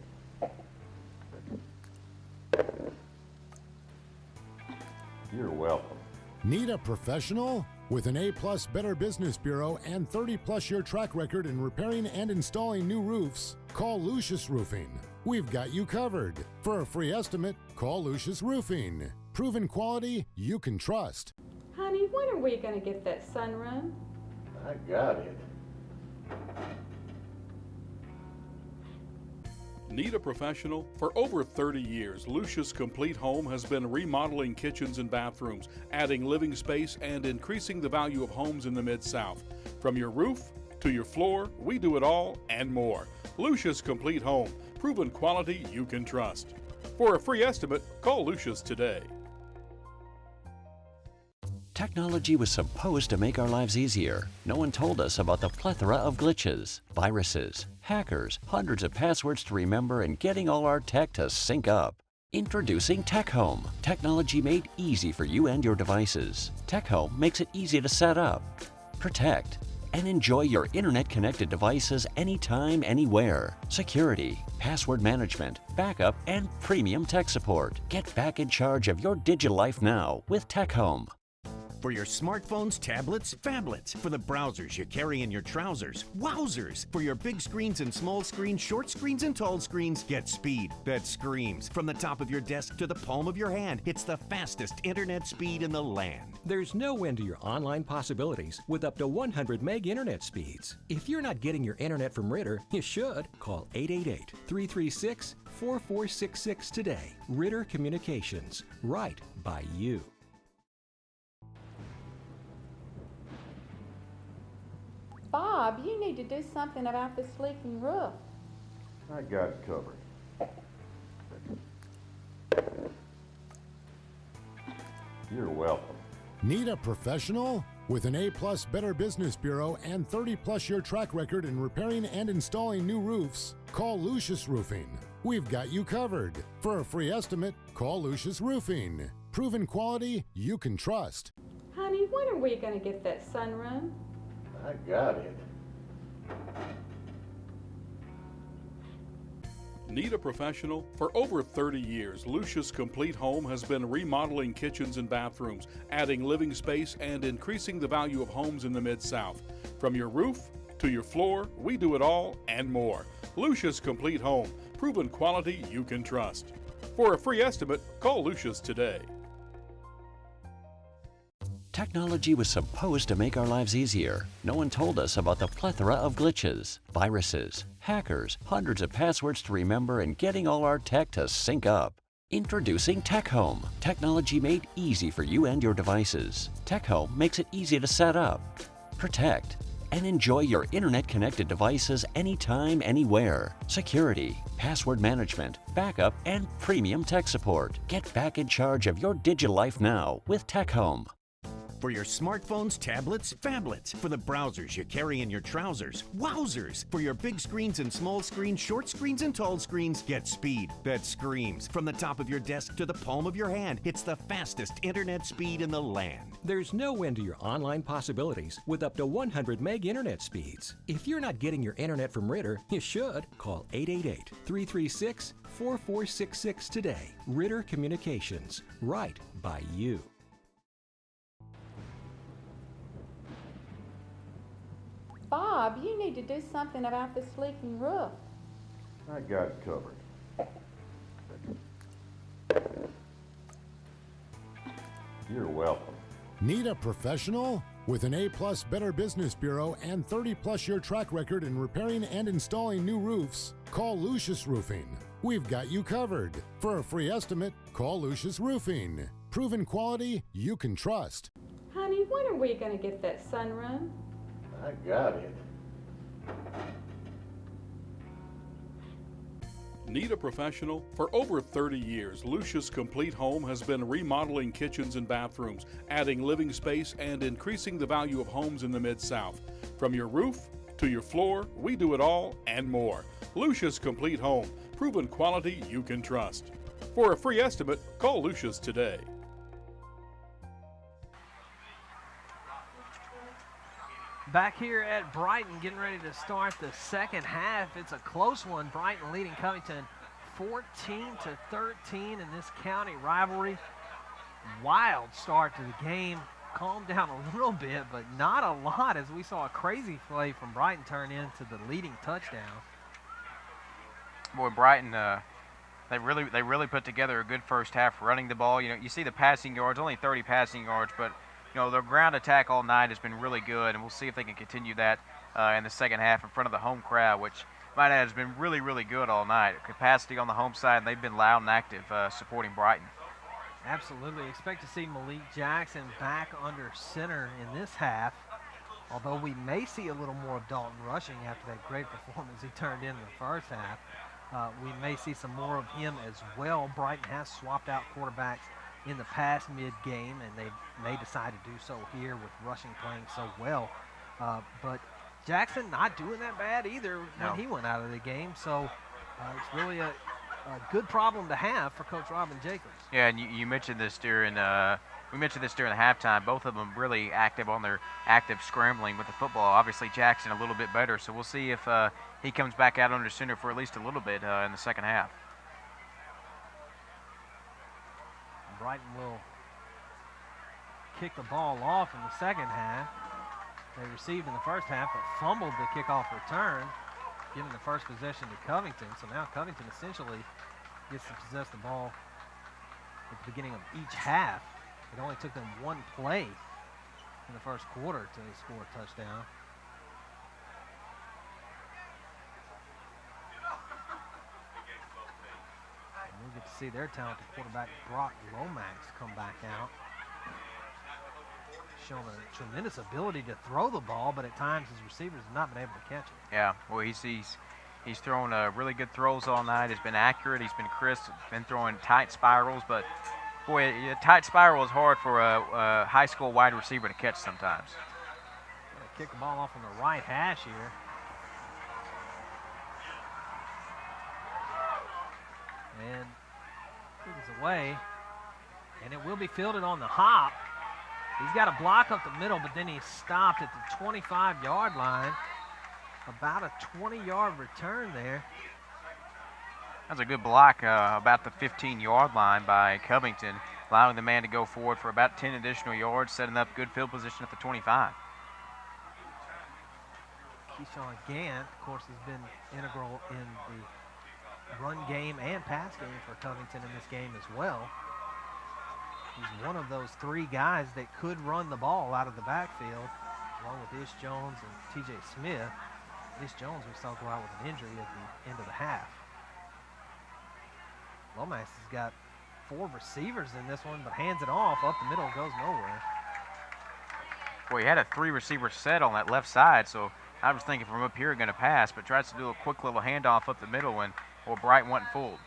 You're welcome. Need a professional? With an A-plus Better Business Bureau and 30-plus year track record in repairing and installing new roofs, call Lucius Roofing. We've got you covered. For a free estimate, call Lucius Roofing. Proven quality you can trust. Honey, when are we going to get that sunroom? I got it. Need a professional? For over 30 years, Lucius Complete Home has been remodeling kitchens and bathrooms, adding living space, and increasing the value of homes in the Mid-South. From your roof to your floor, we do it all and more. Lucius Complete Home, proven quality you can trust. For a free estimate, call Lucius today. Technology was supposed to make our lives easier. No one told us about the plethora of glitches, viruses, hackers, hundreds of passwords to remember, and getting all our tech to sync up. Introducing Tech Home. Technology made easy for you and your devices. Tech Home makes it easy to set up, protect, and enjoy your internet-connected devices anytime, anywhere. Security, password management, backup, and premium tech support. Get back in charge of your digital life now with Tech Home. For your smartphones, tablets, phablets. For the browsers you carry in your trousers. Wowzers! For your big screens and small screens, short screens and tall screens, get speed that screams. From the top of your desk to the palm of your hand, it's the fastest internet speed in the land. There's no end to your online possibilities with up to 100 meg internet speeds. If you're not getting your internet from Ritter, you should. Call 888-336-4466 today. Ritter Communications. Right by you. Bob, you need to do something about this leaking roof. I got it covered. You're welcome. Need a professional? With an A-plus Better Business Bureau and 30-plus year track record in repairing and installing new roofs, call Lucius Roofing. We've got you covered. For a free estimate, call Lucius Roofing. Proven quality you can trust. Honey, when are we going to get that sunroom? I got it. Need a professional? For over 30 years, Lucius Complete Home has been remodeling kitchens and bathrooms, adding living space, and increasing the value of homes in the Mid-South. From your roof to your floor, we do it all and more. Lucius Complete Home, proven quality you can trust. For a free estimate, call Lucius today. Technology was supposed to make our lives easier. No one told us about the plethora of glitches, viruses, hackers, hundreds of passwords to remember, and getting all our tech to sync up. Introducing Tech Home. Technology made easy for you and your devices. Tech Home makes it easy to set up, protect, and enjoy your internet-connected devices anytime, anywhere. Security, password management, backup, and premium tech support. Get back in charge of your digital life now with Tech Home. For your smartphones, tablets, phablets. For the browsers you carry in your trousers. Wowzers! For your big screens and small screens, short screens and tall screens, get speed that screams. From the top of your desk to the palm of your hand, it's the fastest internet speed in the land. There's no end to your online possibilities with up to 100 meg internet speeds. If you're not getting your internet from Ritter, you should. Call 888-336-4466 today. Ritter Communications. Right by you. Bob, you need to do something about this leaking roof. I got it covered. You're welcome. Need a professional? With an A-plus Better Business Bureau and 30-plus year track record in repairing and installing new roofs, call Lucius Roofing. We've got you covered. For a free estimate, call Lucius Roofing. Proven quality you can trust. Honey, when are we going to get that sunroom? I got it. Need a professional? For over 30 years, Lucius Complete Home has been remodeling kitchens and bathrooms, adding living space, and increasing the value of homes in the Mid-South. From your roof to your floor, we do it all and more. Lucius Complete Home, proven quality you can trust. For a free estimate, call Lucius today. Back here at Brighton, getting ready to start the second half. It's a close one. Brighton leading Covington 14-13 in this county rivalry. Wild start to the game. Calmed down a little bit, but not a lot, as we saw a crazy play from Brighton turn into the leading touchdown. Boy, Brighton, they really put together a good first half running the ball. You know, you see the passing yards, only 30 passing yards, but you know, their ground attack all night has been really good, and we'll see if they can continue that in the second half in front of the home crowd, which might add has been really, really good all night. Capacity on the home side, and they've been loud and active supporting Brighton. Absolutely. Expect to see Malik Jackson back under center in this half, although we may see a little more of Dalton rushing after that great performance he turned in the first half. We may see some more of him as well. Brighton has swapped out quarterbacks in the past mid-game, and they may decide to do so here with rushing playing so well. But Jackson not doing that bad either when he went out of the game, so it's really a good problem to have for Coach Robin Jacobs. Yeah, and you mentioned this during we mentioned this during the halftime. Both of them really active on their active scrambling with the football. Obviously Jackson a little bit better, so we'll see if he comes back out under center for at least a little bit in the second half. Brighton will kick the ball off in the second half. They received in the first half, but fumbled the kickoff return, giving the first possession to Covington. So now Covington essentially gets to possess the ball at the beginning of each half. It only took them one play in the first quarter to score a touchdown. We'll get to see their talented quarterback, Brock Lomax, come back out. Showing a tremendous ability to throw the ball, but at times his receivers have not been able to catch it. Yeah, well, he's thrown really good throws all night. He's been accurate. He's been crisp. Been throwing tight spirals, but boy, a tight spiral is hard for a high school wide receiver to catch sometimes. Kick the ball off on the right hash here. And it is away, and it will be fielded on the hop. He's got a block up the middle, but then he stopped at the 25-yard line. About a 20-yard return there. That's a good block about the 15-yard line by Covington, allowing the man to go forward for about 10 additional yards, setting up good field position at the 25. Keyshawn Gant, of course, has been integral in the run game and pass game for Covington in this game as well. He's one of those three guys that could run the ball out of the backfield, along with Ish Jones and T.J. Smith. Ish Jones we saw go out with an injury at the end of the half. Lomax has got 4 receivers in this one, but hands it off up the middle, goes nowhere. Boy, he had a 3-receiver set on that left side, so I was thinking from up here going to pass, but tries to do a quick little handoff up the middle when Brighton wasn't fooled.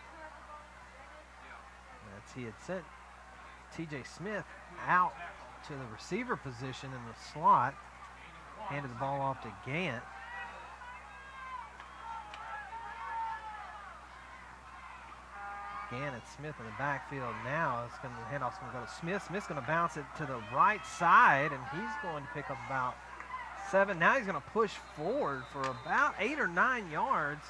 He had sent T.J. Smith out to the receiver position in the slot, handed the ball off to Gant. Gant and Smith in the backfield now. It's going to, the handoff's going to go to Smith. Smith's going to bounce it to the right side, and he's going to pick up about 7. Now he's going to push forward for about 8 or 9 yards,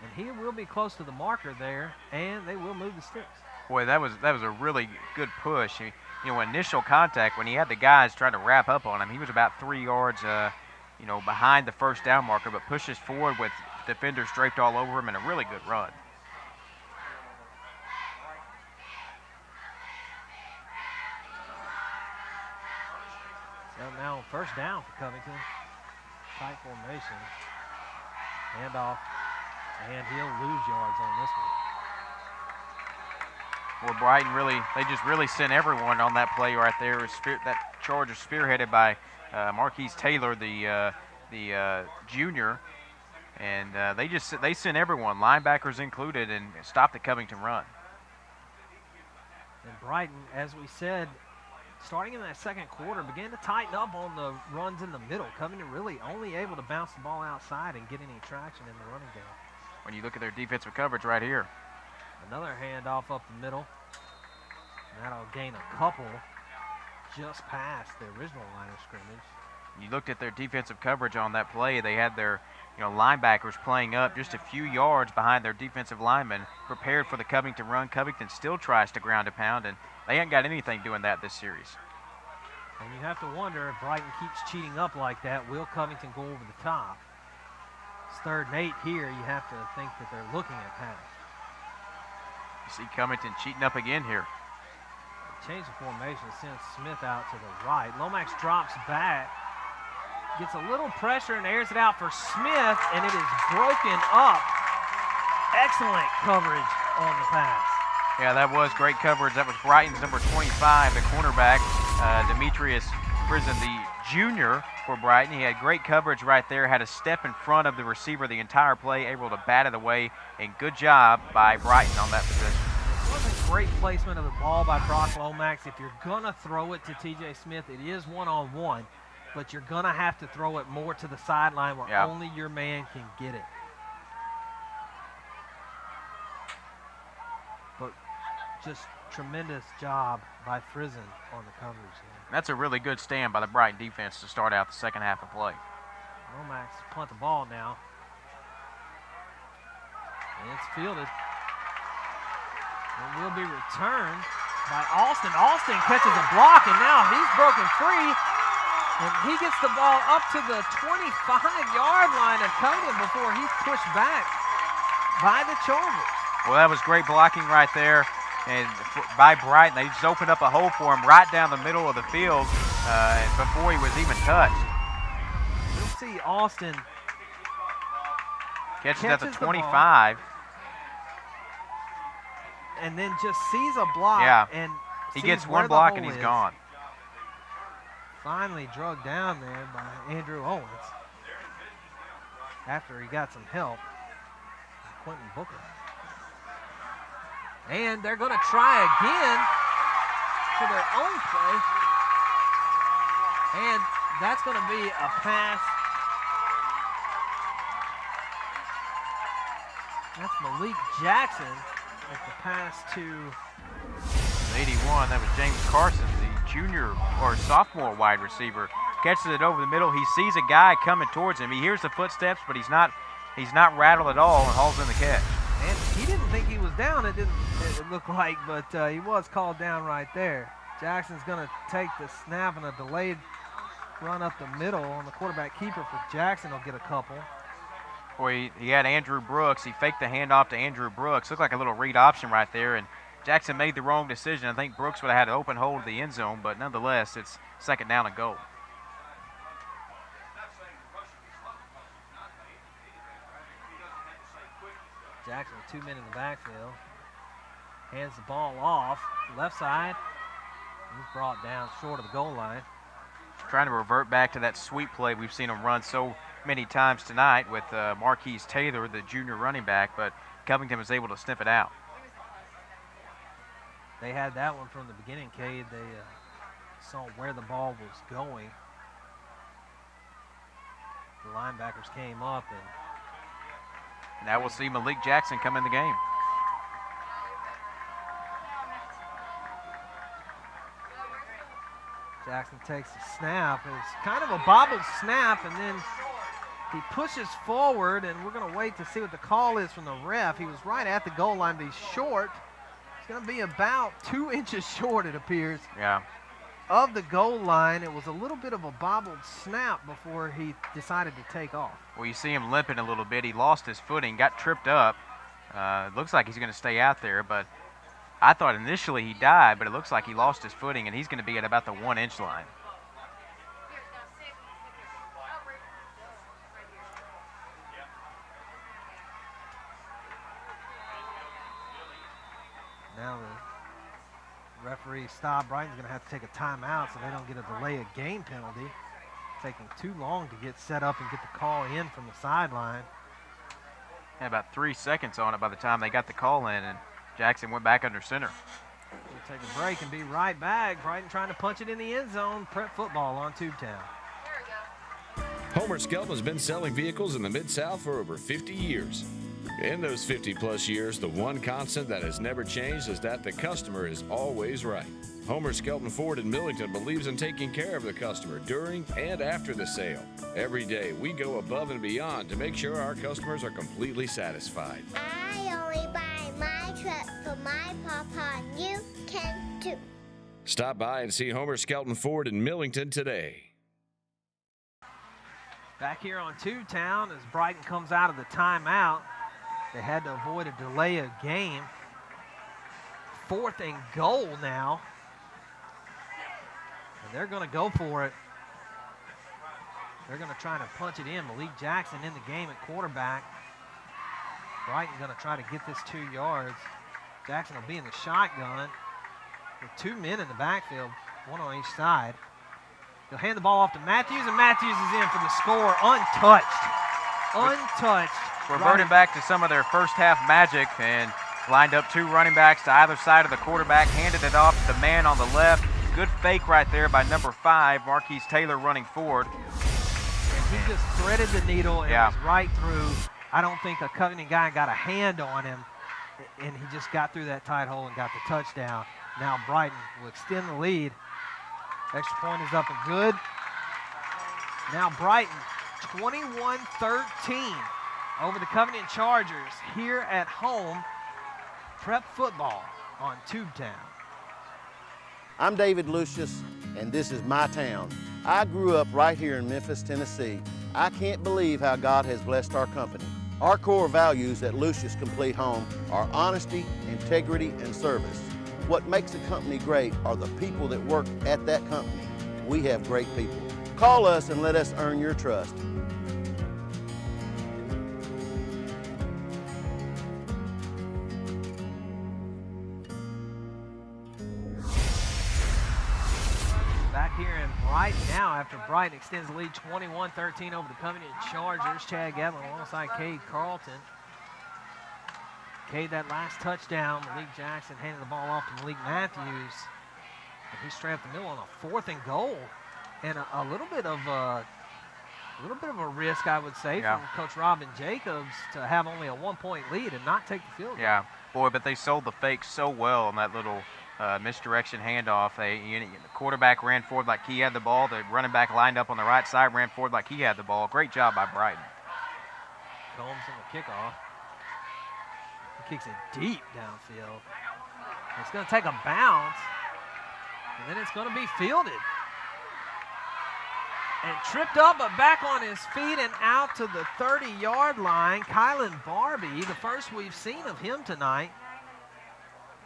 and he will be close to the marker there, and they will move the sticks. Boy, that was a really good push. Initial contact when he had the guys trying to wrap up on him, he was about 3 yards, behind the first down marker, but pushes forward with defenders draped all over him and a really good run. So now on first down for Covington. Tight formation. Handoff. And he'll lose yards on this one. Well, Brighton they just really sent everyone on that play right there. That charge was spearheaded by Marquise Taylor, the junior, and they sent everyone, linebackers included, and stopped the Covington run. And Brighton, as we said, starting in that second quarter, began to tighten up on the runs in the middle. Covington really only able to bounce the ball outside and get any traction in the running game. When you look at their defensive coverage right here. Another handoff up the middle. And that'll gain a couple just past the original line of scrimmage. You looked at their defensive coverage on that play. They had their linebackers playing up just a few yards behind their defensive linemen, prepared for the Covington run. Covington still tries to ground and pound, and they ain't got anything doing that this series. And you have to wonder if Brighton keeps cheating up like that, will Covington go over the top? It's 3rd and 8 here. You have to think that they're looking at pass. You see Covington cheating up again here. Change the formation, sends Smith out to the right. Lomax drops back, gets a little pressure and airs it out for Smith, and it is broken up. Excellent coverage on the pass. Yeah, that was great coverage. That was Brighton's number 25, the cornerback, Demetrius Prison, the junior for Brighton. He had great coverage right there, had a step in front of the receiver the entire play, able to bat it away, and good job by Brighton on that possession. It wasn't great placement of the ball by Brock Lomax. If you're going to throw it to T.J. Smith, it is one-on-one, but you're going to have to throw it more to the sideline where only your man can get it. But just tremendous job by Frizen on the coverage there. That's a really good stand by the Brighton defense to start out the second half of play. Lomax punt the ball now. And it's fielded. It will be returned by Austin. Austin catches a block, and now he's broken free. And he gets the ball up to the 25-yard line of Covington before he's pushed back by the Chargers. Well, that was great blocking right there. And by Brighton, they just opened up a hole for him right down the middle of the field before he was even touched. You'll see Austin catches at the 25. And then just sees a block. Yeah. And he gets one block and he's gone. Finally drugged down there by Andrew Owens after he got some help. Quentin Booker. And they're going to try again for their own play. And that's going to be a pass. That's Malik Jackson at the pass to 81. That was James Carson, the junior or sophomore wide receiver. Catches it over the middle. He sees a guy coming towards him. He hears the footsteps, but he's not rattled at all and hauls in the catch. And he didn't think he was down, it looked like, but he was called down right there. Jackson's going to take the snap, and a delayed run up the middle on the quarterback keeper for Jackson will get a couple. Boy, he had Andrew Brooks. He faked the handoff to Andrew Brooks. Looked like a little read option right there, and Jackson made the wrong decision. I think Brooks would have had an open hole to the end zone, but nonetheless, it's 2nd down and goal. Jackson with 2 men in the backfield. Hands the ball off. Left side. He's brought down short of the goal line. Trying to revert back to that sweep play we've seen him run so many times tonight with Marquise Taylor, the junior running back, but Covington was able to sniff it out. They had that one from the beginning, Cade. They saw where the ball was going. The linebackers came up, and now we'll see Malik Jackson come in the game. Jackson takes the snap. It's kind of a bobbled snap, and then he pushes forward, and we're going to wait to see what the call is from the ref. He was right at the goal line, but he's short. He's going to be about 2 inches short, it appears. Yeah. of the goal line. It was a little bit of a bobbled snap before he decided to take off. Well, you see him limping a little bit. He lost his footing, got tripped up. It looks like he's going to stay out there, but I thought initially he died, but it looks like he lost his footing, and he's going to be at about the 1-inch line. Now the referee stopped. Brighton's going to have to take a timeout so they don't get a delay of game penalty. Taking too long to get set up and get the call in from the sideline. Had about 3 seconds on it by the time they got the call in, and Jackson went back under center. We'll take a break and be right back. Brighton trying to punch it in the end zone. Prep football on Tubetown. Homer Skelton has been selling vehicles in the Mid-South for over 50 years. In those 50-plus years, the one constant that has never changed is that the customer is always right. Homer Skelton Ford in Millington believes in taking care of the customer during and after the sale. Every day, we go above and beyond to make sure our customers are completely satisfied. I only buy my truck for my papa, and you can too. Stop by and see Homer Skelton Ford in Millington today. Back here on Tubetown as Brighton comes out of the timeout. They had to avoid a delay of game. 4th and goal now. And they're going to go for it. They're going to try to punch it in. Malik Jackson in the game at quarterback. Brighton going to try to get this 2 yards. Jackson will be in the shotgun with 2 men in the backfield, 1 on each side. He'll hand the ball off to Matthews, and Matthews is in for the score, untouched. Untouched. Reverted back to some of their first half magic and lined up 2 running backs to either side of the quarterback, handed it off to the man on the left. Good fake right there by number 5, Marquise Taylor running forward. And he just threaded the needle and was right through. I don't think a Covington guy got a hand on him, and he just got through that tight hole and got the touchdown. Now Brighton will extend the lead. Extra point is up and good. Now Brighton 21-13 over the Covington Chargers here at home. Prep football on Tubetown. I'm David Lucius, and this is my town. I grew up right here in Memphis, Tennessee. I can't believe how God has blessed our company. Our core values at Lucius Complete Home are honesty, integrity, and service. What makes a company great are the people that work at that company. We have great people. Call us and let us earn your trust. Back here in Brighton now after Brighton extends the lead 21-13 over the Covington Chargers. Chad Gatlin alongside Cade Carlton. Cade, that last touchdown, Malik Jackson handed the ball off to Malik Matthews. And he straight up the middle on a 4th and goal. And a little bit of a risk, I would say, from Coach Robin Jacobs to have only a 1-point lead and not take the field goal. Yeah, boy, but they sold the fake so well on that little misdirection handoff. The quarterback ran forward like he had the ball. The running back lined up on the right side, ran forward like he had the ball. Great job by Brighton. Combs on the kickoff. He kicks it deep downfield. It's going to take a bounce, and then it's going to be fielded. And tripped up, but back on his feet and out to the 30-yard line. Kylan Barbie, the first we've seen of him tonight,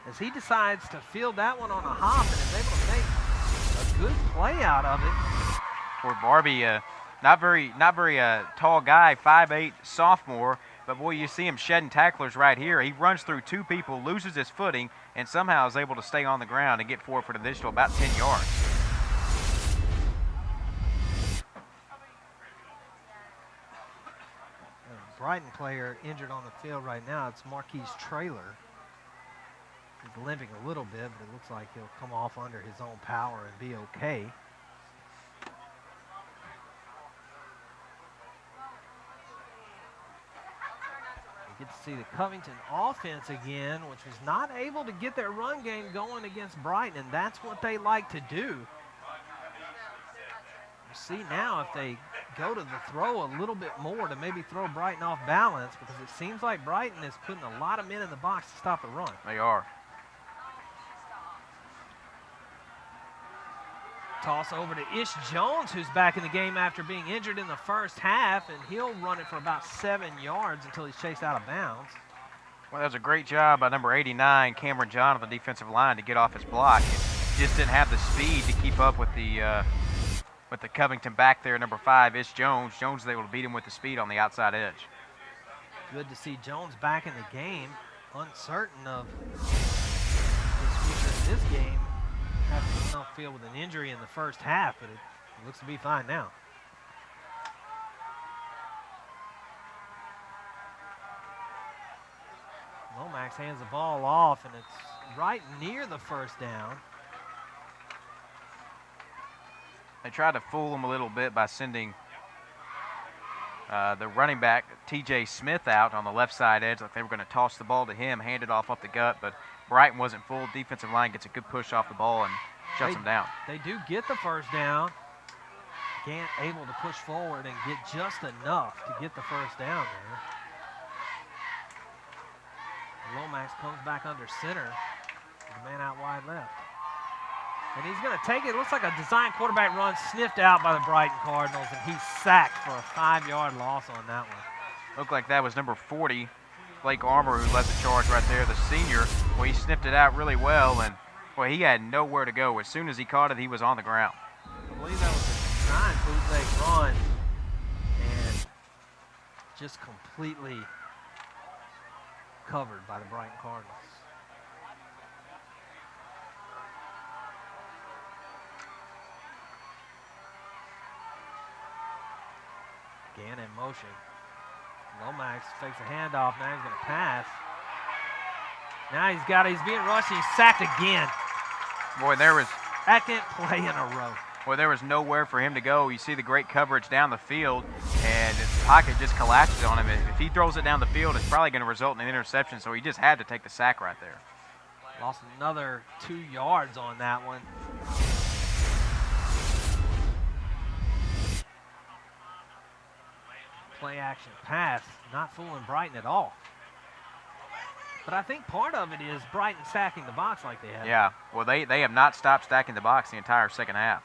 as he decides to field that one on a hop and is able to make a good play out of it. For Barbie, not very tall guy, 5'8", sophomore, but boy, you see him shedding tacklers right here. He runs through 2 people, loses his footing, and somehow is able to stay on the ground and get forward for an additional about 10 yards. Brighton player injured on the field right now. It's Marquise Traylor. He's limping a little bit, but it looks like he'll come off under his own power and be okay. You get to see the Covington offense again, which was not able to get their run game going against Brighton, and that's what they like to do. See now if they go to the throw a little bit more to maybe throw Brighton off balance, because it seems like Brighton is putting a lot of men in the box to stop the run. They are. Toss over to Ish Jones, who's back in the game after being injured in the first half, and he'll run it for about 7 yards until he's chased out of bounds. Well, that was a great job by number 89, Cameron John, on the defensive line to get off his block. He just didn't have the speed to keep up with the Covington back there, number 5, Ish Jones. Jones was able to beat him with the speed on the outside edge. Good to see Jones back in the game. Uncertain of his future in this game. Had himself field with an injury in the first half, but it looks to be fine now. Lomax hands the ball off, and it's right near the first down. They tried to fool him a little bit by sending the running back, T.J. Smith, out on the left side edge, like they were going to toss the ball to him, hand it off the gut, but Brighton wasn't full. Defensive line gets a good push off the ball and shuts them down. They do get the first down. Gant able to push forward and get just enough to get the first down there. Lomax comes back under center. The man out wide left. And he's going to take it. It looks like a design quarterback run sniffed out by the Brighton Cardinals, and he's sacked for a 5-yard loss on that one. Looked like that was number 40, Blake Armour, who led the charge right there, the senior. Well, he sniffed it out really well, and well, he had nowhere to go. As soon as he caught it, he was on the ground. I believe that was a design bootleg run, and just completely covered by the Brighton Cardinals. Gant in motion. Lomax fakes a handoff. Now he's going to pass. Now he's being rushed. He's sacked again. Boy, there was second play in a row. Boy, there was nowhere for him to go. You see the great coverage down the field, and his pocket just collapses on him. If he throws it down the field, it's probably going to result in an interception, so he just had to take the sack right there. Lost another 2 yards on that one. Play action pass, not fooling Brighton at all. But I think part of it is Brighton stacking the box like they have. Yeah, well, they have not stopped stacking the box the entire second half.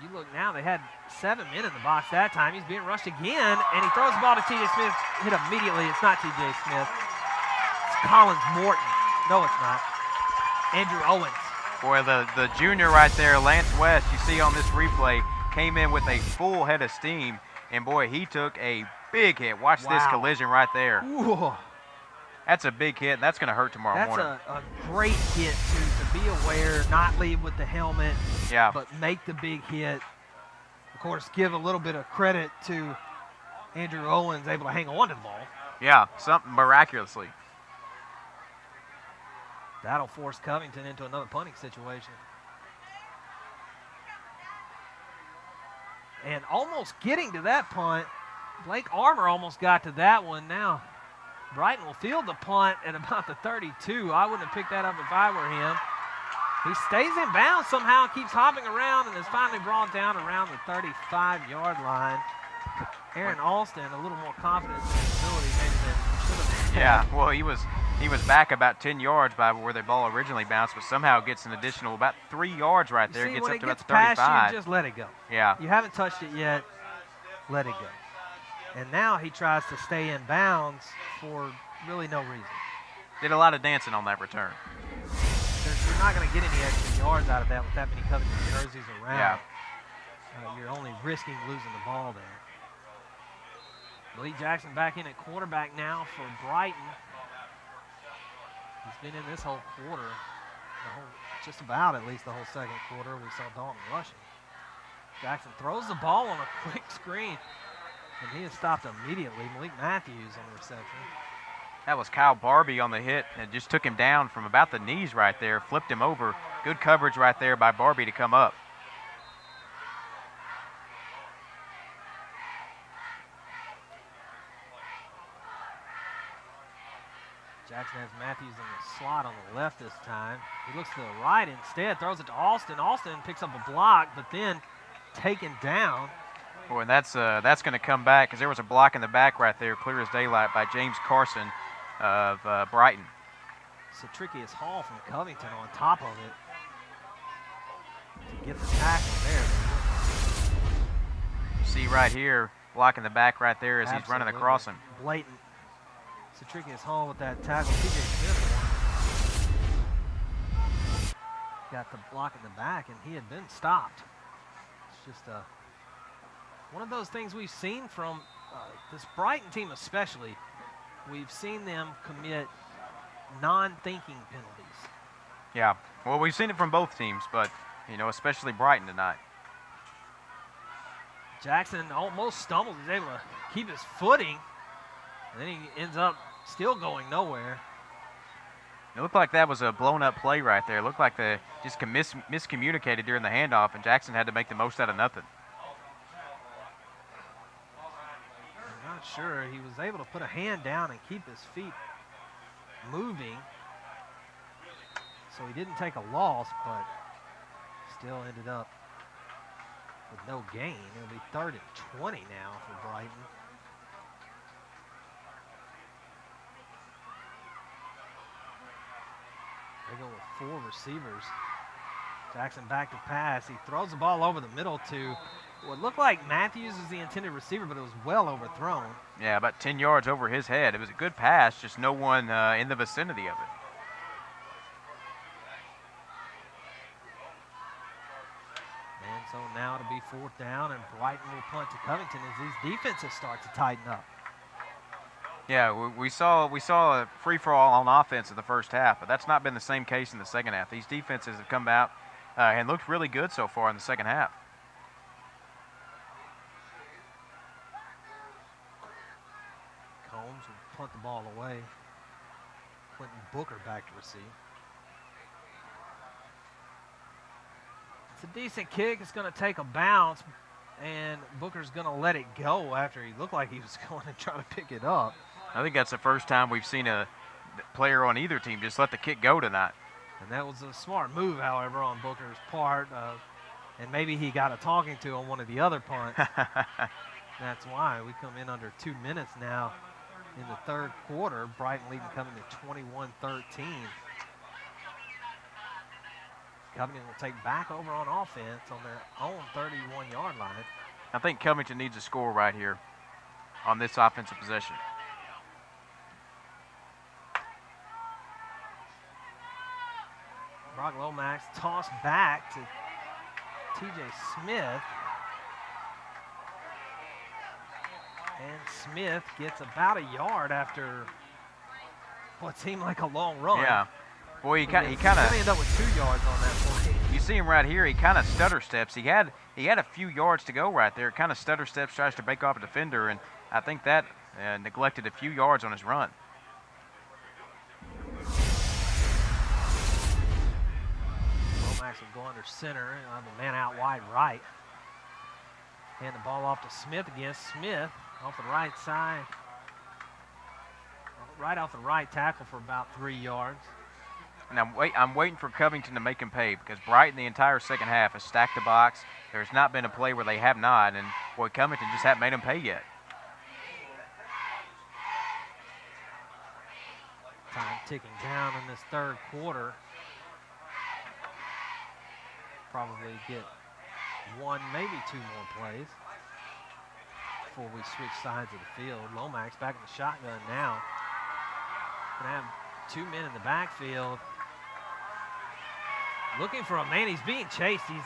You look now, they had 7 men in the box that time. He's being rushed again, and he throws the ball to T.J. Smith. Hit immediately. It's not T.J. Smith. It's Collins Morton. No, it's not. Andrew Owens. Boy, the junior right there, Lance West, you see on this replay, came in with a full head of steam. And, boy, he took a big hit. Watch this collision right there. Ooh. That's a big hit, and that's going to hurt tomorrow morning. That's a great hit, too, to be aware, not leave with the helmet, but make the big hit. Of course, give a little bit of credit to Andrew Owens, able to hang on to the ball. Yeah, something miraculously. That'll force Covington into another punting situation. And almost getting to that punt, Blake Armour almost got to that one. Now, Brighton will field the punt at about the 32. I wouldn't have picked that up if I were him. He stays in bounds somehow, keeps hopping around, and is finally brought down around the 35-yard line. Aaron Alston, a little more confident in his ability maybe than he should have been. Yeah, well, he was back about 10 yards by where the ball originally bounced, but somehow gets an additional about 3 yards right there. See, gets when up to it gets about 35. past you, just let it go. Yeah. You haven't touched it yet, let it go. And now he tries to stay in bounds for really no reason. Did a lot of dancing on that return. You're not going to get any extra yards out of that with that many Covington jerseys around. Yeah. You're only risking losing the ball there. Lee Jackson back in at quarterback now for Brighton. He's been in this whole quarter, just about at least the whole second quarter. We saw Dalton rushing. Jackson throws the ball on a quick screen, and he is stopped immediately. Malik Matthews on the reception. That was Kyle Barbie on the hit, and just took him down from about the knees right there, flipped him over. Good coverage right there by Barbie to come up. Jackson has Matthews in the slot on the left this time. He looks to the right instead, throws it to Alston. Alston picks up a block, but then taken down. Boy, and that's going to come back because there was a block in the back right there, clear as daylight, by James Carson of Brighton. Satrikius Hall from Covington on top of it to get the tackle there. You see right here, blocking the back right there as he's running across him. Blatant. Satrikius Hall with that tackle. TJ Smith got the block in the back, and he had been stopped. It's just one of those things we've seen from this Brighton team especially. We've seen them commit non-thinking penalties. Yeah, well, we've seen it from both teams, but, especially Brighton tonight. Jackson almost stumbles. He's able to keep his footing, and then he ends up still going nowhere. It looked like that was a blown-up play right there. It looked like they just miscommunicated during the handoff, and Jackson had to make the most out of nothing. I'm not sure. He was able to put a hand down and keep his feet moving. So he didn't take a loss, but still ended up with no gain. It'll be 3rd and 20 now for Brighton. They go with 4 receivers. Jackson back to pass. He throws the ball over the middle to what looked like Matthews was the intended receiver, but it was well overthrown. Yeah, about 10 yards over his head. It was a good pass, just no one in the vicinity of it. And so now it'll be 4th down, and Brighton will punt to Covington as these defenses start to tighten up. Yeah, we saw a free-for-all on offense in the first half, but that's not been the same case in the second half. These defenses have come out and looked really good so far in the second half. Combs will punt the ball away. Quentin Booker back to receive. It's a decent kick. It's going to take a bounce, and Booker's going to let it go after he looked like he was going to try to pick it up. I think that's the first time we've seen a player on either team just let the kick go tonight. And that was a smart move, however, on Booker's part. And maybe he got a talking to on one of the other punts. That's why we come in under 2 minutes now in the 3rd quarter. Brighton leading coming to 21-13. Covington will take back over on offense on their own 31-yard line. I think Covington needs a score right here on this offensive possession. Brock Lomax tossed back to TJ Smith. And Smith gets about a yard after what seemed like a long run. Yeah. Boy, he kind of ended up with 2 yards on that play. You see him right here. He kind of stutter steps. He had a few yards to go right there. Kind of stutter steps, tries to break off a defender, and I think that neglected a few yards on his run. Lomax will go under center. He'll have a man out wide right. Hand the ball off to Smith again. Smith off the right side. Right off the right tackle for about 3 yards. And I'm waiting for Covington to make him pay, because Brighton the entire second half has stacked the box. There's not been a play where they have not, and boy, Covington just hasn't made him pay yet. Time ticking down in this 3rd quarter. Probably get 1, maybe 2 more plays before we switch sides of the field. Lomax back in the shotgun now. Gonna have 2 men in the backfield. Looking for a man. He's being chased. He's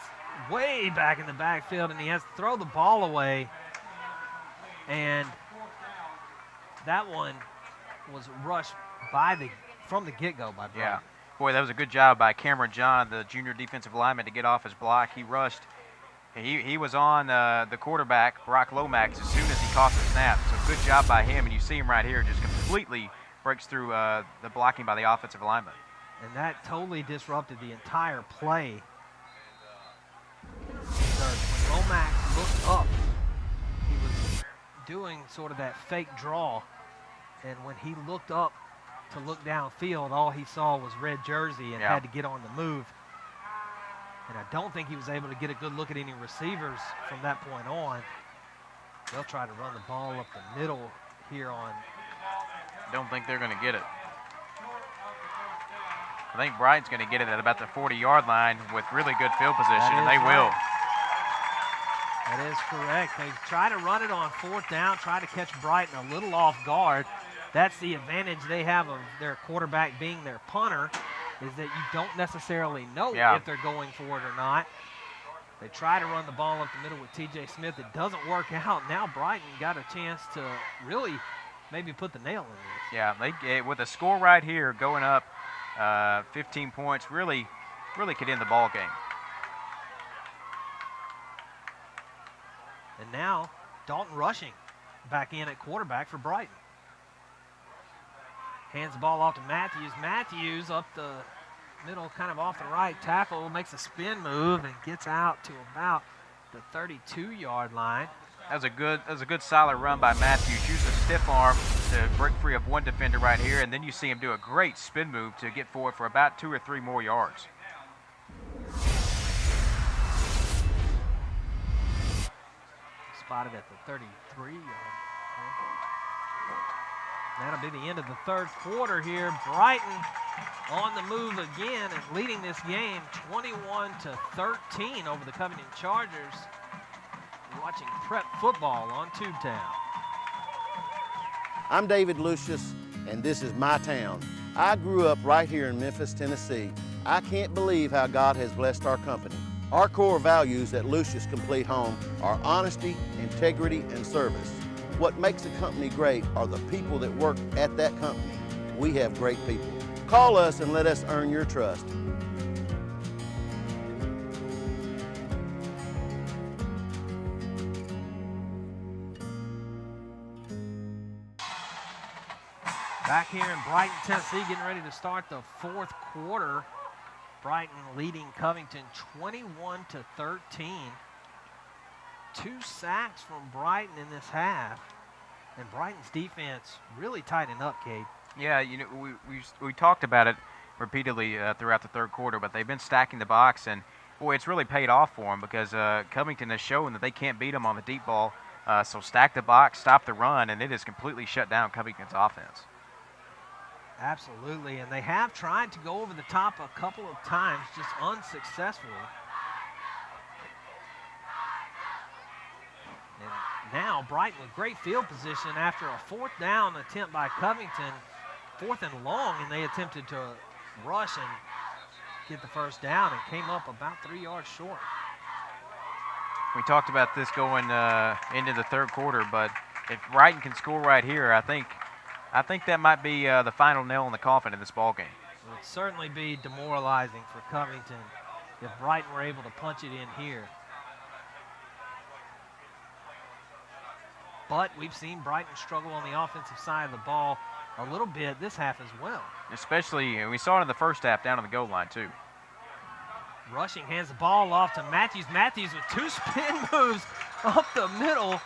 way back in the backfield, and he has to throw the ball away. And that one was rushed from the get-go by Brighton. Yeah. Boy, that was a good job by Cameron John, the junior defensive lineman, to get off his block. He rushed. He was on the quarterback, Brock Lomax, as soon as he caught the snap. So good job by him, and you see him right here just completely breaks through the blocking by the offensive lineman. And that totally disrupted the entire play. When Lomax looked up, he was doing sort of that fake draw. And when he looked up to look downfield, all he saw was red jersey and had to get on the move. And I don't think he was able to get a good look at any receivers from that point on. They'll try to run the ball up the middle here on. Don't think they're going to get it. I think Brighton's going to get it at about the 40-yard line with really good field position, and they right. will. That is correct. They try to run it on 4th down, try to catch Brighton a little off guard. That's the advantage they have of their quarterback being their punter, is that you don't necessarily know if they're going for it or not. They try to run the ball up the middle with T.J. Smith. It doesn't work out. Now Brighton got a chance to really maybe put the nail in this. Yeah, with a score right here going up 15 points, really could end the ball game. And now Dalton Rushing back in at quarterback for Brighton. Hands the ball off to Matthews. Matthews up the middle, kind of off the right tackle, makes a spin move and gets out to about the 32-yard line. That was a good solid run by Matthews. Used a stiff arm to break free of one defender right here, and then you see him do a great spin move to get forward for about 2 or 3 more yards. Spotted at the 33-yard. That'll be the end of the third quarter here. Brighton on the move again and leading this game 21-13 over the Covington Chargers. You're watching Prep Football on Tubetown. I'm David Lucius, and this is my town. I grew up right here in Memphis, Tennessee. I can't believe how God has blessed our company. Our core values at Lucius Complete Home are honesty, integrity, and service. What makes a company great are the people that work at that company. We have great people. Call us and let us earn your trust. Back here in Brighton, Tennessee, getting ready to start the fourth quarter. Brighton leading Covington 21-13. 2 sacks from Brighton in this half. And Brighton's defense really tightened up, Cade. Yeah, you know, we talked about it repeatedly throughout the third quarter, but they've been stacking the box, and boy, it's really paid off for them because Covington has shown that they can't beat them on the deep ball. So stack the box, stop the run, and it has completely shut down Covington's offense. Absolutely, and they have tried to go over the top a couple of times, just unsuccessfully. And now Brighton with great field position after a 4th down attempt by Covington, 4th and long, and they attempted to rush and get the first down and came up about 3 yards short. We talked about this going into the third quarter, but if Brighton can score right here, I think that might be the final nail in the coffin in this ball game. It would certainly be demoralizing for Covington if Brighton were able to punch it in here. But we've seen Brighton struggle on the offensive side of the ball a little bit this half as well. Especially, we saw it in the first half down on the goal line too. Rushing hands the ball off to Matthews. Matthews with 2 spin moves up the middle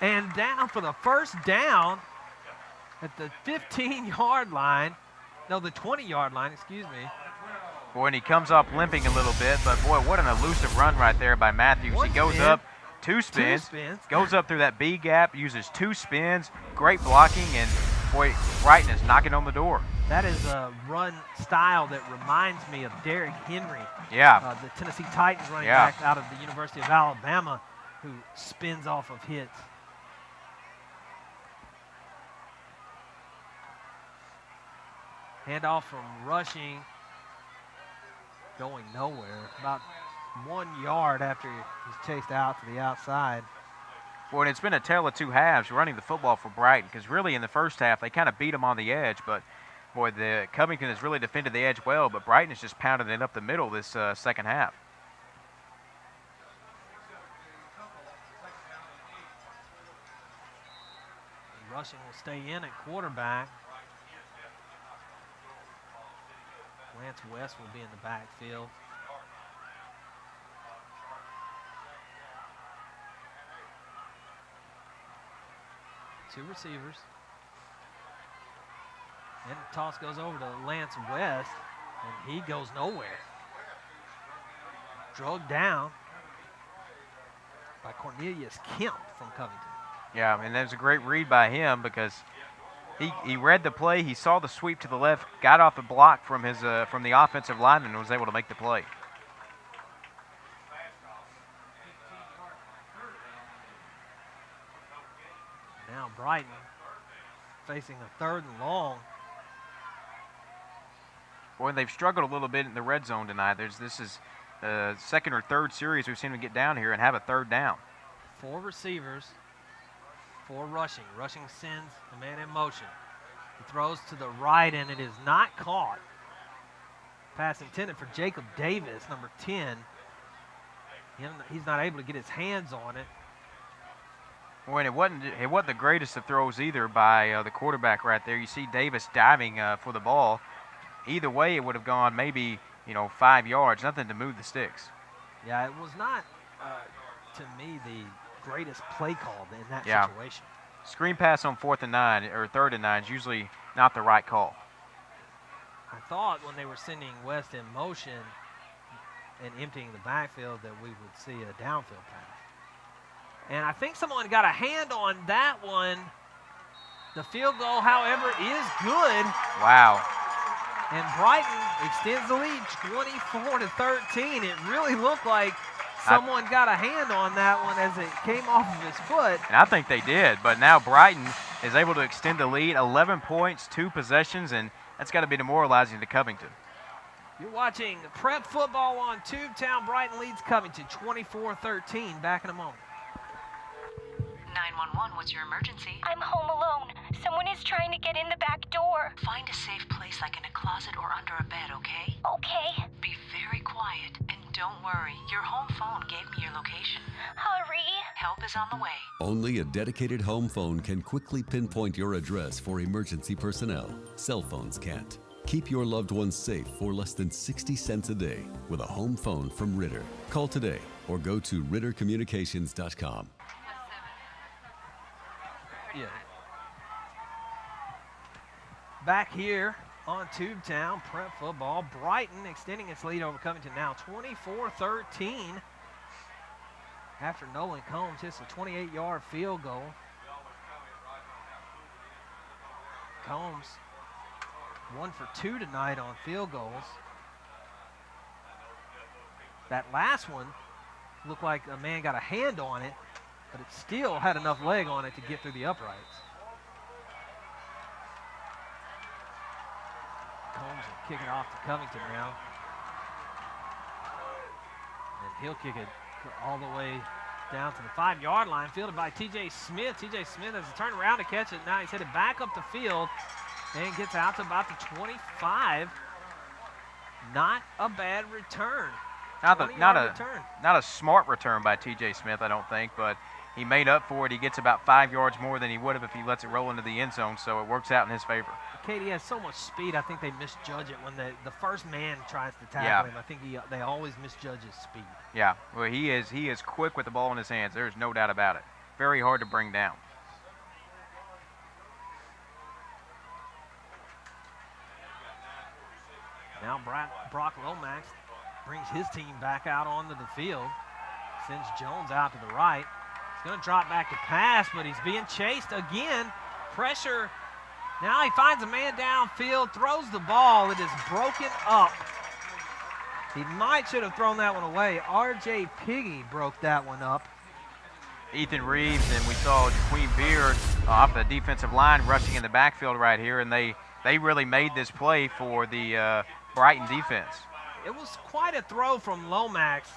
and down for the first down at the 15-yard line. No, the 20-yard line, excuse me. Boy, and he comes up limping a little bit, but boy, what an elusive run right there by Matthews. He goes up, 2 spins, goes up through that B gap, uses 2 spins, great blocking, and boy, Brighton is knocking on the door. That is a run style that reminds me of Derrick Henry. Yeah. The Tennessee Titans running back out of the University of Alabama, who spins off of hits. Handoff from Rushing, going nowhere. About 1 yard after he's chased out to the outside. Well, and it's been a tale of 2 halves running the football for Brighton, because really in the first half they kind of beat them on the edge, but boy, the Covington has really defended the edge well, but Brighton is just pounding it up the middle this second half. Rushing will stay in at quarterback. Lance West will be in the backfield. Two receivers. And the toss goes over to Lance West, and he goes nowhere. Drugged down by Cornelius Kemp from Covington. Yeah, and that was a great read by him because He read the play. He saw the sweep to the left, got off the block from the offensive lineman, and was able to make the play. Now Brighton facing a 3rd and long. Boy, they've struggled a little bit in the red zone tonight. This is the 2nd or 3rd series we've seen them get down here and have a 3rd down. 4 receivers, 4 rushing. Rushing sends a man in motion. He throws to the right, and it is not caught. Pass intended for Jacob Davis, number 10. He's not able to get his hands on it. Well, and it wasn't the greatest of throws either by the quarterback right there. You see Davis diving for the ball. Either way, it would have gone maybe 5 yards, nothing to move the sticks. Yeah, it was not, to me, the greatest play call in that situation. Screen pass on 4th and 9 or 3rd and 9 is usually not the right call. I thought when they were sending West in motion and emptying the backfield that we would see a downfield pass. And I think someone got a hand on that one. The field goal, however, is good. Wow. And Brighton extends the lead 24-13. It really looked like someone got a hand on that one as it came off of his foot. And I think they did, but now Brighton is able to extend the lead, 11 points, 2 possessions, and that's got to be demoralizing to Covington. You're watching Prep Football on Tubetown. Brighton leads Covington 24-13. Back in a moment. 911, what's your emergency? I'm home alone. Someone is trying to get in the back door. Find a safe place like in a closet or under a bed, okay? Okay. Be very quiet and don't worry. Your home phone gave me your location. Hurry. Help is on the way. Only a dedicated home phone can quickly pinpoint your address for emergency personnel. Cell phones can't. Keep your loved ones safe for less than 60 cents a day with a home phone from Ritter. Call today or go to rittercommunications.com. Yeah. Back here on Tubetown, Prep Football. Brighton extending its lead over Covington now 24-13 after Nolan Combs hits a 28-yard field goal. Combs 1 for 2 tonight on field goals. That last one looked like a man got a hand on it, but it still had enough leg on it to get through the uprights. Combs will kick it off to Covington now. And he'll kick it all the way down to the 5-yard line, fielded by T.J. Smith. T.J. Smith has to turn around to catch it. Now he's headed back up the field and gets out to about the 25. Not a bad return. Not a smart return by T.J. Smith, I don't think, but he made up for it. He gets about 5 yards more than he would have if he lets it roll into the end zone, so it works out in his favor. Katie has so much speed, I think they misjudge it when the first man tries to tackle him. I think they always misjudge his speed. Yeah, well, he is quick with the ball in his hands. There's no doubt about it. Very hard to bring down. Now Brock Lomax brings his team back out onto the field. Sends Jones out to the right. He's going to drop back to pass, but he's being chased again. Pressure. Now he finds a man downfield, throws the ball. It is broken up. He should have thrown that one away. R.J. Piggy broke that one up. Ethan Reeves, and we saw Queen Beard off the defensive line rushing in the backfield right here, and they really made this play for the Brighton defense. It was quite a throw from Lomax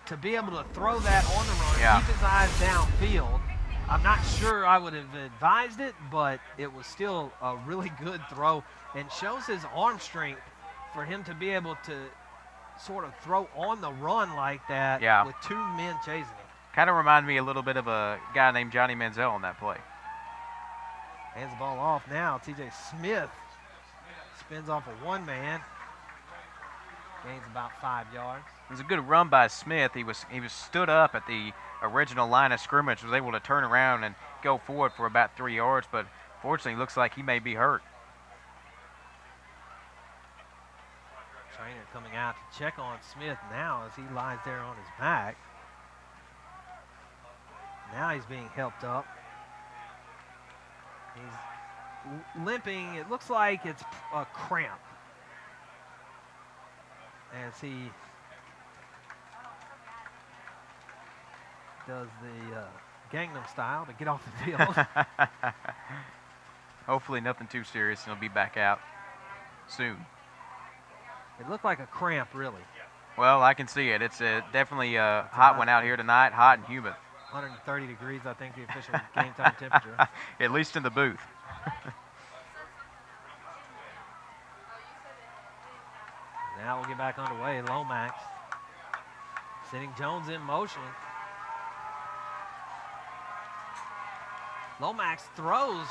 to be able to throw that on the run, keep his eyes downfield. I'm not sure I would have advised it, but it was still a really good throw and shows his arm strength for him to be able to sort of throw on the run like that with 2 men chasing him. Kind of reminded me a little bit of a guy named Johnny Manziel on that play. Hands the ball off now. T.J. Smith spins off of one man. Gains about 5 yards. It was a good run by Smith. He was stood up at the original line of scrimmage, was able to turn around and go forward for about 3 yards, but fortunately looks like he may be hurt. Trainer coming out to check on Smith now as he lies there on his back. Now he's being helped up. He's limping. It looks like it's a cramp as he does the Gangnam Style to get off the field. Hopefully nothing too serious, and he'll be back out soon. It looked like a cramp, really. Well, I can see it. It's definitely a hot one out here tonight, hot and humid. 130 degrees, I think, the official game time temperature. At least in the booth. Now we'll get back underway. Lomax sending Jones in motion. Lomax throws,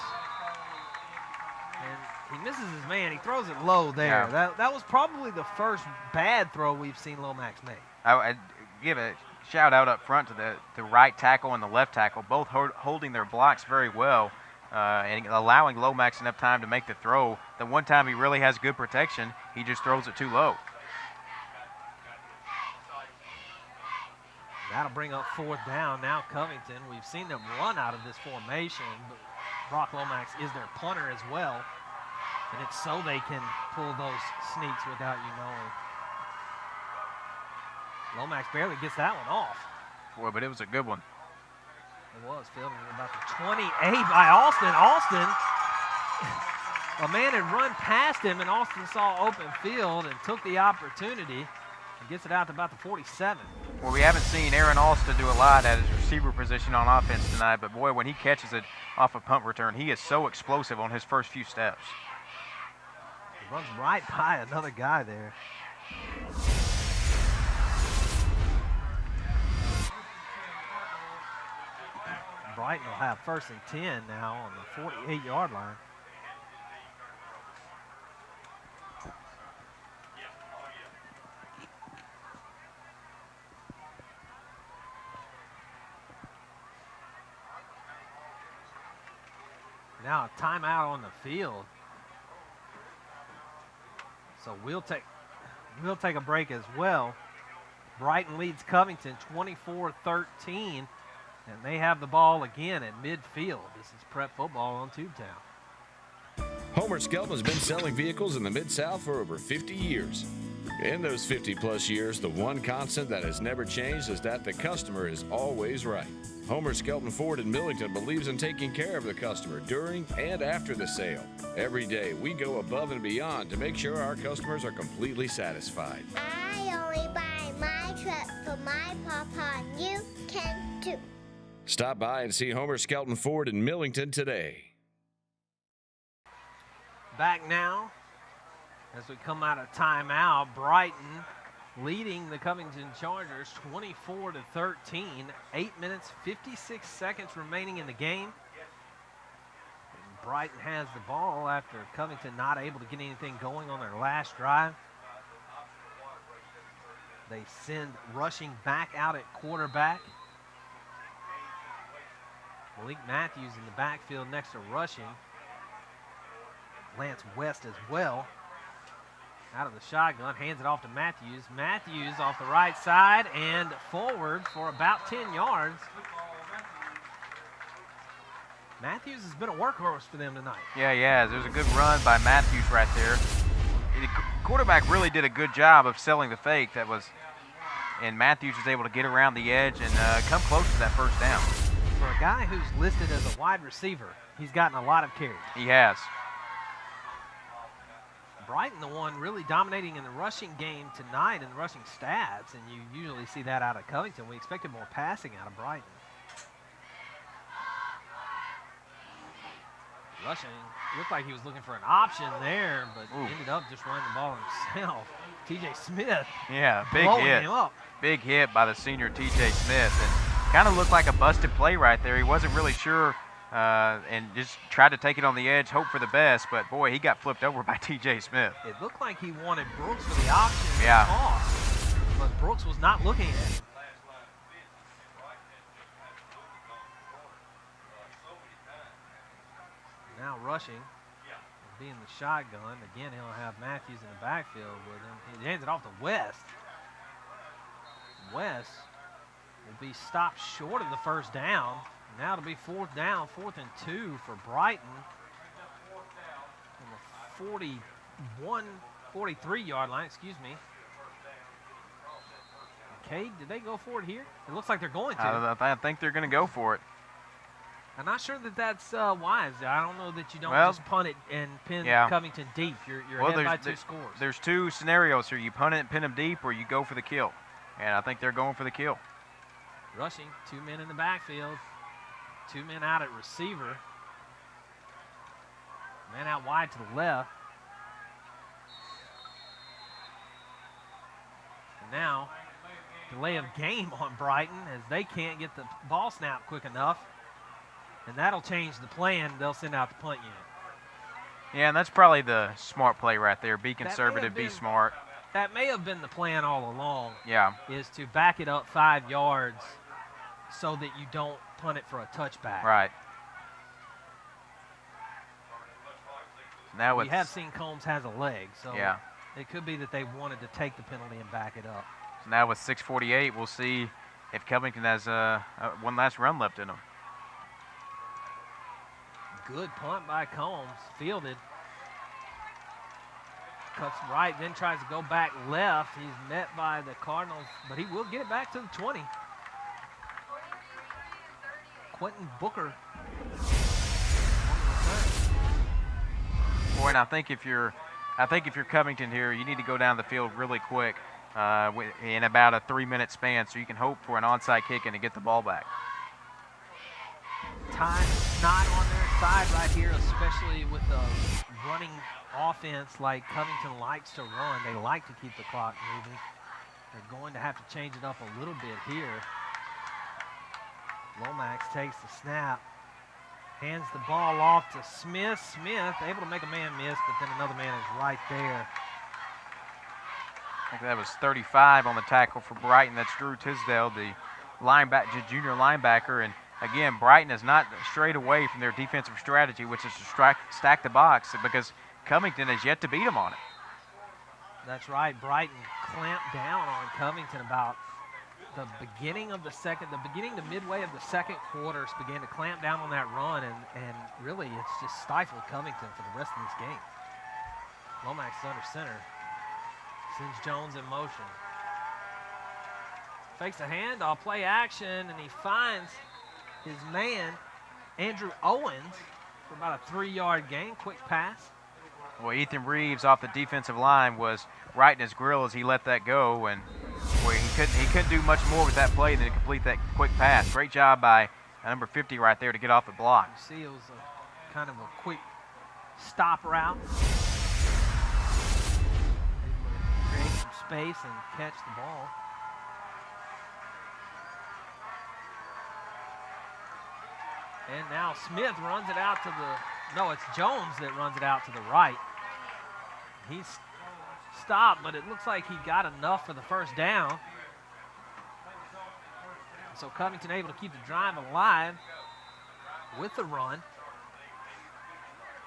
and he misses his man. He throws it low there. Yeah. That was probably the first bad throw we've seen Lomax make. I'd give a shout out up front to the right tackle and the left tackle, both holding their blocks very well and allowing Lomax enough time to make the throw. The one time he really has good protection, he just throws it too low. That'll bring up 4th down. Now Covington, we've seen them run out of this formation, but Brock Lomax is their punter as well, and it's so they can pull those sneaks without you knowing. Lomax barely gets that one off. Boy, but it was a good one. It was, fielding about the 28 by Austin. Austin, a man had run past him, and Austin saw open field and took the opportunity and gets it out to about the 47. Well, we haven't seen Aaron Austin do a lot at his receiver position on offense tonight, but boy, when he catches it off a punt return, he is so explosive on his first few steps. He runs right by another guy there. Brighton will have 1st and 10 now on the 48-yard line. Now a timeout on the field. So we'll take a break as well. Brighton leads Covington 24-13. And they have the ball again at midfield. This is Prep Football on Tubetown. Homer Skelton has been selling vehicles in the Mid-South for over 50 years. In those 50-plus years, the one constant that has never changed is that the customer is always right. Homer Skelton Ford in Millington believes in taking care of the customer during and after the sale. Every day, we go above and beyond to make sure our customers are completely satisfied. I only buy my truck for my papa, and you can too. Stop by and see Homer Skelton Ford in Millington today. Back now, as we come out of timeout, Brighton leading the Covington Chargers 24-13. 8 minutes, 56 seconds remaining in the game. And Brighton has the ball after Covington not able to get anything going on their last drive. They send Rushing back out at quarterback. Malik Matthews in the backfield next to Rushing. Lance West as well. Out of the shotgun, hands it off to Matthews. Matthews off the right side and forward for about 10 yards. Matthews has been a workhorse for them tonight. Yeah, he has. There's a good run by Matthews right there. The quarterback really did a good job of selling the fake. And Matthews was able to get around the edge and come close to that first down. For a guy who's listed as a wide receiver, he's gotten a lot of carries. He has. Brighton, the one really dominating in the rushing game tonight in the rushing stats, and you usually see that out of Covington. We expected more passing out of Brighton. Rushing looked like he was looking for an option there, but ended up just running the ball himself. T.J. Smith. Yeah, big hit. Him up. Big hit by the senior T.J. Smith. And kind of looked like a busted play right there. He wasn't really sure and just tried to take it on the edge, hope for the best. But, boy, he got flipped over by T.J. Smith. It looked like he wanted Brooks for the option. Yeah. Toss, but Brooks was not looking at him. Now rushing, being the shotgun. Again, he'll have Matthews in the backfield with him. He hands it off to West. West will be stopped short of the first down. Now it'll be 4th down, 4th and 2 for Brighton. 43-yard line, excuse me. Okay, did they go for it here? It looks like they're going to. I think they're going to go for it. I'm not sure that that's wise. I don't know that you don't just punt it and pin Covington deep. You're ahead by 2 scores. There's 2 scenarios here. You punt it and pin them deep, or you go for the kill. And I think they're going for the kill. Rushing, 2 men in the backfield. 2 men out at receiver. Man out wide to the left. And now, delay of game on Brighton as they can't get the ball snap quick enough. And that'll change the plan. They'll send out the punt unit. Yeah, and that's probably the smart play right there. Be conservative, be smart. That may have been the plan all along. Yeah. Is to back it up 5 yards so that you don't punt it for a touchback. Right. Now we have seen Combs has a leg, so yeah. It could be that they wanted to take the penalty and back it up. So now with 6:48, we'll see if Covington has one last run left in him. Good punt by Combs, fielded. Cuts right, then tries to go back left. He's met by the Cardinals, but he will get it back to the 20. Quentin Booker. Boy, and I think if you're Covington here, you need to go down the field really quick in about a 3-minute span, so you can hope for an onside kick and to get the ball back. Time is not on their side right here, especially with the running offense like Covington likes to run. They like to keep the clock moving. They're going to have to change it up a little bit here. Lomax takes the snap, hands the ball off to Smith. Smith able to make a man miss, but then another man is right there. I think that was 35 on the tackle for Brighton. That's Drew Tisdale, the junior linebacker. And again, Brighton has not strayed away from their defensive strategy, which is to stack the box, because Covington has yet to beat them on it. That's right. Brighton clamped down on Covington about the beginning to midway of the second quarters, began to clamp down on that run, and really it's just stifled Covington for the rest of this game. Lomax is under center. Sends Jones in motion. Fakes a handoff, play action, and he finds his man, Andrew Owens, for about a 3-yard gain, quick pass. Well, Ethan Reeves off the defensive line was right in his grill as he let that go, and boy, he couldn't do much more with that play than to complete that quick pass. Great job by number 50 right there to get off the block. You see, it was kind of a quick stop route. Create some space and catch the ball. And now Smith runs it out to it's Jones that runs it out to the right. He's stopped, but it looks like he got enough for the first down. So Covington able to keep the drive alive with the run.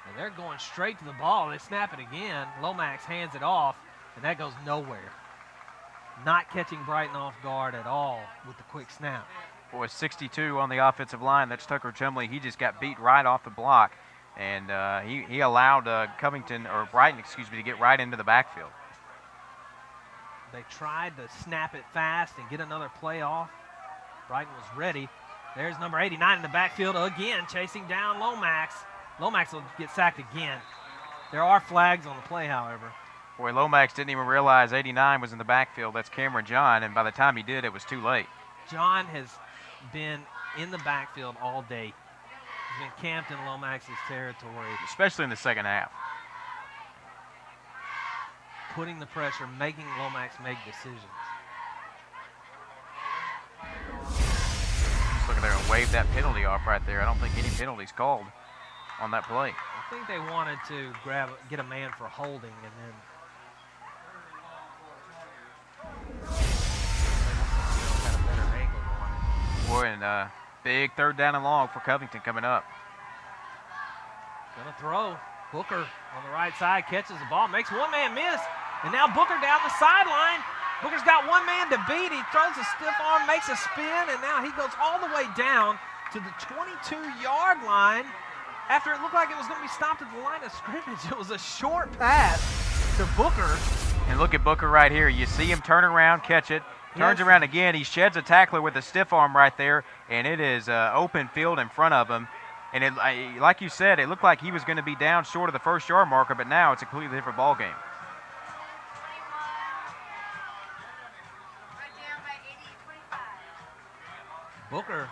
And they're going straight to the ball. They snap it again. Lomax hands it off, and that goes nowhere. Not catching Brighton off guard at all with the quick snap. Boy, 62 on the offensive line. That's Tucker Chumley. He just got beat right off the block, and he allowed Brighton, to get right into the backfield. They tried to snap it fast and get another play off. Brighton was ready. There's number 89 in the backfield again, chasing down Lomax. Lomax will get sacked again. There are flags on the play, however. Boy, Lomax didn't even realize 89 was in the backfield. That's Cameron John, and by the time he did, it was too late. John has been in the backfield all day. He's been camped in Lomax's territory. Especially in the second half. Putting the pressure, making Lomax make decisions. Just looking there and wave that penalty off right there. I don't think any penalties called on that play. I think they wanted to get a man for holding, and then got a better angle on it. Boy, and big 3rd down and long for Covington coming up. Gonna throw. Booker on the right side catches the ball, makes one man miss, and now Booker down the sideline. Booker's got one man to beat. He throws a stiff arm, makes a spin, and now he goes all the way down to the 22-yard line after it looked like it was going to be stopped at the line of scrimmage. It was a short pass to Booker. And look at Booker right here. You see him turn around, catch it, turns around again. He sheds a tackler with a stiff arm right there, and it is open field in front of him. And it, like you said, it looked like he was going to be down short of the first-yard marker, but now it's a completely different ball game. Booker,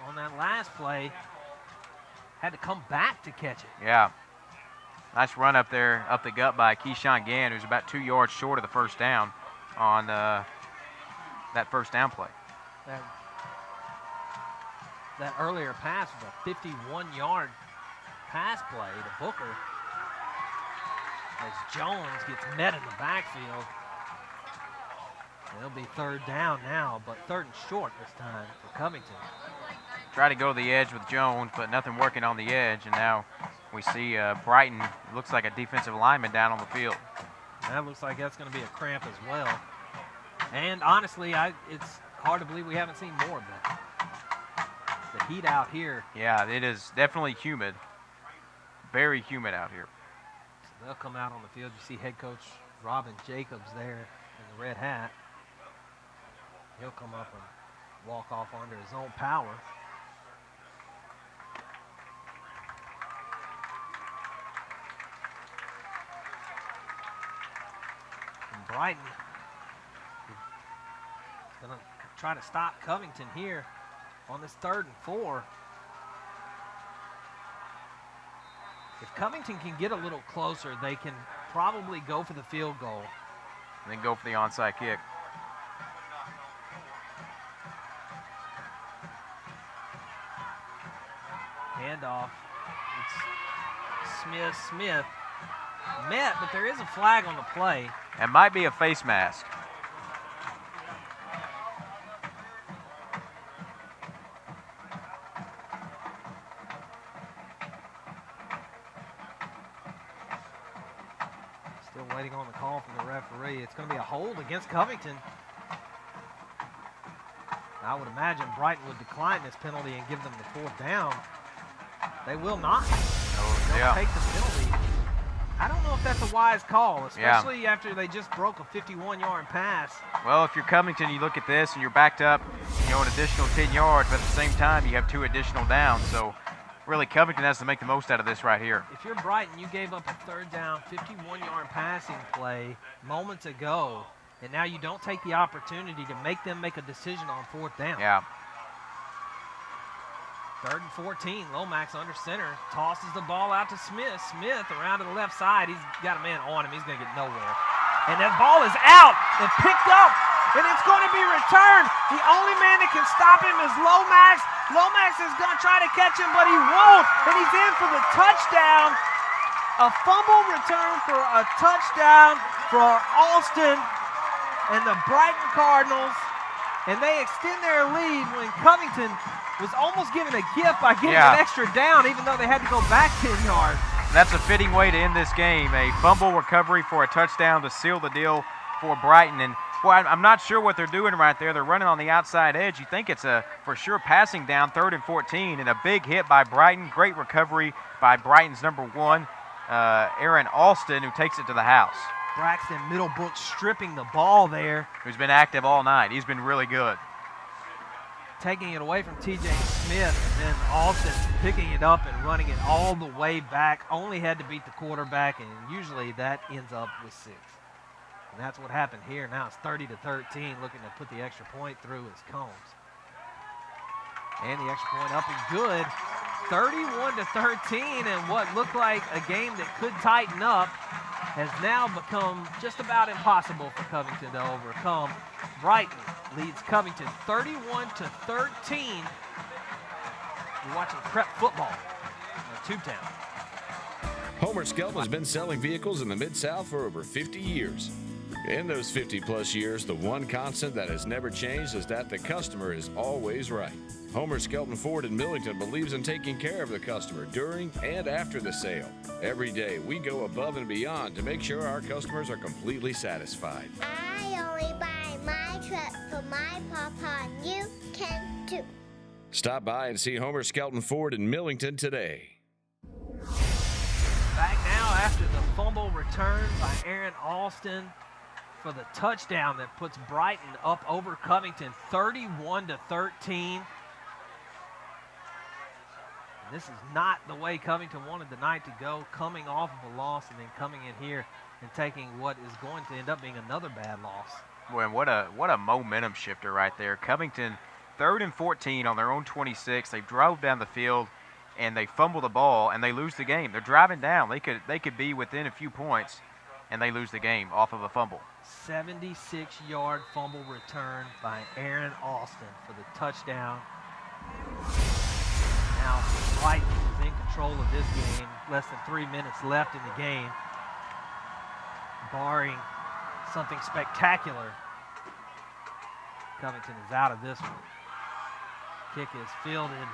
on that last play, had to come back to catch it. Yeah. Nice run up there, up the gut by Keyshawn Gann, who's about 2 yards short of the first down on that first down play. That earlier pass was a 51-yard pass play to Booker as Jones gets met in the backfield. It'll be third down now, but third and short this time for Covington. Try to go to the edge with Jones, but nothing working on the edge, and now we see Brighton, looks like a defensive lineman down on the field. That looks like that's going to be a cramp as well. And honestly, it's hard to believe we haven't seen more of that. The heat out here. Yeah, it is definitely humid. Very humid out here. So they'll come out on the field. You see head coach Robin Jacobs there in the red hat. He'll come up and walk off under his own power. And Brighton is going to try to stop Covington here on this 3rd and 4. If Covington can get a little closer, they can probably go for the field goal. And then go for the onside kick. Handoff. It's Smith met, but there is a flag on the play. It might be a face mask. Still waiting on the call from the referee. It's going to be a hold against Covington. I would imagine Brighton would decline this penalty and give them the 4th down. They will not. They'll take the penalty. I don't know if that's a wise call, especially after they just broke a 51-yard pass. Well, if you're Covington, you look at this and you're backed up, an additional 10 yards, but at the same time, you have 2 additional downs. So really, Covington has to make the most out of this right here. If you're Brighton, you gave up a 3rd down, 51-yard passing play moments ago, and now you don't take the opportunity to make them make a decision on 4th down. Yeah. 3rd and 14, Lomax under center, tosses the ball out to Smith. Smith around to the left side. He's got a man on him. He's going to get nowhere. And that ball is out and picked up, and it's going to be returned. The only man that can stop him is Lomax. Lomax is going to try to catch him, but he won't, and he's in for the touchdown. A fumble return for a touchdown for Alston and the Brighton Cardinals, and they extend their lead when Covington was almost given a gift by getting an extra down, even though they had to go back 10 yards. That's a fitting way to end this game. A fumble recovery for a touchdown to seal the deal for Brighton. And boy, I'm not sure what they're doing right there. They're running on the outside edge. You think it's a for sure passing down, 3rd and 14, and a big hit by Brighton. Great recovery by Brighton's number 1, Aaron Alston, who takes it to the house. Braxton Middlebrook stripping the ball there. Who's been active all night. He's been really good. Taking it away from T.J. Smith, and then Alston picking it up and running it all the way back. Only had to beat the quarterback, and usually that ends up with 6. And that's what happened here. Now it's 30-13, looking to put the extra point through is Combs. And the extra point up and good. 31-13, and what looked like a game that could tighten up has now become just about impossible for Covington to overcome. Brighton leads Covington 31-13. You're watching prep football at Tubetown. Homer Skelton has been selling vehicles in the Mid-South for over 50 years. In those 50-plus years, the one constant that has never changed is that the customer is always right. Homer Skelton Ford in Millington believes in taking care of the customer during and after the sale. Every day, we go above and beyond to make sure our customers are completely satisfied. I only buy my truck for my papa, and you can too. Stop by and see Homer Skelton Ford in Millington today. after the fumble return by Aaron Alston for the touchdown that puts Brighton up over Covington 31-13. This is not the way Covington wanted the night to go, coming off of a loss and then coming in here and taking what is going to end up being another bad loss. Boy, and what a momentum shifter right there. Covington, 3rd and 14 on their own 26. They drove down the field and they fumble the ball and they lose the game. They're driving down. They could be within a few points and they lose the game off of a fumble. 76-yard fumble return by Aaron Alston for the touchdown. Now Brighton is in control of this game. Less than 3 minutes left in the game. Barring something spectacular, Covington is out of this one. Kick is fielded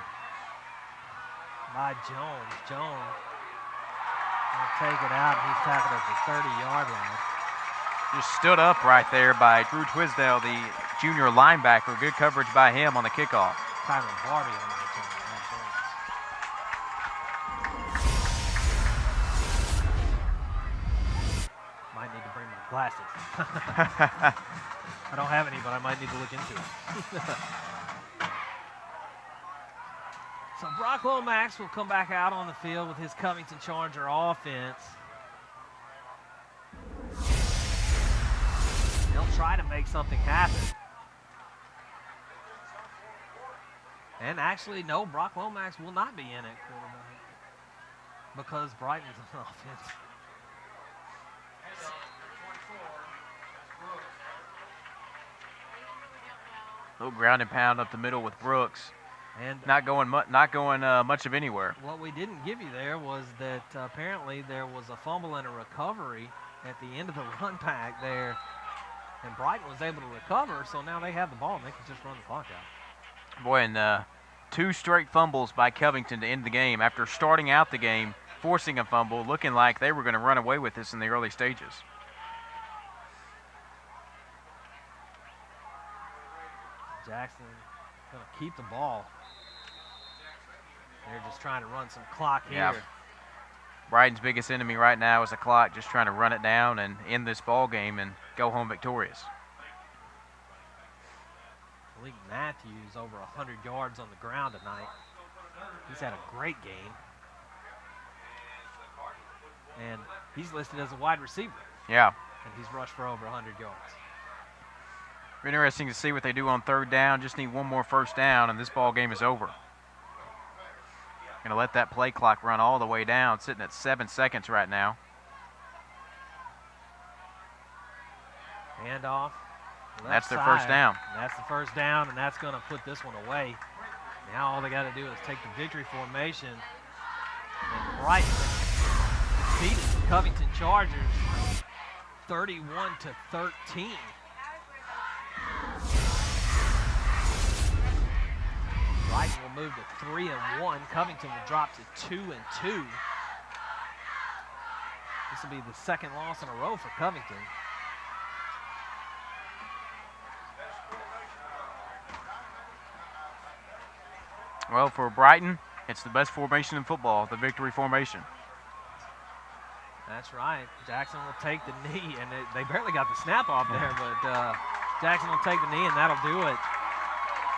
by Jones. Jones will take it out, and he's tackled at the 30-yard line. Just stood up right there by Drew Twisdale, the junior linebacker. Good coverage by him on the kickoff. Tyron Barbie on the return. Might need to bring my glasses. I don't have any, but I might need to look into it. So Brock Lomax will come back out on the field with his Covington Charger offense. They'll try to make something happen. And actually, no, Brock Lomax will not be in at quarterback because Brighton's on offense. Little ground and pound up the middle with Brooks. And not going much of anywhere. What we didn't give you there was that apparently there was a fumble and a recovery at the end of the run back there, and Brighton was able to recover, so now they have the ball and they can just run the clock out. Boy, and 2 straight fumbles by Covington to end the game after starting out the game, forcing a fumble, looking like they were going to run away with this in the early stages. Jackson going to keep the ball. They're just trying to run some clock here. Yeah. Brighton's biggest enemy right now is the clock, just trying to run it down and end this ball game and go home victorious. Malik Matthews over 100 yards on the ground tonight. He's had a great game. And he's listed as a wide receiver. Yeah. And he's rushed for over 100 yards. Interesting to see what they do on 3rd down. Just need one more first down, and this ball game is over. Going to let that play clock run all the way down, sitting at 7 seconds right now. Handoff. That's their first down. That's the first down, and that's going to put this one away. Now all they got to do is take the victory formation. And Brighton defeated the Covington Chargers 31-13. Brighton will move to 3-1. Covington will drop to 2-2. This will be the second loss in a row for Covington. Well, for Brighton, it's the best formation in football, the victory formation. That's right. Jackson will take the knee, and they barely got the snap off there, but Jackson will take the knee, and that'll do it.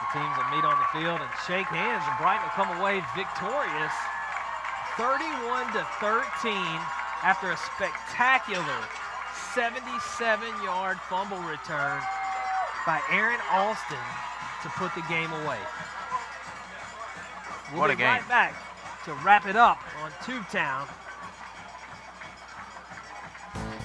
The teams will meet on the field and shake hands, and Brighton will come away victorious 31-13 after a spectacular 77-yard fumble return by Aaron Alston to put the game away. We'll be right back to wrap it up on Tubetown.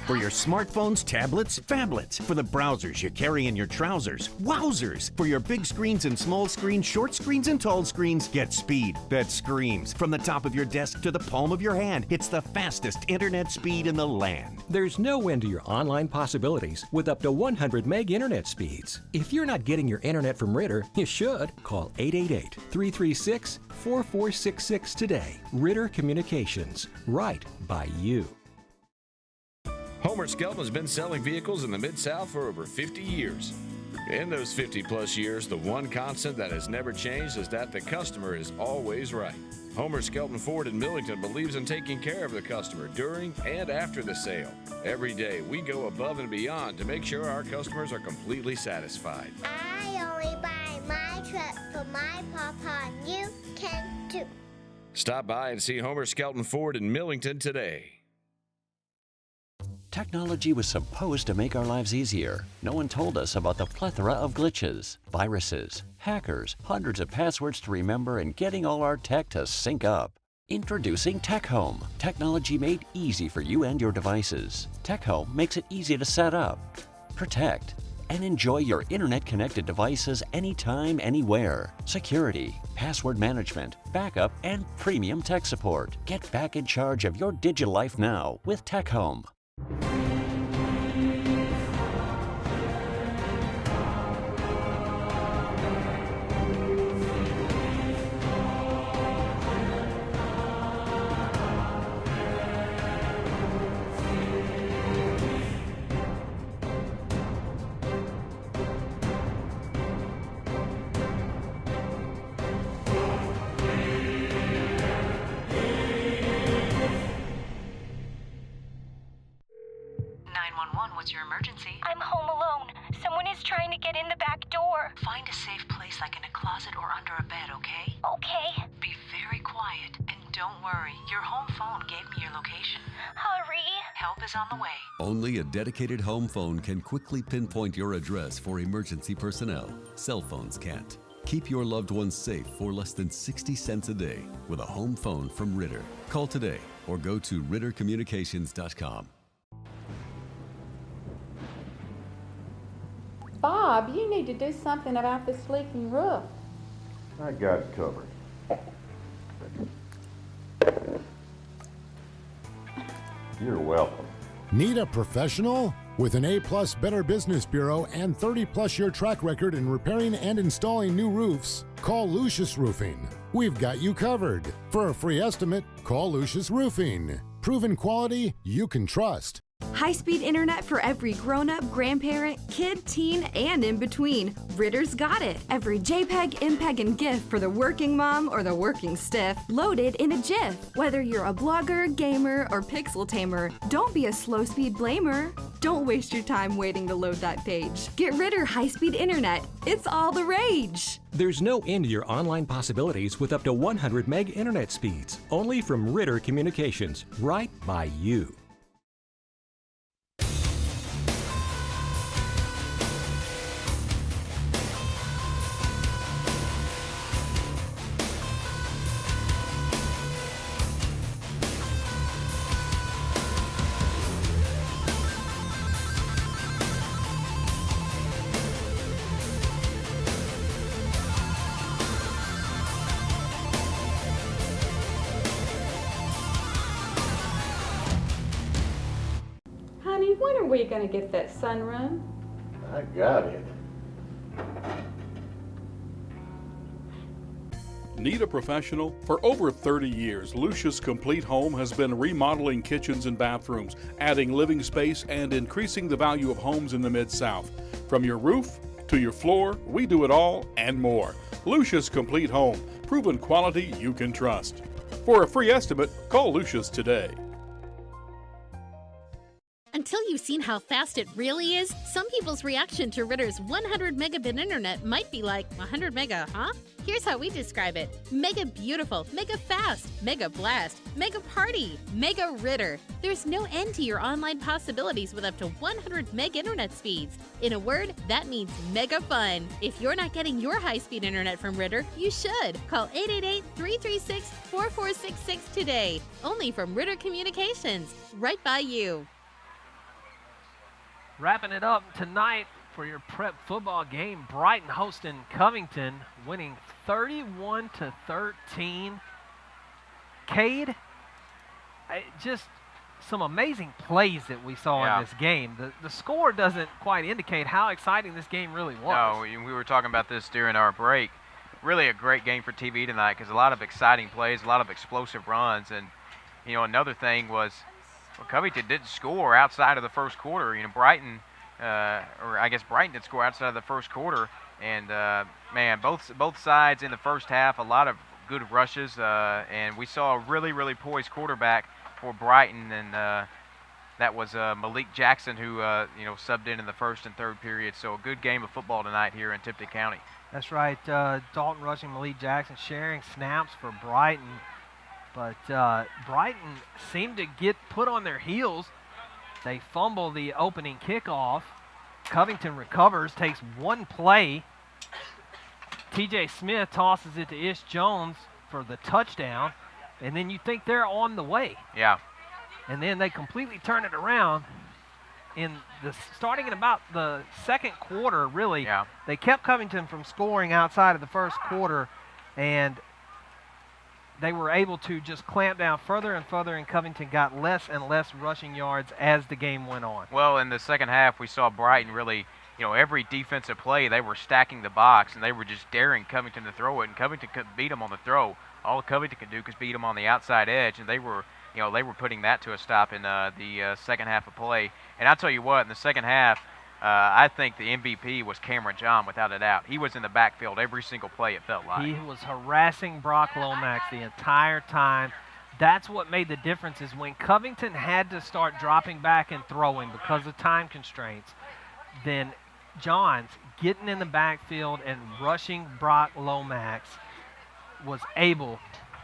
For your smartphones, tablets, phablets. For the browsers you carry in your trousers. Wowzers! For your big screens and small screens, short screens and tall screens, get speed that screams. From the top of your desk to the palm of your hand, it's the fastest internet speed in the land. There's no end to your online possibilities with up to 100 meg internet speeds. If you're not getting your internet from Ritter, you should. Call 888-336-4466 today. Ritter Communications. Right by you. Homer Skelton has been selling vehicles in the Mid-South for over 50 years. In those 50-plus years, the one constant that has never changed is that the customer is always right. Homer Skelton Ford in Millington believes in taking care of the customer during and after the sale. Every day, we go above and beyond to make sure our customers are completely satisfied. I only buy my truck for my papa, and you can too. Stop by and see Homer Skelton Ford in Millington today. Technology was supposed to make our lives easier. No one told us about the plethora of glitches, viruses, hackers, hundreds of passwords to remember, and getting all our tech to sync up. Introducing Tech Home. Technology made easy for you and your devices. Tech Home makes it easy to set up, protect, and enjoy your internet-connected devices anytime, anywhere. Security, password management, backup, and premium tech support. Get back in charge of your digital life now with Tech Home. What's your emergency? I'm home alone. Someone is trying to get in the back door. Find a safe place like in a closet or under a bed, okay? Okay. Be very quiet and don't worry. Your home phone gave me your location. Hurry. Help is on the way. Only a dedicated home phone can quickly pinpoint your address for emergency personnel. Cell phones can't. Keep your loved ones safe for less than 60 cents a day with a home phone from Ritter. Call today or go to rittercommunications.com. Bob, you need to do something about this leaking roof. I got it covered. You're welcome. Need a professional? With an A-plus Better Business Bureau and 30-plus year track record in repairing and installing new roofs, call Lucius Roofing. We've got you covered. For a free estimate, call Lucius Roofing. Proven quality you can trust. High-speed internet for every grown-up, grandparent, kid, teen, and in between. Ritter's got it. Every JPEG, MPEG, and GIF for the working mom or the working stiff, loaded in a GIF. Whether you're a blogger, gamer, or pixel tamer, don't be a slow-speed blamer. Don't waste your time waiting to load that page. Get Ritter high-speed internet. It's all the rage. There's no end to your online possibilities with up to 100 meg internet speeds. Only from Ritter Communications, right by you. Honey, when are we going to get that sunroom? I got it. Need a professional? For over 30 years, Lucius Complete Home has been remodeling kitchens and bathrooms, adding living space, and increasing the value of homes in the Mid-South. From your roof to your floor, we do it all and more. Lucius Complete Home, proven quality you can trust. For a free estimate, call Lucius today. Until you've seen how fast it really is, some people's reaction to Ritter's 100 megabit internet might be like, 100 mega, huh? Here's how we describe it. Mega beautiful, mega fast, mega blast, mega party, mega Ritter. There's no end to your online possibilities with up to 100 meg internet speeds. In a word, that means mega fun. If you're not getting your high-speed internet from Ritter, you should. Call 888-336-4466 today. Only from Ritter Communications, right by you. Wrapping it up tonight for your prep football game, Brighton hosting Covington, winning 31-13. Cade, just some amazing plays that we saw in this game. The score doesn't quite indicate how exciting this game really was. No, we were talking about this during our break. Really a great game for TV tonight because a lot of exciting plays, a lot of explosive runs. And, you know, another thing was, well, Covington didn't score outside of the first quarter. You know, Brighton or I guess Brighton did score outside of the first quarter. And, man, both sides in the first half, a lot of good rushes. And we saw a really, really poised quarterback for Brighton. And that was Malik Jackson who, subbed in the first and third period. So a good game of football tonight here in Tipton County. That's right. Dalton rushing, Malik Jackson sharing snaps for Brighton. But Brighton seemed to get put on their heels. They fumble the opening kickoff. Covington recovers, takes one play. TJ Smith tosses it to Ish Jones for the touchdown. And then you think they're on the way. Yeah. And then they completely turn it around. Starting in about the second quarter, really, they kept Covington from scoring outside of the first quarter, and they were able to just clamp down further and further, and Covington got less and less rushing yards as the game went on. Well, in the second half, we saw Brighton really, every defensive play, they were stacking the box, and they were just daring Covington to throw it, and Covington couldn't beat them on the throw. All Covington could do was beat them on the outside edge, and they were putting that to a stop in the second half of play. And I'll tell you what, in the second half, I think the MVP was Cameron John, without a doubt. He was in the backfield every single play, it felt like. He was harassing Brock Lomax the entire time. That's what made the difference, is when Covington had to start dropping back and throwing because of time constraints, then Johns getting in the backfield and rushing Brock Lomax was able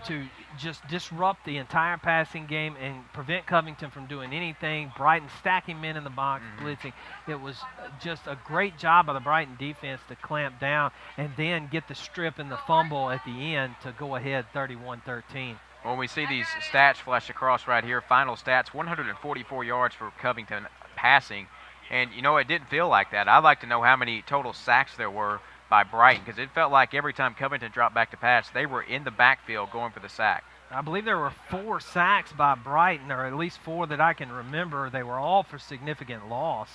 to just disrupt the entire passing game and prevent Covington from doing anything. Brighton stacking men in the box, blitzing. It was just a great job by the Brighton defense to clamp down and then get the strip and the fumble at the end to go ahead 31-13. When we see these stats flash across right here, final stats, 144 yards for Covington passing. And, it didn't feel like that. I'd like to know how many total sacks there were by Brighton, because it felt like every time Covington dropped back to pass, they were in the backfield going for the sack. I believe there were 4 sacks by Brighton, or at least 4 that I can remember. They were all for significant loss.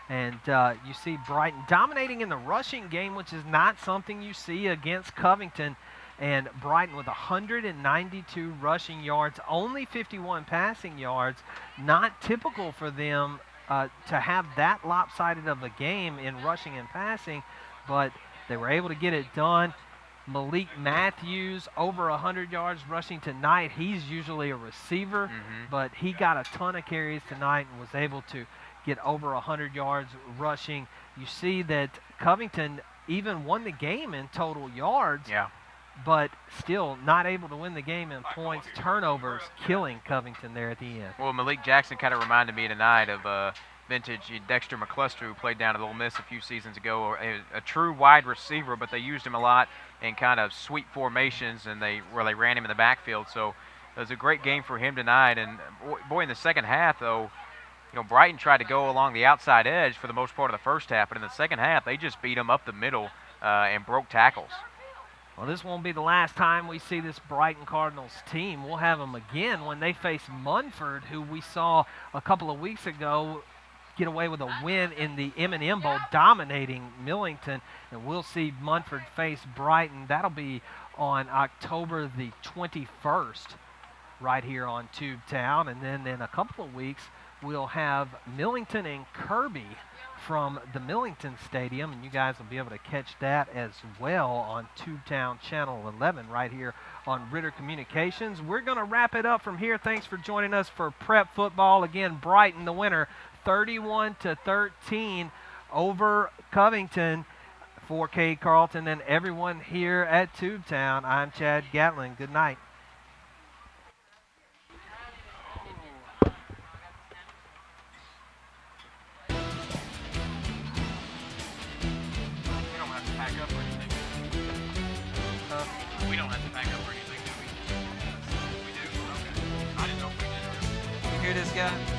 And you see Brighton dominating in the rushing game, which is not something you see against Covington. And Brighton with 192 rushing yards, only 51 passing yards. Not typical for them to have that lopsided of a game in rushing and passing, but they were able to get it done. Malik Matthews, over 100 yards rushing tonight. He's usually a receiver, but he got a ton of carries tonight and was able to get over 100 yards rushing. You see that Covington even won the game in total yards, but still not able to win the game in points. Turnovers killing Covington there at the end. Well, Malik Jackson kind of reminded me tonight of vintage Dexter McCluster, who played down at Ole Miss a few seasons ago, a true wide receiver, but they used him a lot in kind of sweep formations, and where they ran him in the backfield. So it was a great game for him tonight. And boy, in the second half, though, Brighton tried to go along the outside edge for the most part of the first half, but in the second half, they just beat him up the middle and broke tackles. Well, this won't be the last time we see this Brighton Cardinals team. We'll have them again when they face Munford, who we saw a couple of weeks ago get away with a win in the M&M Bowl, dominating Millington. And we'll see Munford face Brighton. That'll be on October the 21st right here on Tubetown. And then in a couple of weeks, we'll have Millington and Kirby from the Millington Stadium, and you guys will be able to catch that as well on Tubetown Channel 11 right here on Ritter Communications. We're going to wrap it up from here. Thanks for joining us for Prep Football. Again, Brighton the winner, 31-13 over Covington. For K. Carlton and everyone here at Tubetown, I'm Chad Gatlin. Good night. We don't have to pack up or anything, do we? We do? Okay. I didn't know if we did. You hear this guy?